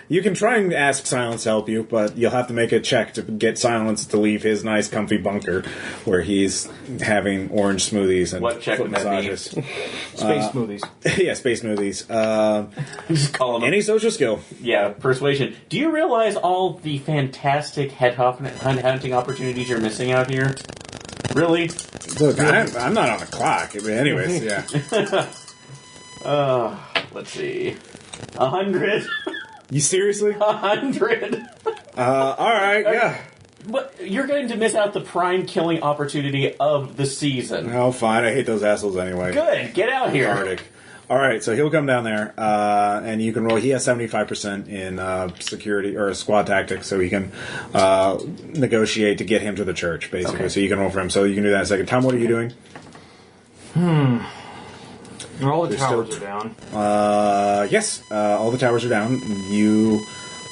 You can try and ask Silence to help you, but you'll have to make a check to get Silence to leave his nice, comfy bunker where he's having orange smoothies and what check foot would that be? massages. Space smoothies. Yeah, space smoothies. Just call him any social skill. Yeah, persuasion. Do you realize all the fantastic head hunting opportunities you're missing out here? Really? Look, I'm not on the clock. Anyways, yeah. Let's see. 100. You seriously? 100. All right, yeah. But you're going to miss out the prime killing opportunity of the season. Oh, fine. I hate those assholes anyway. Good. Get out here. Arctic. All right, so he'll come down there, and you can roll. He has 75% in security or squad tactics, so he can negotiate to get him to the church, basically. Okay. So you can roll for him. So you can do that in a second. Tom, what are you doing? All the towers are down. Yes, all the towers are down.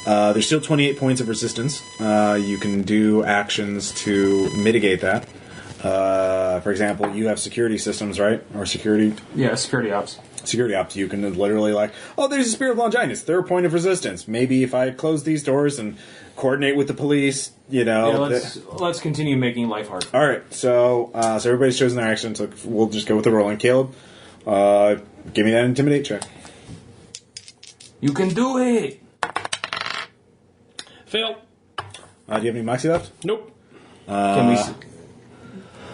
There's still 28 points of resistance. You can do actions to mitigate that. For example, you have security systems, right? Or security Ops. Security ops. You can literally there's a Spear of Longinus. They're a point of resistance. Maybe if I close these doors and coordinate with the police, let's continue making life hard. All right, so everybody's chosen their action, so we'll just go with the rolling. Caleb, give me that intimidate check. You can do it! Fail. Do you have any moxie left? Nope. Can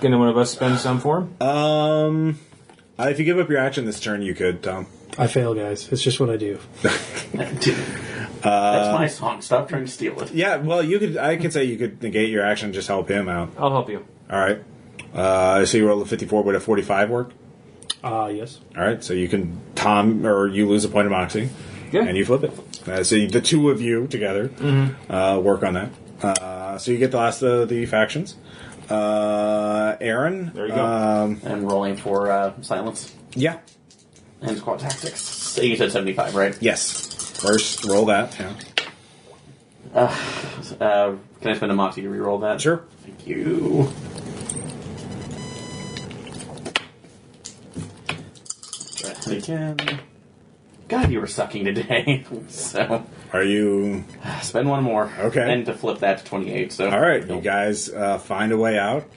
one of us spend some for him? If you give up your action this turn, you could, Tom. I fail, guys. It's just what I do. That's my song. Stop trying to steal it. Yeah, well, I could say you could negate your action, just help him out. I'll help you. All right. So you roll a 54, would a 45 work? Yes. All right, so you can you lose a point of moxie, and you flip it. So the two of you together work on that. So you get the last of the factions. Aaron. There you go. And rolling for silence Yeah. and squad tactics. So you said 75, right? Yes. First, roll that. Yeah. Can I spend a moxie to reroll that? Sure. Thank you. Try it again. God, you were sucking today. So Are you... spend one more. Okay. And to flip that to 28. So All right, you guys find a way out.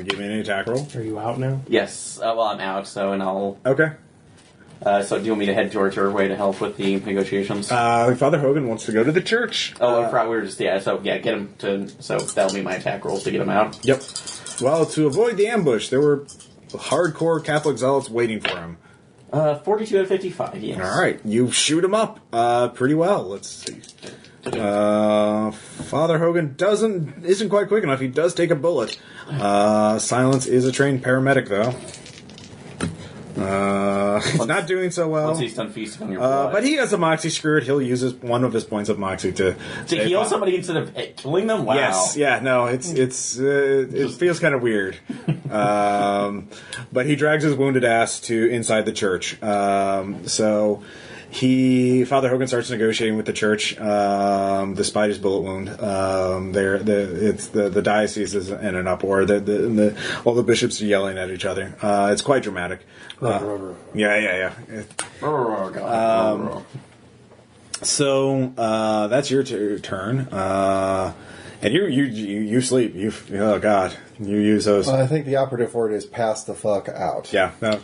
Give me an attack roll. Are you out now? Yes. Well, I'm out. So and I'll. Okay. So do you want me to head towards your way to help with the negotiations? Father Hogan wants to go to the church. I forgot we were just So get him to. So that'll be my attack rolls to get him out. Yep. Well, to avoid the ambush, there were hardcore Catholic zealots waiting for him. 42 out of 55. Yes. All right, you shoot him up pretty well. Let's see. Father Hogan isn't quite quick enough. He does take a bullet. Silence is a trained paramedic, though. He's not doing so well. Once he's done feasting on your blood. But he has a moxie screwed. He'll use one of his points of moxie to heal somebody instead of killing them. Wow. Yes, yeah, no, it feels kind of weird. But he drags his wounded ass to inside the church. So Father Hogan starts negotiating with the church, despite his bullet wound. The diocese is in an uproar. All the bishops are yelling at each other. It's quite dramatic. Yeah. Oh, God. So that's your turn. And you sleep. Oh God, you use those. I think the operative word is pass the fuck out. Yeah. No.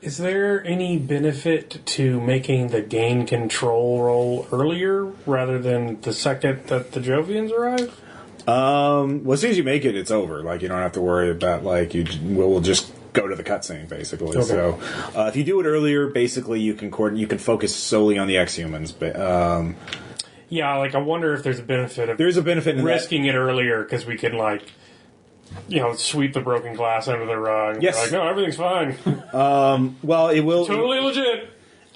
Is there any benefit to making the gain control roll earlier rather than the second that the Jovians arrive? Well, as soon as you make it, it's over. You don't have to worry about we'll just go to the cutscene basically. Okay. So if you do it earlier, basically you can focus solely on the exhumans. But yeah, I wonder if there's a benefit of in risking it earlier because we can sweep the broken glass under the rug. Yes. No, everything's fine. Well, it will totally legit.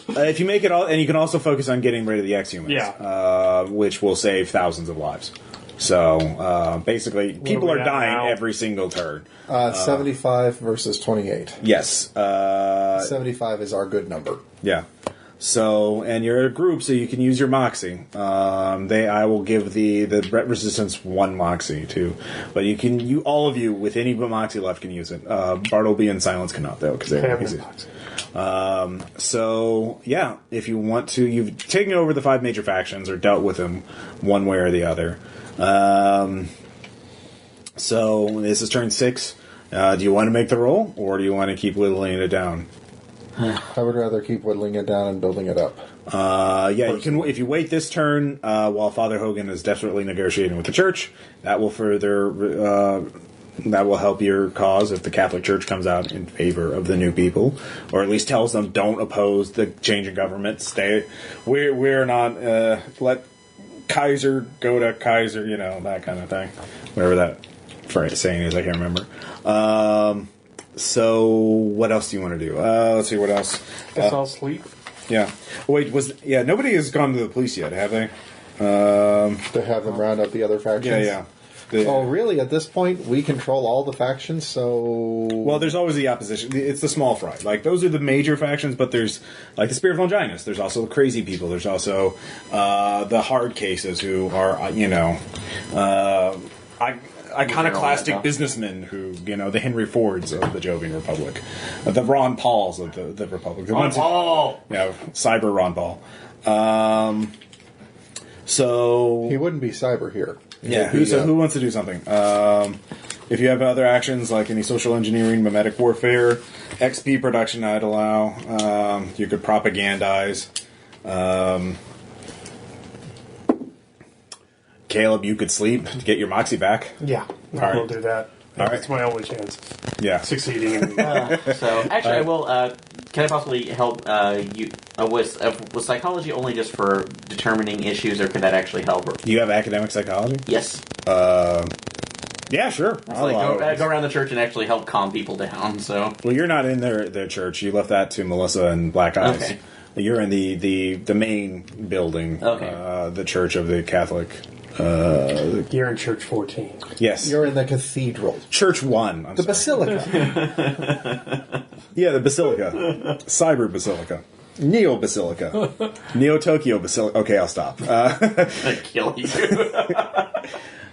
if you make it all, and you can also focus on getting rid of the exhumans. Yeah. Which will save thousands of lives. So basically, people are dying now? every single turn. 75 versus 28. Yes. 75 is our good number. Yeah. So, and you're a group, so you can use your moxie. I will give the resistance 1 moxie too, but all of you with any moxie left can use it. Bartleby and Silence cannot though because they have easy. So yeah, if you want to, you've taken over the 5 major factions or dealt with them one way or the other. So this is turn 6. Do you want to make the roll, or do you want to keep whittling it down? I would rather keep whittling it down and building it up. You can. If you wait this turn while Father Hogan is desperately negotiating with the church, that will further that will help your cause if the Catholic Church comes out in favor of the new people, or at least tells them don't oppose the change in government. We're not let Kaiser go to Kaiser, that kind of thing. Whatever that saying is, I can't remember. So what else do you want to do? Let's see what else. Guess I'll sleep. Yeah. Wait, nobody has gone to the police yet, have they? To have them round up the other factions. Yeah. Oh, really? At this point, we control all the factions, so... Well, there's always the opposition. It's the small fry. Like, those are the major factions, but there's, like, the Spirit of Longinus. There's also the crazy people. There's also the hard cases who are, iconoclastic businessmen who, the Henry Fords of the Jovian Republic. The Ron Pauls of the Republic. The Ron Paul! Cyber Ron Paul. So... He wouldn't be cyber here. Yeah, who wants to do something? If you have other actions like any social engineering, mimetic warfare, XP production I'd allow. You could propagandize. Caleb, you could sleep to get your moxie back. Yeah, right. we'll do that. All right. It's my only chance Yeah. succeeding. So actually, I will. Can I possibly help you with psychology only just for determining issues, or could that actually help? Do you have academic psychology? Yes. Yeah, go around the church and actually help calm people down. So. Well, you're not in their church. You left that to Melissa and Black Eyes. Okay. You're in the main building. Okay. The Church of the Catholic. You're in Church 14. Yes. You're in the cathedral. Church 1. The basilica. Yeah, the Basilica. Cyber Basilica. Neo Basilica. Neo Tokyo Basilica. Okay, I'll stop. I kill you. So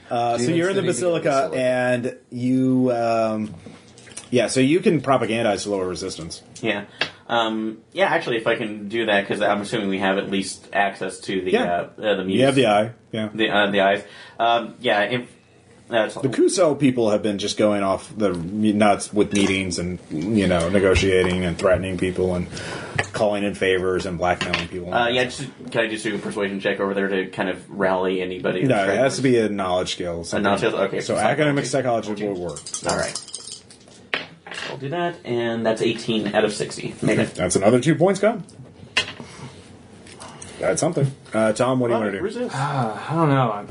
you're in the Basilica, and you... so you can propagandize to lower resistance. Yeah. Actually, if I can do that, because I'm assuming we have at least access to the muse. You have the eye. Yeah. The eyes. The coup cell people have been just going off the nuts with meetings and negotiating and threatening people and calling in favors and blackmailing people. Can I just do a persuasion check over there to kind of rally anybody? No, it has to be a knowledge skill. A knowledge skill. Okay. So academic psychology will work. All right. I'll do that, and that's 18 out of 60. Make it. That's another 2 points gone. That's something. Tom, what do you want to do? Resist. I don't know. I'm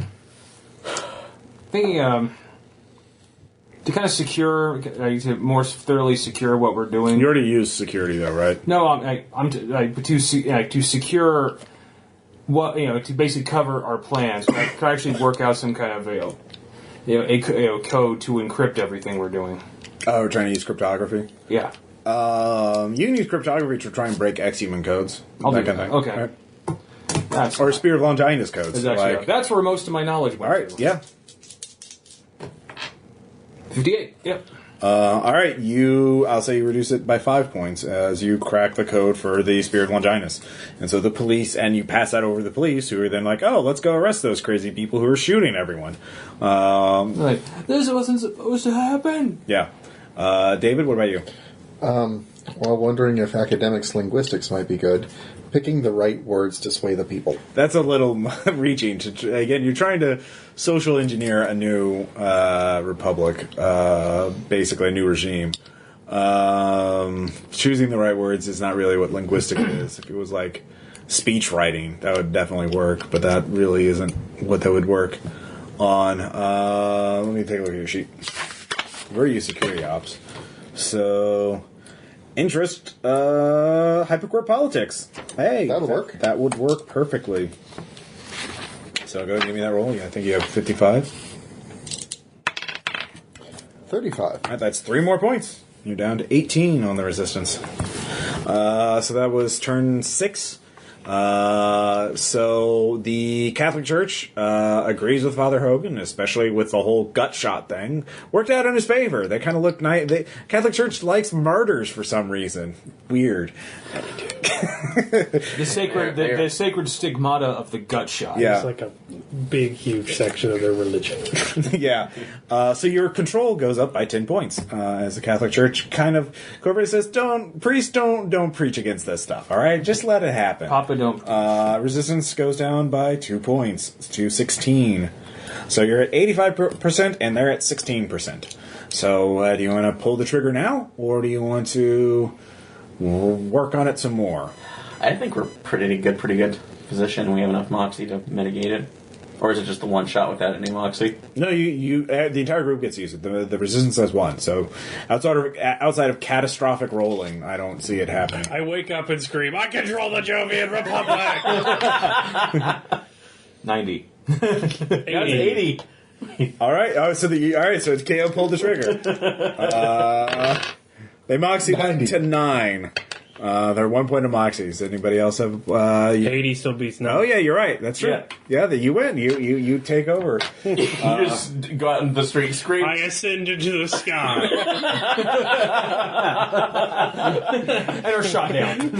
thinking to kind of secure, to more thoroughly secure what we're doing. You already used security, though, right? No, to secure what to basically cover our plans. I could actually work out some kind of a code to encrypt everything we're doing. Oh, we're trying to use cryptography? Yeah. You can use cryptography to try and break exhuman codes. I'll do kind that. of thing. Okay. Right? That's Or Spirit of Longinus codes. that's where most of my knowledge went. All right, to. yeah. 58. Yep. All right, I'll say you reduce it by 5 points as you crack the code for the Spirit of Longinus. And so the police, and you pass that over to the police, who are then like, oh, let's go arrest those crazy people who are shooting everyone. This wasn't supposed to happen. Yeah. David, what about you? Well, wondering if academics linguistics might be good. Picking the right words to sway the people. That's a little reaching. Again, you're trying to social engineer a new republic, basically a new regime. Choosing the right words is not really what linguistic is. If it was like speech writing, that would definitely work, but that really isn't what that would work on. Let me take a look at your sheet. Where are you, security ops? So... Interest, hypercore politics. Hey, that'll work. That would work perfectly. So go ahead and give me that roll. Yeah, I think you have 55. 35. All right, that's 3 more points. You're down to 18 on the resistance. So that was turn 6. So the Catholic Church agrees with Father Hogan, especially with the whole gut shot thing. Worked out in his favor. They kind of look nice. The Catholic Church likes martyrs for some reason. Weird. The sacred stigmata of the gut shot. Yeah. It's like a big, huge section of their religion. Yeah. So your control goes up by 10 points as the Catholic Church kind of says, don't preach against this stuff. All right, just let it happen. Papa don't. Resistance goes down by 2 points to 16. So you're at 85% and they're at 16%. So, do you want to pull the trigger now, or do you want to work on it some more? I think we're pretty good position. We have enough moxie to mitigate it. Or is it just the one shot without any moxie? No, the entire group gets used. The resistance has one. So outside of catastrophic rolling, I don't see it happening. I wake up and scream, I control the Jovian Republic! 90. That's 80. All right. So it's KO pulled the trigger. They moxie went to 9. They're 1 point of moxie. Does anybody else have? 80 still beats 9. Oh yeah, you're right. That's true. Yeah, you win. You take over. You just go out in the street, scream. I ascend into the sky. And are shot down.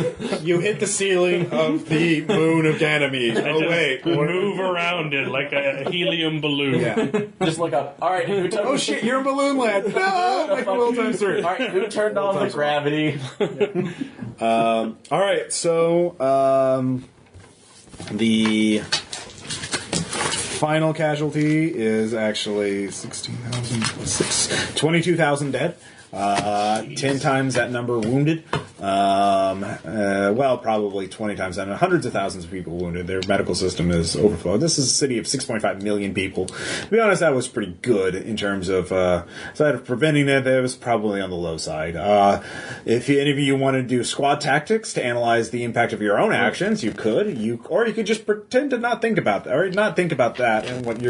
You hit the ceiling of the moon of Ganymede. Oh wait, Move around it like a helium balloon. yeah. Just look up. All right, who turned Oh shit, you're in balloon land. No, like Will times 3. All right, who turned on the gravity? All right, so the final casualty is actually 16,000 plus 6, 22,000 dead. 10 times that number wounded. Well, probably 20 times that. Hundreds of thousands of people wounded. Their medical system is overflowed. This is a city of 6.5 million people. To be honest, that was pretty good in terms of side of preventing it. It was probably on the low side. If any of you want to do squad tactics to analyze the impact of your own actions, you could. Or you could just pretend to not think about that, or not think about that and what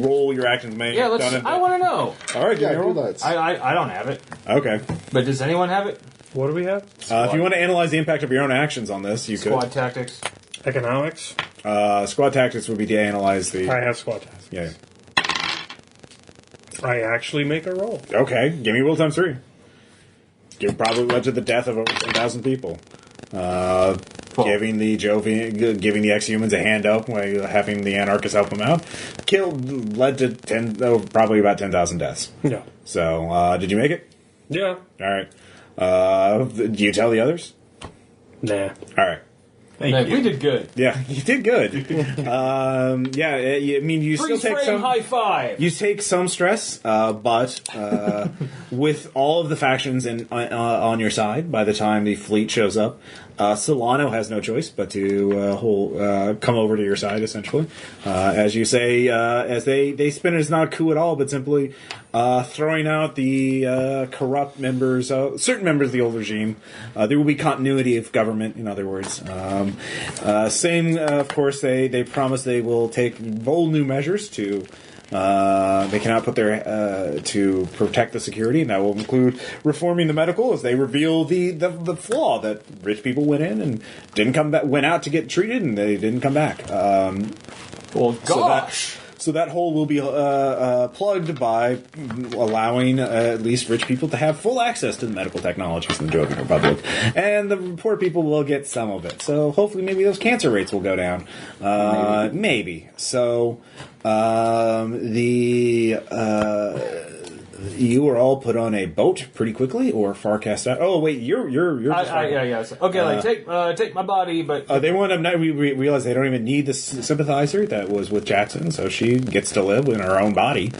role your actions may Yeah, have done. I want to know. All right, Yeah, give me a do roll. that. I don't have it. Okay. But does anyone have it? What do we have? If you want to analyze the impact of your own actions on this, you Squad could. tactics. Economics? Squad tactics would be to analyze the. I have squad tasks. Yeah. I actually make a roll. Okay, give me will times 3. You probably led to the death of over 10,000 people. Giving the giving the exhumans a hand up, while having the anarchists help them out, led to probably about 10,000 deaths. No. So, did you make it? Yeah. All right. Do you tell the others? Nah. All right. Thank you. We did good. Yeah, you did good. I mean, you still Freeze take frame some. high five. You take some stress, but with all of the factions on your side, by the time the fleet shows up, Solano has no choice but to come over to your side, essentially. As you say, as they spin it as not a coup at all, but simply throwing out the corrupt members, certain members of the old regime. There will be continuity of government, in other words. Of course, they promise they will take bold new measures to. They cannot put their to protect the security, and that will include reforming the medical, as they reveal the flaw that rich people went in and didn't come back, went out to get treated, and they didn't come back. Well, gosh. So that hole will be plugged by allowing at least rich people to have full access to the medical technologies in the Jovian Republic. And the poor people will get some of it. So hopefully maybe those cancer rates will go down. Maybe. So you were all put on a boat pretty quickly, or far cast out. Oh wait, you're just Yeah. Okay, take my body, but they wound up. We realize they don't even need the sympathizer that was with Jackson, so she gets to live in her own body.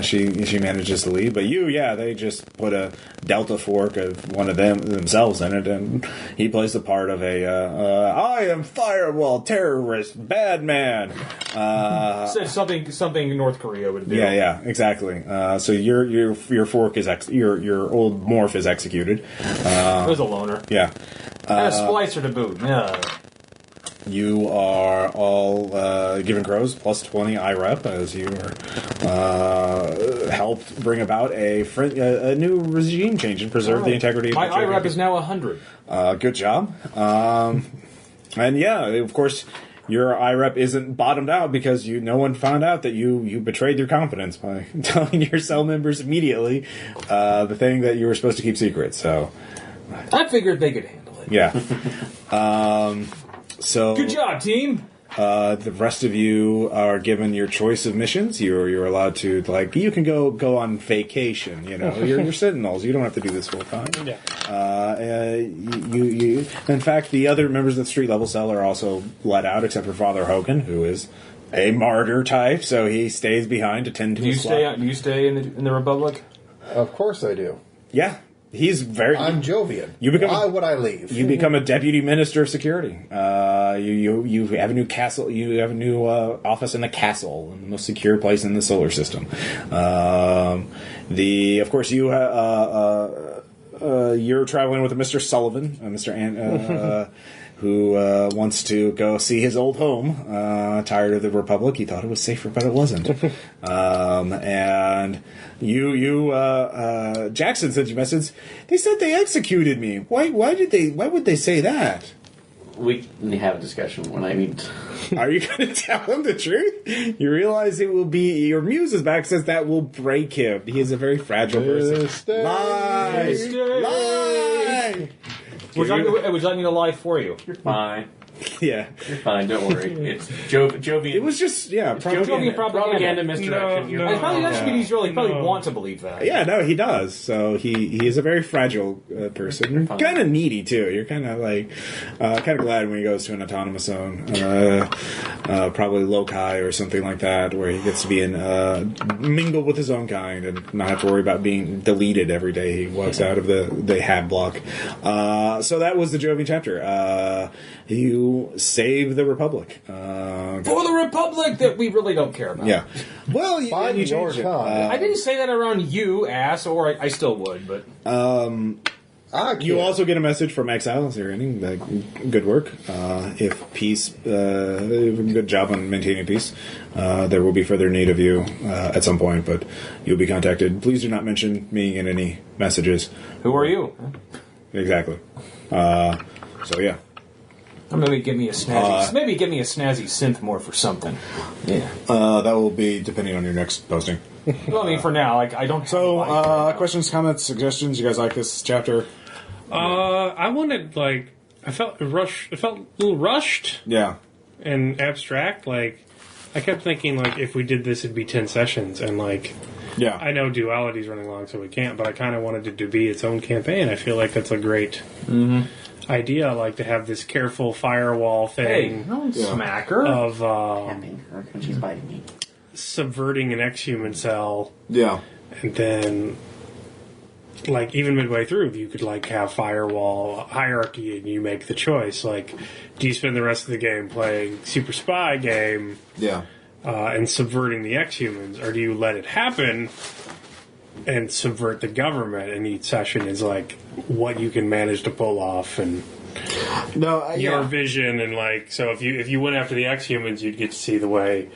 She manages to leave, but they just put a Delta fork of one of themselves in it, and he plays the part of I am Firewall, terrorist, bad man. said something North Korea would do. Yeah, exactly. So your fork is your old morph is executed. It was a loner. Yeah. And a splicer to boot. Yeah. You are all given crows plus 20 IREP as you are helped bring about a new regime change and preserve the integrity of my the Jovian. IREP is now 100. Good job. And of course, your IREP isn't bottomed out because no one found out that you betrayed your confidence by telling your cell members immediately the thing that you were supposed to keep secret. So I figured they could handle it. yeah. So Good job, team. The rest of you are given your choice of missions. You're allowed to you can go on vacation. You're sentinels. You don't have to do this full time. Yeah. You in fact, the other members of the street level cell are also let out, except for Father Hogan, who is a martyr type, so he stays behind to tend to. Do you stay in the Republic? Of course I do. Yeah, he's very. I'm Jovian. Why would I leave? You become a deputy minister of security. You have a new castle. You have a new office in the castle, the most secure place in the solar system. Of course, you're traveling with a Mr. Sullivan, who wants to go see his old home. Tired of the Republic, he thought it was safer, but it wasn't. And Jackson sent you a message. They said they executed me. Why would they say that? We have a discussion when I meet. Are you going to tell him the truth? You realize it will be your muse is back. Says that will break him. He is a very fragile person. Lie. Would you like me to lie for you? You're fine. Yeah, You're fine. Don't worry. It's Jovian. it was just Jovian propaganda misdirection. No, It's probably not because you really probably want to believe that. Yeah, no, he does. So he is a very fragile person. Kind of needy too. You're kind of glad when he goes to an autonomous zone, probably loci or something like that, where he gets to be mingle with his own kind and not have to worry about being deleted every day he walks out of the hab block. So that was the Jovian chapter. You save the Republic. For the Republic that we really don't care about. Yeah. Well, you your changed it. time. I didn't say that around you, ass, or I still would, but... You also get a message from Exiles here, ending good work. If peace, good job on maintaining peace. There will be further need of you at some point, but you'll be contacted. Please do not mention me in any messages. Who are you? Exactly. So yeah. Or maybe give me a snazzy synth more for something. Yeah. That will be depending on your next posting. Well, I mean, for now, I don't. So, questions, comments, suggestions. You guys like this chapter? I wanted I felt rushed. It felt a little rushed. Yeah. And abstract. I kept thinking if we did this, it'd be 10 sessions, and Yeah. I know Duality's running long, so we can't. But I kind of wanted it to be its own campaign. I feel like that's a great idea. To have this careful firewall thing. Hey, don't smack her. Of Tapping her when she's biting me. subverting an exhuman cell, Yeah. and then even midway through, you could have firewall hierarchy, and you make the choice. Do you spend the rest of the game playing super spy game? Yeah. And subverting the exhumans, or do you let it happen and subvert the government? And each session is what you can manage to pull off, and your vision, and so if you went after the exhumans, you'd get to see the way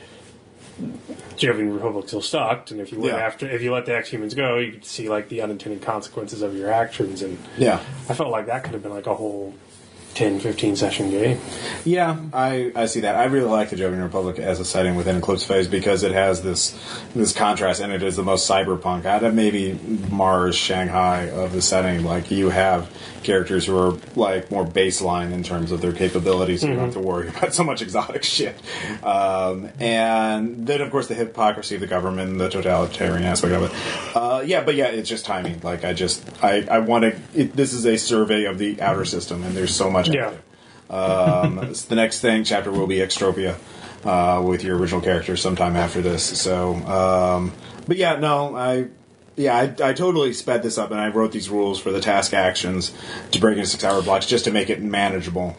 Jovian Republic still sucked, and if you let the exhumans go, you could see the unintended consequences of your actions. And Yeah. I felt like that could have been a whole 10-15 session game. Yeah, I see that. I really like the Jovian Republic as a setting within Eclipse phase because it has this contrast, and it is the most cyberpunk out of maybe Mars, Shanghai of the setting. You have characters who are more baseline in terms of their capabilities, so you don't have to worry about so much exotic shit. And then, of course, the hypocrisy of the government and the totalitarian aspect of it. It's just timing. I want to. This is a survey of the outer system, and there's so much. Yeah. The next chapter will be Extropia with your original characters sometime after this. So, I totally sped this up, and I wrote these rules for the task actions to break into 6-hour blocks just to make it manageable.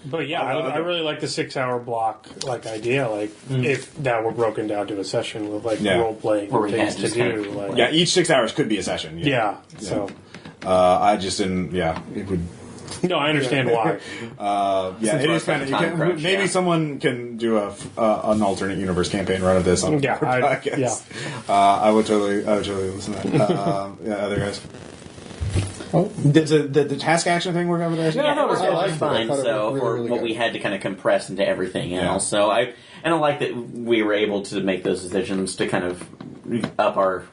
But I really like the 6-hour block idea. If that were broken down to a session with role playing things to do. Each 6 hours could be a session. Yeah. So I just didn't. Yeah, it would. No, I understand why. It is kind of. Maybe someone can do an alternate universe campaign run of this on the podcast. I would totally listen to that. Other guys. Did the task action thing work over there? Yeah, that was fine. it. So for really what good. we had to kind of compress into everything else. So I like that we were able to make those decisions to kind of up our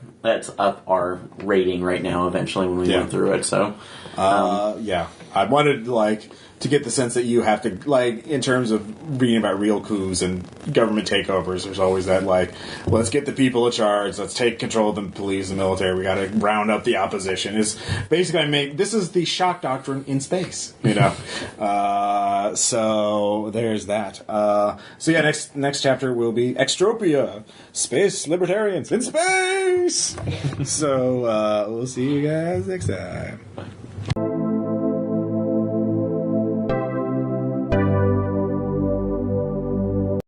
rating right now. Eventually, when we went through it, so I wanted to get the sense that you have to in terms of reading about real coups and government takeovers. There's always that let's get the people in charge. Let's take control of the police and military. We got to round up the opposition. Is basically this is the shock doctrine in space. So there's that. Next chapter will be Extropia, space libertarians in space. So we'll see you guys next time.